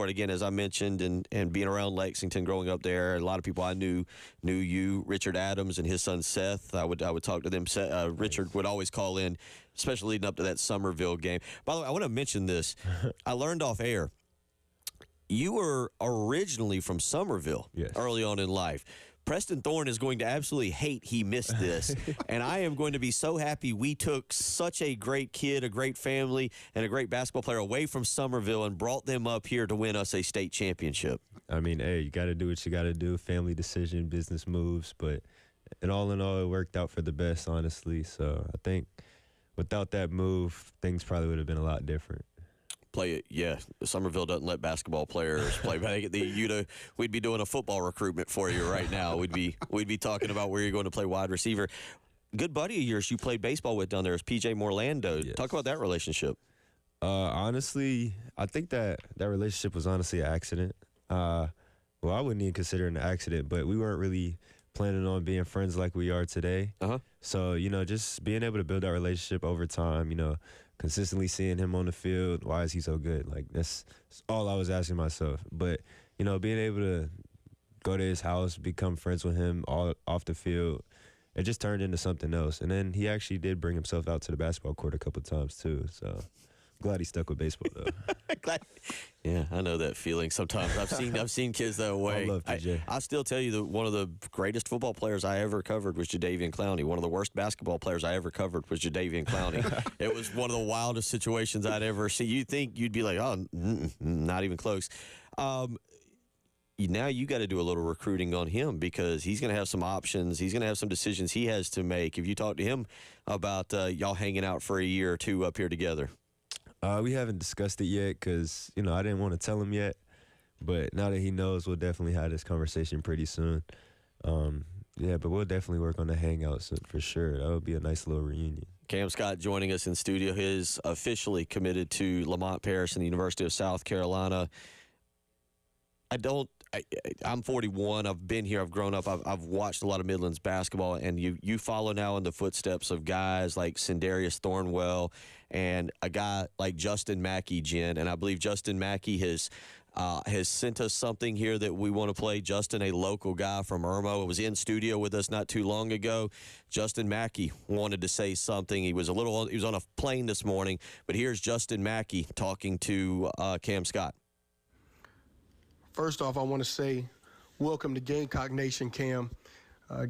Again, as I mentioned, and being around Lexington, growing up there, a lot of people I knew you, Richard Adams and his son Seth. I would talk to them. Richard would always call in, especially leading up to that Somerville game. By the way, I want to mention this. I learned off air. You were originally from Somerville early on in life. Preston Thorne is going to absolutely hate he missed this. And I am going to be so happy we took such a great kid, a great family, and a great basketball player away from Somerville and brought them up here to win us a state championship. I mean, hey, you got to do what you got to do. Family decision, business moves. But in all, it worked out for the best, honestly. So I think without that move, things probably would have been a lot different. Somerville doesn't let basketball players play. We'd be doing a football recruitment for you right now. We'd be talking about where you're going to play wide receiver. Good buddy of yours you played baseball with down there is PJ Morlando. Yes. Talk about that relationship. Honestly, I think that relationship was honestly an accident. I wouldn't even consider it an accident, but we weren't really planning on being friends like we are today. So, just being able to build that relationship over time, consistently seeing him on the field, why is he so good? That's all I was asking myself. But, being able to go to his house, become friends with him all off the field, it just turned into something else. And then he actually did bring himself out to the basketball court a couple of times too. So glad he stuck with baseball though. Yeah, I know that feeling sometimes. I've seen kids that way. I love PJ. I still tell you that one of the greatest football players I ever covered was Jadeveon Clowney. One of the worst basketball players I ever covered was Jadeveon Clowney. It was one of the wildest situations I'd ever seen. You'd think you'd be like, oh, not even close. Now you got to do a little recruiting on him because he's going to have some options. He's going to have some decisions he has to make. Have you talked to him about y'all hanging out for a year or two up here together? We haven't discussed it yet because, I didn't want to tell him yet. But now that he knows, we'll definitely have this conversation pretty soon. But we'll definitely work on the hangouts for sure. That would be a nice little reunion. Cam Scott joining us in studio. He is officially committed to Lamont Paris and the University of South Carolina. I'm 41. I've been here. I've grown up. I've watched a lot of Midlands basketball, and you follow now in the footsteps of guys like Sindarius Thornwell and a guy like Justin Mackey, Jen. And I believe Justin Mackey has sent us something here that we want to play. Justin, a local guy from Irmo, was in studio with us not too long ago. Justin Mackey wanted to say something. He was on a plane this morning, but here's Justin Mackey talking to Cam Scott. First off, I want to say welcome to Gamecock Nation, Cam.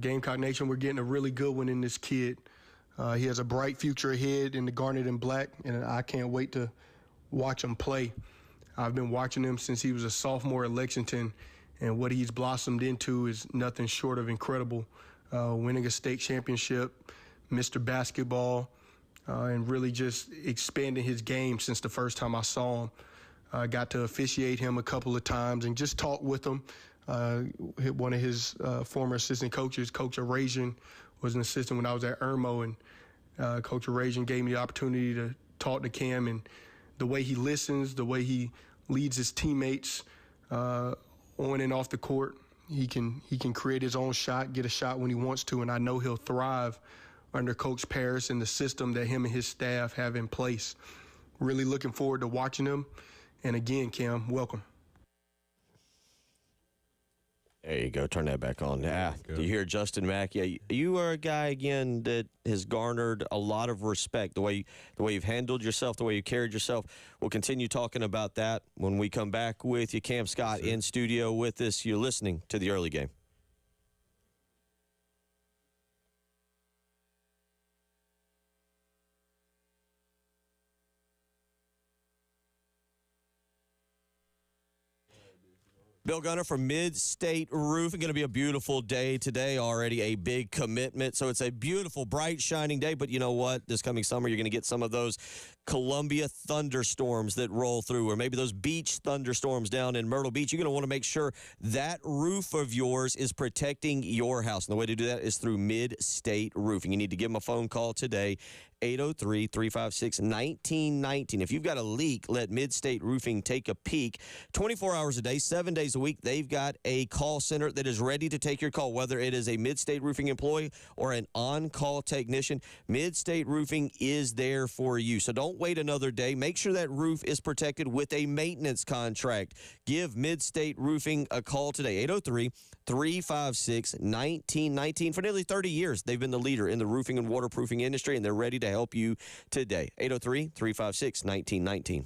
Gamecock Nation, we're getting a really good one in this kid. He has a bright future ahead in the Garnet and Black, and I can't wait to watch him play. I've been watching him since he was a sophomore at Lexington, and what he's blossomed into is nothing short of incredible. Winning a state championship, Mr. Basketball, and really just expanding his game since the first time I saw him. I got to officiate him a couple of times and just talk with him. One of his former assistant coaches, Coach Arazian, was an assistant when I was at Irmo, and Coach Arazian gave me the opportunity to talk to Cam, and the way he listens, the way he leads his teammates on and off the court, he can create his own shot, get a shot when he wants to, and I know he'll thrive under Coach Parrish and the system that him and his staff have in place. Really looking forward to watching him. And again, Cam, welcome. There you go. Turn that back on. Do you hear Justin Mack? Yeah, you are a guy again that has garnered a lot of respect. The way you've handled yourself, the way you carried yourself. We'll continue talking about that when we come back with you. Cam Scott in studio with us. You're listening to the early game. Bill Gunner from Mid-State Roofing. Going to be a beautiful day today. Already a big commitment. So it's a beautiful, bright, shining day. But you know what? This coming summer, you're going to get some of those Columbia thunderstorms that roll through, or maybe those beach thunderstorms down in Myrtle Beach. You're going to want to make sure that roof of yours is protecting your house. And the way to do that is through Mid-State Roofing. You need to give them a phone call today. 803-356-1919. If you've got a leak, let Mid-State Roofing take a peek. 24 hours a day, 7 days a week, they've got a call center that is ready to take your call, whether it is a Mid-State Roofing employee or an on-call technician. Mid-State Roofing is there for you. So don't wait another day. Make sure that roof is protected with a maintenance contract. Give Mid-State Roofing a call today. 803-356-1919. For nearly 30 years, they've been the leader in the roofing and waterproofing industry, and they're ready to help you today. 803-356-1919.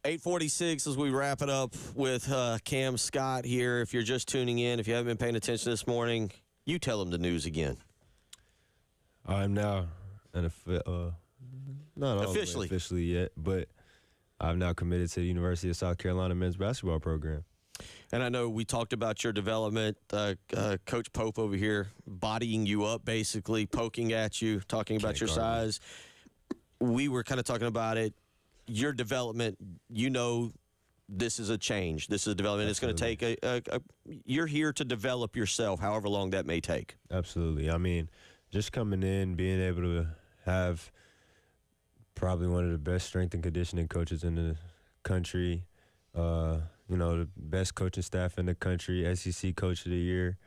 8:46 as we wrap it up with Cam Scott here. If you're just tuning in, if you haven't been paying attention this morning, you tell them the news again. I'm now not all Officially. the way officially yet, but I've now committed to the University of South Carolina men's basketball program. And I know we talked about your development. Coach Pope over here bodying you up, basically, poking at you, talking about your size. We were kind of talking about it. Your development, this is a change. This is a development. Absolutely. It's going to take you're here to develop yourself, however long that may take. Absolutely. I mean, just coming in, being able to have probably one of the best strength and conditioning coaches in the country, the best coaching staff in the country, SEC Coach of the Year,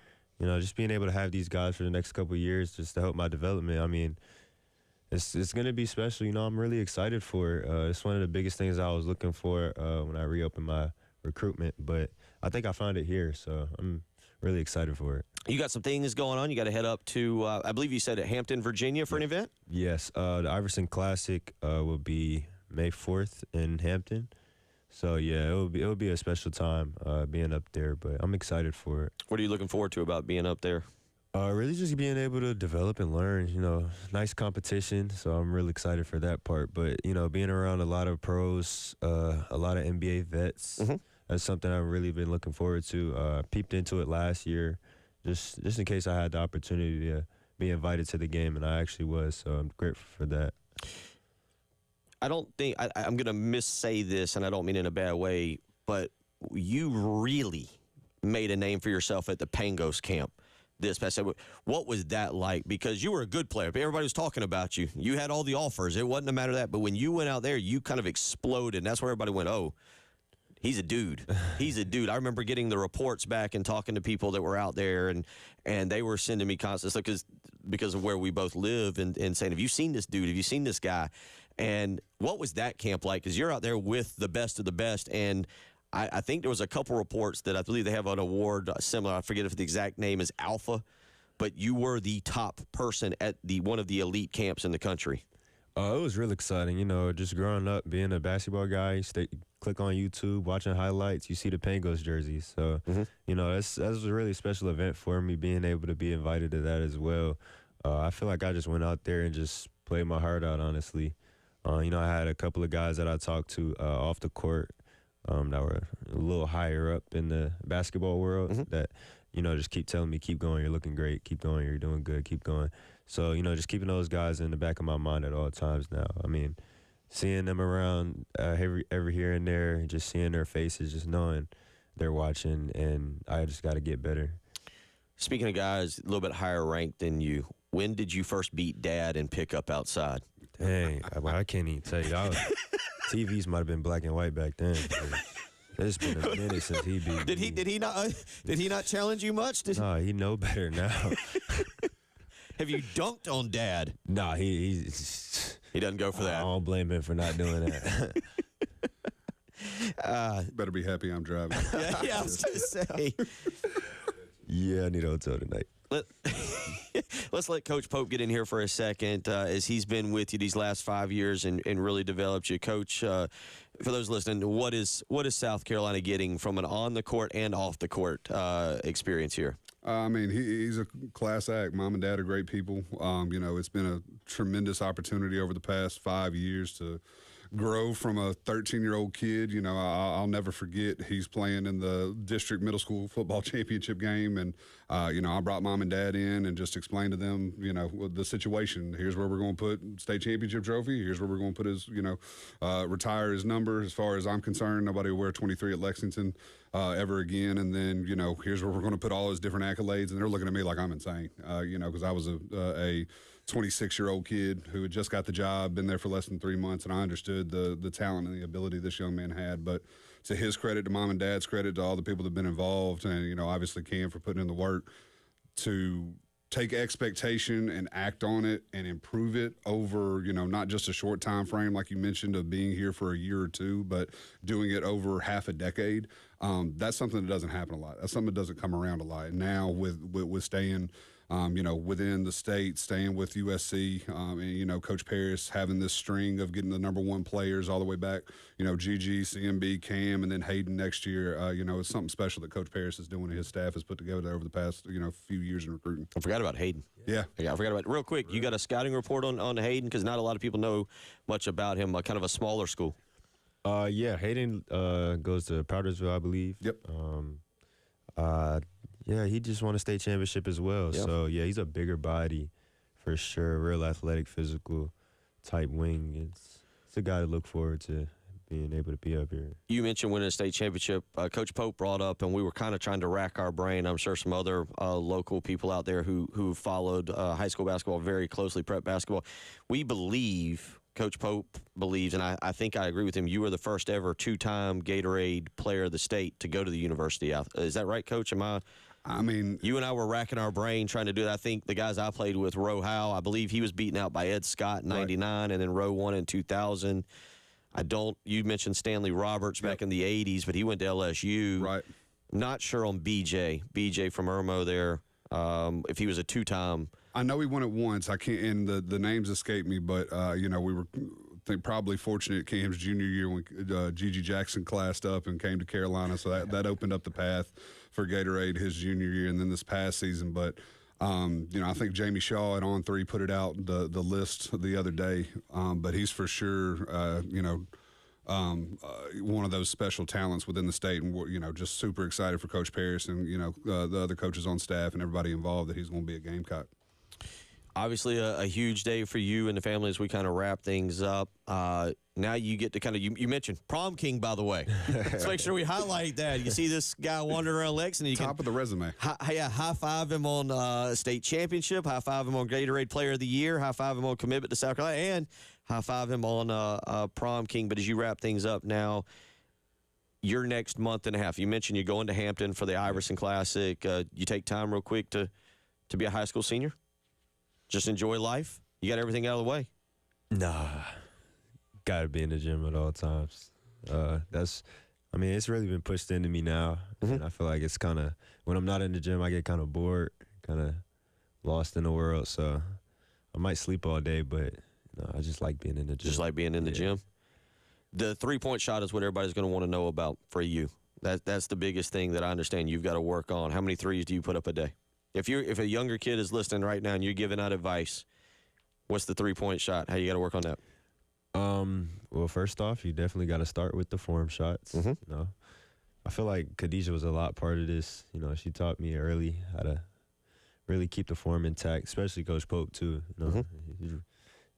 just being able to have these guys for the next couple of years just to help my development. I mean, it's going to be special. I'm really excited for it. It's one of the biggest things I was looking for when I reopened my recruitment, but I think I found it here, so I'm really excited for it. You got some things going on. You got to head up to, I believe you said at Hampton, Virginia for an event? Yes. The Iverson Classic will be May 4th in Hampton. So, yeah, it'll be a special time being up there, but I'm excited for it. What are you looking forward to about being up there? Really just being able to develop and learn, nice competition. So I'm really excited for that part. But, being around a lot of pros, a lot of NBA vets, that's something I've really been looking forward to. Peeped into it last year just in case I had the opportunity to be invited to the game, and I actually was. So I'm grateful for that. I don't think I'm going to missay this, and I don't mean in a bad way, but you really made a name for yourself at the Pangos camp this past Saturday. What was that like? Because you were a good player. Everybody was talking about you. You had all the offers. It wasn't a matter of that. But when you went out there, you kind of exploded, and that's where everybody went, oh, he's a dude. He's a dude. I remember getting the reports back and talking to people that were out there, and they were sending me constant stuff because of where we both live and saying, have you seen this dude? Have you seen this guy? And what was that camp like? Because you're out there with the best of the best, and I think there was a couple reports that I believe they have an award similar. I forget if the exact name is Alpha, but you were the top person at one of the elite camps in the country. It was real exciting, just growing up, being a basketball guy, click on YouTube, watching highlights, you see the Pangos jerseys. So, that was a really special event for me, being able to be invited to that as well. I feel like I just went out there and just played my heart out, honestly. I had a couple of guys that I talked to off the court that were a little higher up in the basketball world that, just keep telling me, keep going, you're looking great, keep going, you're doing good, keep going. So, just keeping those guys in the back of my mind at all times now. I mean, seeing them around every here and there, just seeing their faces, just knowing they're watching, and I just got to get better. Speaking of guys a little bit higher ranked than you, when did you first beat Dad in pickup outside? Dang, I can't even tell you. TVs might have been black and white back then. It's been a minute since he beat me. Did he not challenge you much? No, he know better now. Have you dunked on Dad? No, he doesn't go for that. I don't blame him for not doing that. Better be happy I'm driving. Yeah, I was going to say. Yeah, I need a hotel tonight. Let's let Coach Pope get in here for a second, as he's been with you these last 5 years and really developed you. Coach, for those listening, what is South Carolina getting from an on-the-court and off-the-court experience here? I mean, he's a class act. Mom and Dad are great people. It's been a tremendous opportunity over the past 5 years to grow from a 13-year-old kid. I'll never forget he's playing in the district middle school football championship game, and I brought Mom and Dad in and just explained to them, the situation. Here's where we're going to put state championship trophy. Here's where we're going to put his, retire his number. As far as I'm concerned, nobody will wear 23 at Lexington ever again. And then, here's where we're going to put all his different accolades. And they're looking at me like I'm insane, because I was a 26-year-old kid who had just got the job, been there for less than 3 months, and I understood the talent and the ability this young man had. But to his credit, to Mom and Dad's credit, to all the people that have been involved, and, obviously Cam for putting in the work to take expectation and act on it and improve it over, not just a short time frame, like you mentioned, of being here for a year or two, but doing it over half a decade. That's something that doesn't happen a lot. That's something that doesn't come around a lot. Now with staying within the state, staying with USC, and Coach Paris having this string of getting the number one players all the way back. Gigi, CMB, Cam, and then Hayden next year. It's something special that Coach Paris is doing and his staff has put together over the past few years in recruiting. I forgot about Hayden. Yeah, I forgot about it. Real quick. You got a scouting report on Hayden, because not a lot of people know much about him. Kind of a smaller school. Yeah, Hayden goes to Powdersville, I believe. Yep. Yeah, he just won a state championship as well. Yeah. So, yeah, he's a bigger body for sure. Real athletic, physical type wing. It's a guy to look forward to being able to be up here. You mentioned winning a state championship. Coach Pope brought up, and we were kind of trying to rack our brain. I'm sure some other local people out there who followed high school basketball very closely, prep basketball. We believe, Coach Pope believes, and I think I agree with him, you were the first ever two-time Gatorade player of the state to go to the university. Is that right, Coach? You and I were racking our brain trying to do that. I think the guys I played with, Roe Howe, I believe he was beaten out by Ed Scott in 99, and then Roe won in 2000. You mentioned Stanley Roberts back in the 80s, but he went to LSU. Right. Not sure on BJ from Irmo there, if he was a two-time. I know he won it once. I can't, and the names escape me, but we were probably fortunate Cam's junior year when Gigi Jackson classed up and came to Carolina, so that opened up the path for Gatorade his junior year, and then this past season. But I think Jamie Shaw at On3 put it out the list the other day, but he's for sure one of those special talents within the state, and just super excited for Coach Paris and the other coaches on staff and everybody involved that he's going to be a Gamecock. Obviously, a huge day for you and the family as we kind of wrap things up. Now you get to kind of, you mentioned prom king, by the way. Let's make sure we highlight that. You see this guy wandering around Lexington. You Top of the resume. High-five him on state championship, high-five him on Gatorade Player of the Year, high-five him on commitment to South Carolina, and high-five him on prom king. But as you wrap things up now, your next month and a half, you mentioned you're going to Hampton for the Iverson Classic. You take time real quick to be a high school senior? Just enjoy life? You got everything out of the way? Nah. Got to be in the gym at all times. It's really been pushed into me now. Mm-hmm. And I feel like it's kind of, when I'm not in the gym, I get kind of bored, kind of lost in the world. So I might sleep all day, but I just like being in the gym. Just like being in the gym? The three-point shot is what everybody's going to want to know about for you. That's the biggest thing that I understand you've got to work on. How many threes do you put up a day? If a younger kid is listening right now and you're giving out advice, what's the three-point shot? How you got to work on that? Well, first off, you definitely got to start with the form shots. Mm-hmm. I feel like Khadijah was a lot part of this. She taught me early how to really keep the form intact, especially Coach Pope too.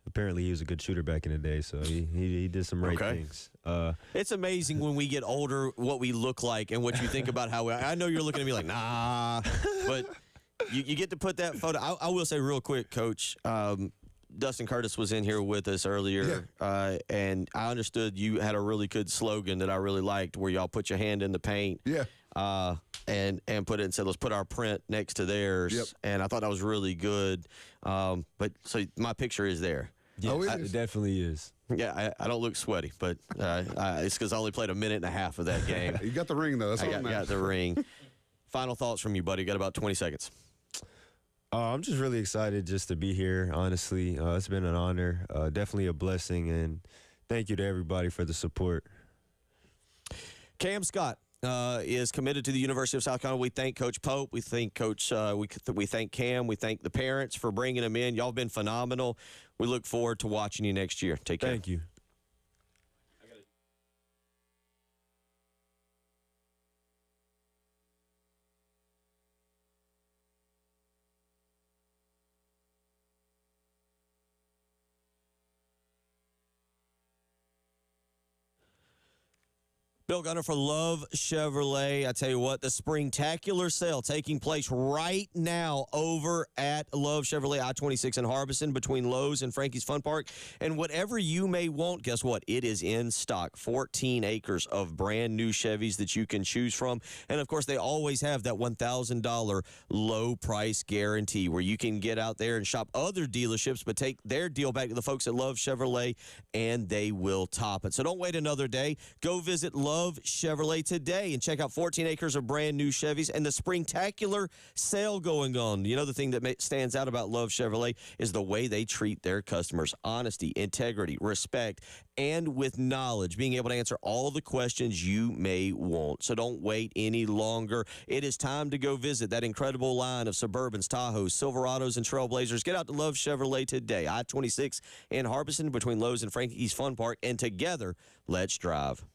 Apparently he was a good shooter back in the day, so he did some right things. It's amazing when we get older what we look like and what you think about how I know you're looking at me like, nah, but you get to put that photo. I will say real quick, Coach, Dustin Curtis was in here with us earlier, and I understood you had a really good slogan that I really liked where y'all put your hand in the paint. And put it and said, let's put our print next to theirs. Yep. And I thought that was really good. But so my picture is there. Yeah, it definitely is. Yeah, I don't look sweaty, but it's because I only played a minute and a half of that game. You got the ring, though. That's all that matters. Got the ring. Final thoughts from you, buddy. You got about 20 seconds. I'm just really excited just to be here, honestly. It's been an honor, definitely a blessing, and thank you to everybody for the support. Cam Scott is committed to the University of South Carolina. We thank Coach Pope. We thank Coach. We thank Cam. We thank the parents for bringing him in. Y'all have been phenomenal. We look forward to watching you next year. Take care. Thank you. Bill Gunner for Love Chevrolet. I tell you what, the Springtacular sale taking place right now over at Love Chevrolet, I-26 in Harbison between Lowe's and Frankie's Fun Park. And whatever you may want, guess what? It is in stock. 14 acres of brand new Chevys that you can choose from. And, of course, they always have that $1,000 low price guarantee where you can get out there and shop other dealerships, but take their deal back to the folks at Love Chevrolet, and they will top it. So don't wait another day. Go visit Love Love Chevrolet today and check out 14 acres of brand new Chevys and the Springtacular sale going on. You know, the thing that stands out about Love Chevrolet is the way they treat their customers. Honesty, integrity, respect, and with knowledge, being able to answer all the questions you may want. So don't wait any longer. It is time to go visit that incredible line of Suburbans, Tahoes, Silverados, and Trailblazers. Get out to Love Chevrolet today. I-26 in Harbison between Lowe's and Frankie's Fun Park. And together, let's drive.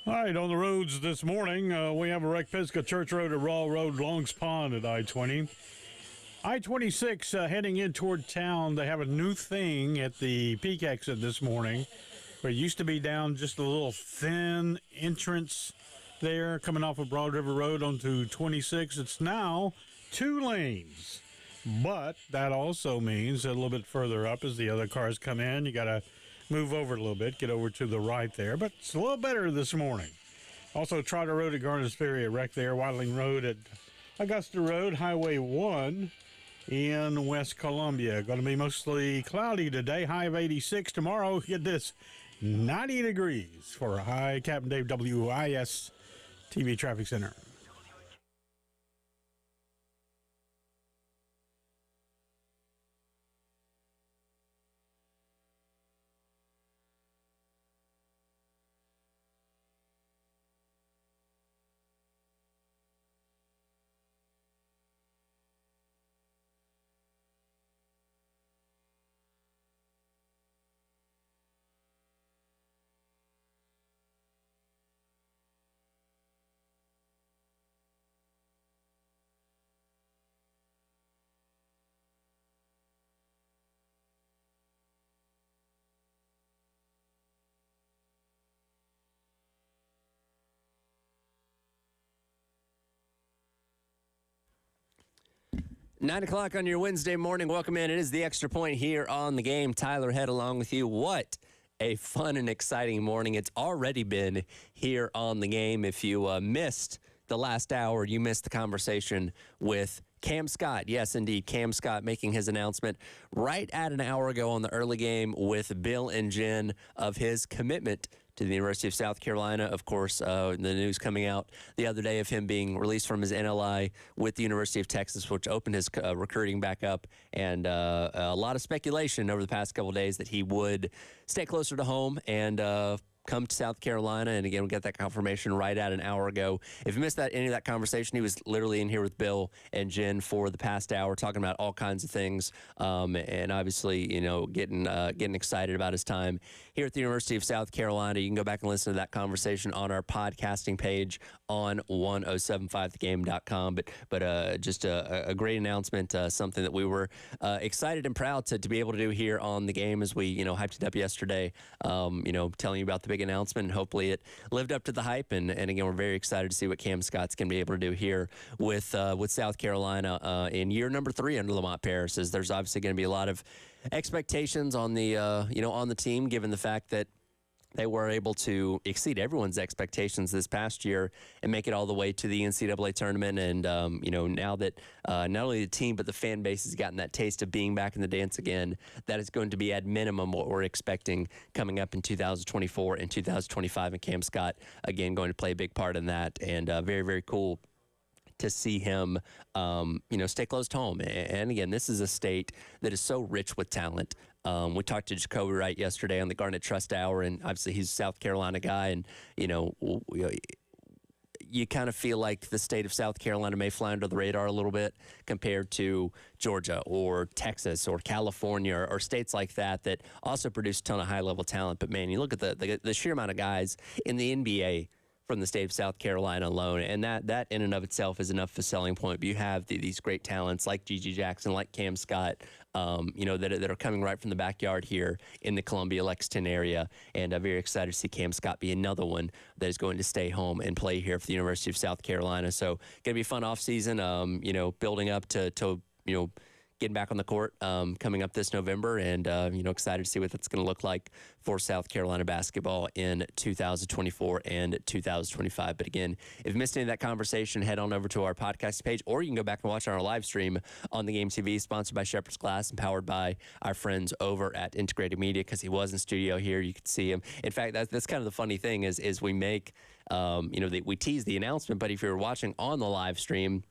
All right, on the roads this morning, we have a wreck Pisgah Church Road at Raw Road, Longs Pond at I-20. I-26 heading in toward town. They have a new thing at the peak exit this morning. Where it used to be down just a little thin entrance there coming off of Broad River Road onto 26. It's now 2 lanes. But that also means that a little bit further up as the other cars come in, you got to move over a little bit, get over to the right there. But it's a little better this morning. Also, Trotter Road at Garners Ferry, a wreck there. Watling Road at Augusta Road, Highway 1 in West Columbia. Going to be mostly cloudy today, high of 86. Tomorrow, get this, 90 degrees for a high. Captain Dave, WIS TV Traffic Center. Nine o'clock on your Wednesday morning. Welcome in. It is the Extra Point here on the game. Tyler Head along with you. What a fun and exciting morning it's already been here on the game. If you missed the last hour, you missed the conversation with Cam Scott. Yes, indeed, Cam Scott making his announcement right at an hour ago on the early game with Bill and Jen of his commitment to the University of South Carolina. Of course, the news coming out the other day of him being released from his NLI with the University of Texas, which opened his recruiting back up, and a lot of speculation over the past couple of days that he would stay closer to home and come to South Carolina. And again, we got that confirmation right at an hour ago. If you missed any of that conversation, he was literally in here with Bill and Jen for the past hour, talking about all kinds of things, and obviously, getting excited about his time here at the University of South Carolina. You can go back and listen to that conversation on our podcasting page on 1075thegame.com. But just a great announcement, something that we were excited and proud to be able to do here on the game as we hyped it up yesterday. Telling you about the big announcement, and hopefully it lived up to the hype. And again, we're very excited to see what Cam Scott's going to be able to do here with South Carolina in year number 3 under Lamont Paris. As there's obviously going to be a lot of expectations on the on the team, given the fact that they were able to exceed everyone's expectations this past year and make it all the way to the NCAA tournament. And, now that not only the team but the fan base has gotten that taste of being back in the dance again, that is going to be at minimum what we're expecting coming up in 2024 and 2025. And Cam Scott, again, going to play a big part in that. And very, very cool to see him, stay close to home. And again, this is a state that is so rich with talent. We talked to Jacoby Wright yesterday on the Garnet Trust Hour, and obviously he's a South Carolina guy, and, you kind of feel like the state of South Carolina may fly under the radar a little bit compared to Georgia or Texas or California or states like that also produce a ton of high-level talent. But, man, you look at the sheer amount of guys in the NBA from the state of South Carolina alone, and that in and of itself is enough of a selling point. But you have these great talents like Gigi Jackson, like Cam Scott, that are coming right from the backyard here in the Columbia-Lexington area, and I'm very excited to see Cam Scott be another one that is going to stay home and play here for the University of South Carolina. So going to be a fun offseason, building up to getting back on the court coming up this November, and excited to see what that's going to look like for South Carolina basketball in 2024 and 2025. But again, if you missed any of that conversation, head on over to our podcast page, or you can go back and watch on our live stream on the Game TV, sponsored by Shepherd's Glass and powered by our friends over at Integrated Media, because he was in studio here. You could see him. In fact, that's kind of the funny thing is we make, we tease the announcement, but if you're watching on the live stream,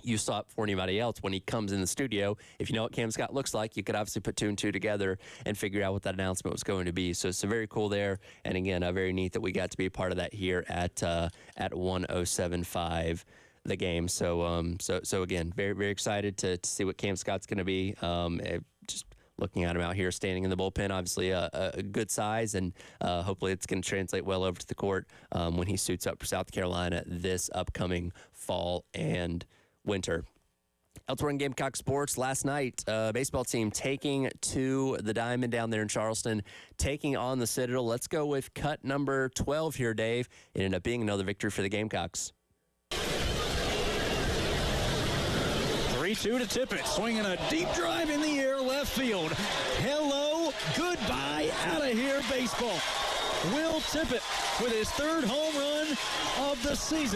you saw it before anybody else. When he comes in the studio, if you know what Cam Scott looks like, you could obviously put 2 and 2 together and figure out what that announcement was going to be. So it's very cool there. And again, very neat that we got to be a part of that here at 1075 the game. So again, very, very excited to see what Cam Scott's going to be. Just looking at him out here standing in the bullpen, obviously a good size, and hopefully it's going to translate well over to the court when he suits up for South Carolina this upcoming fall and winter. Elsewhere in Gamecock sports, last night, baseball team taking to the Diamond down there in Charleston, taking on the Citadel. Let's go with cut number 12 here, Dave. It ended up being another victory for the Gamecocks. 3-2 to Tippett, swinging a deep drive in the air, left field. Hello, goodbye, out of here, baseball. Will Tippett with his 3rd home run of the season.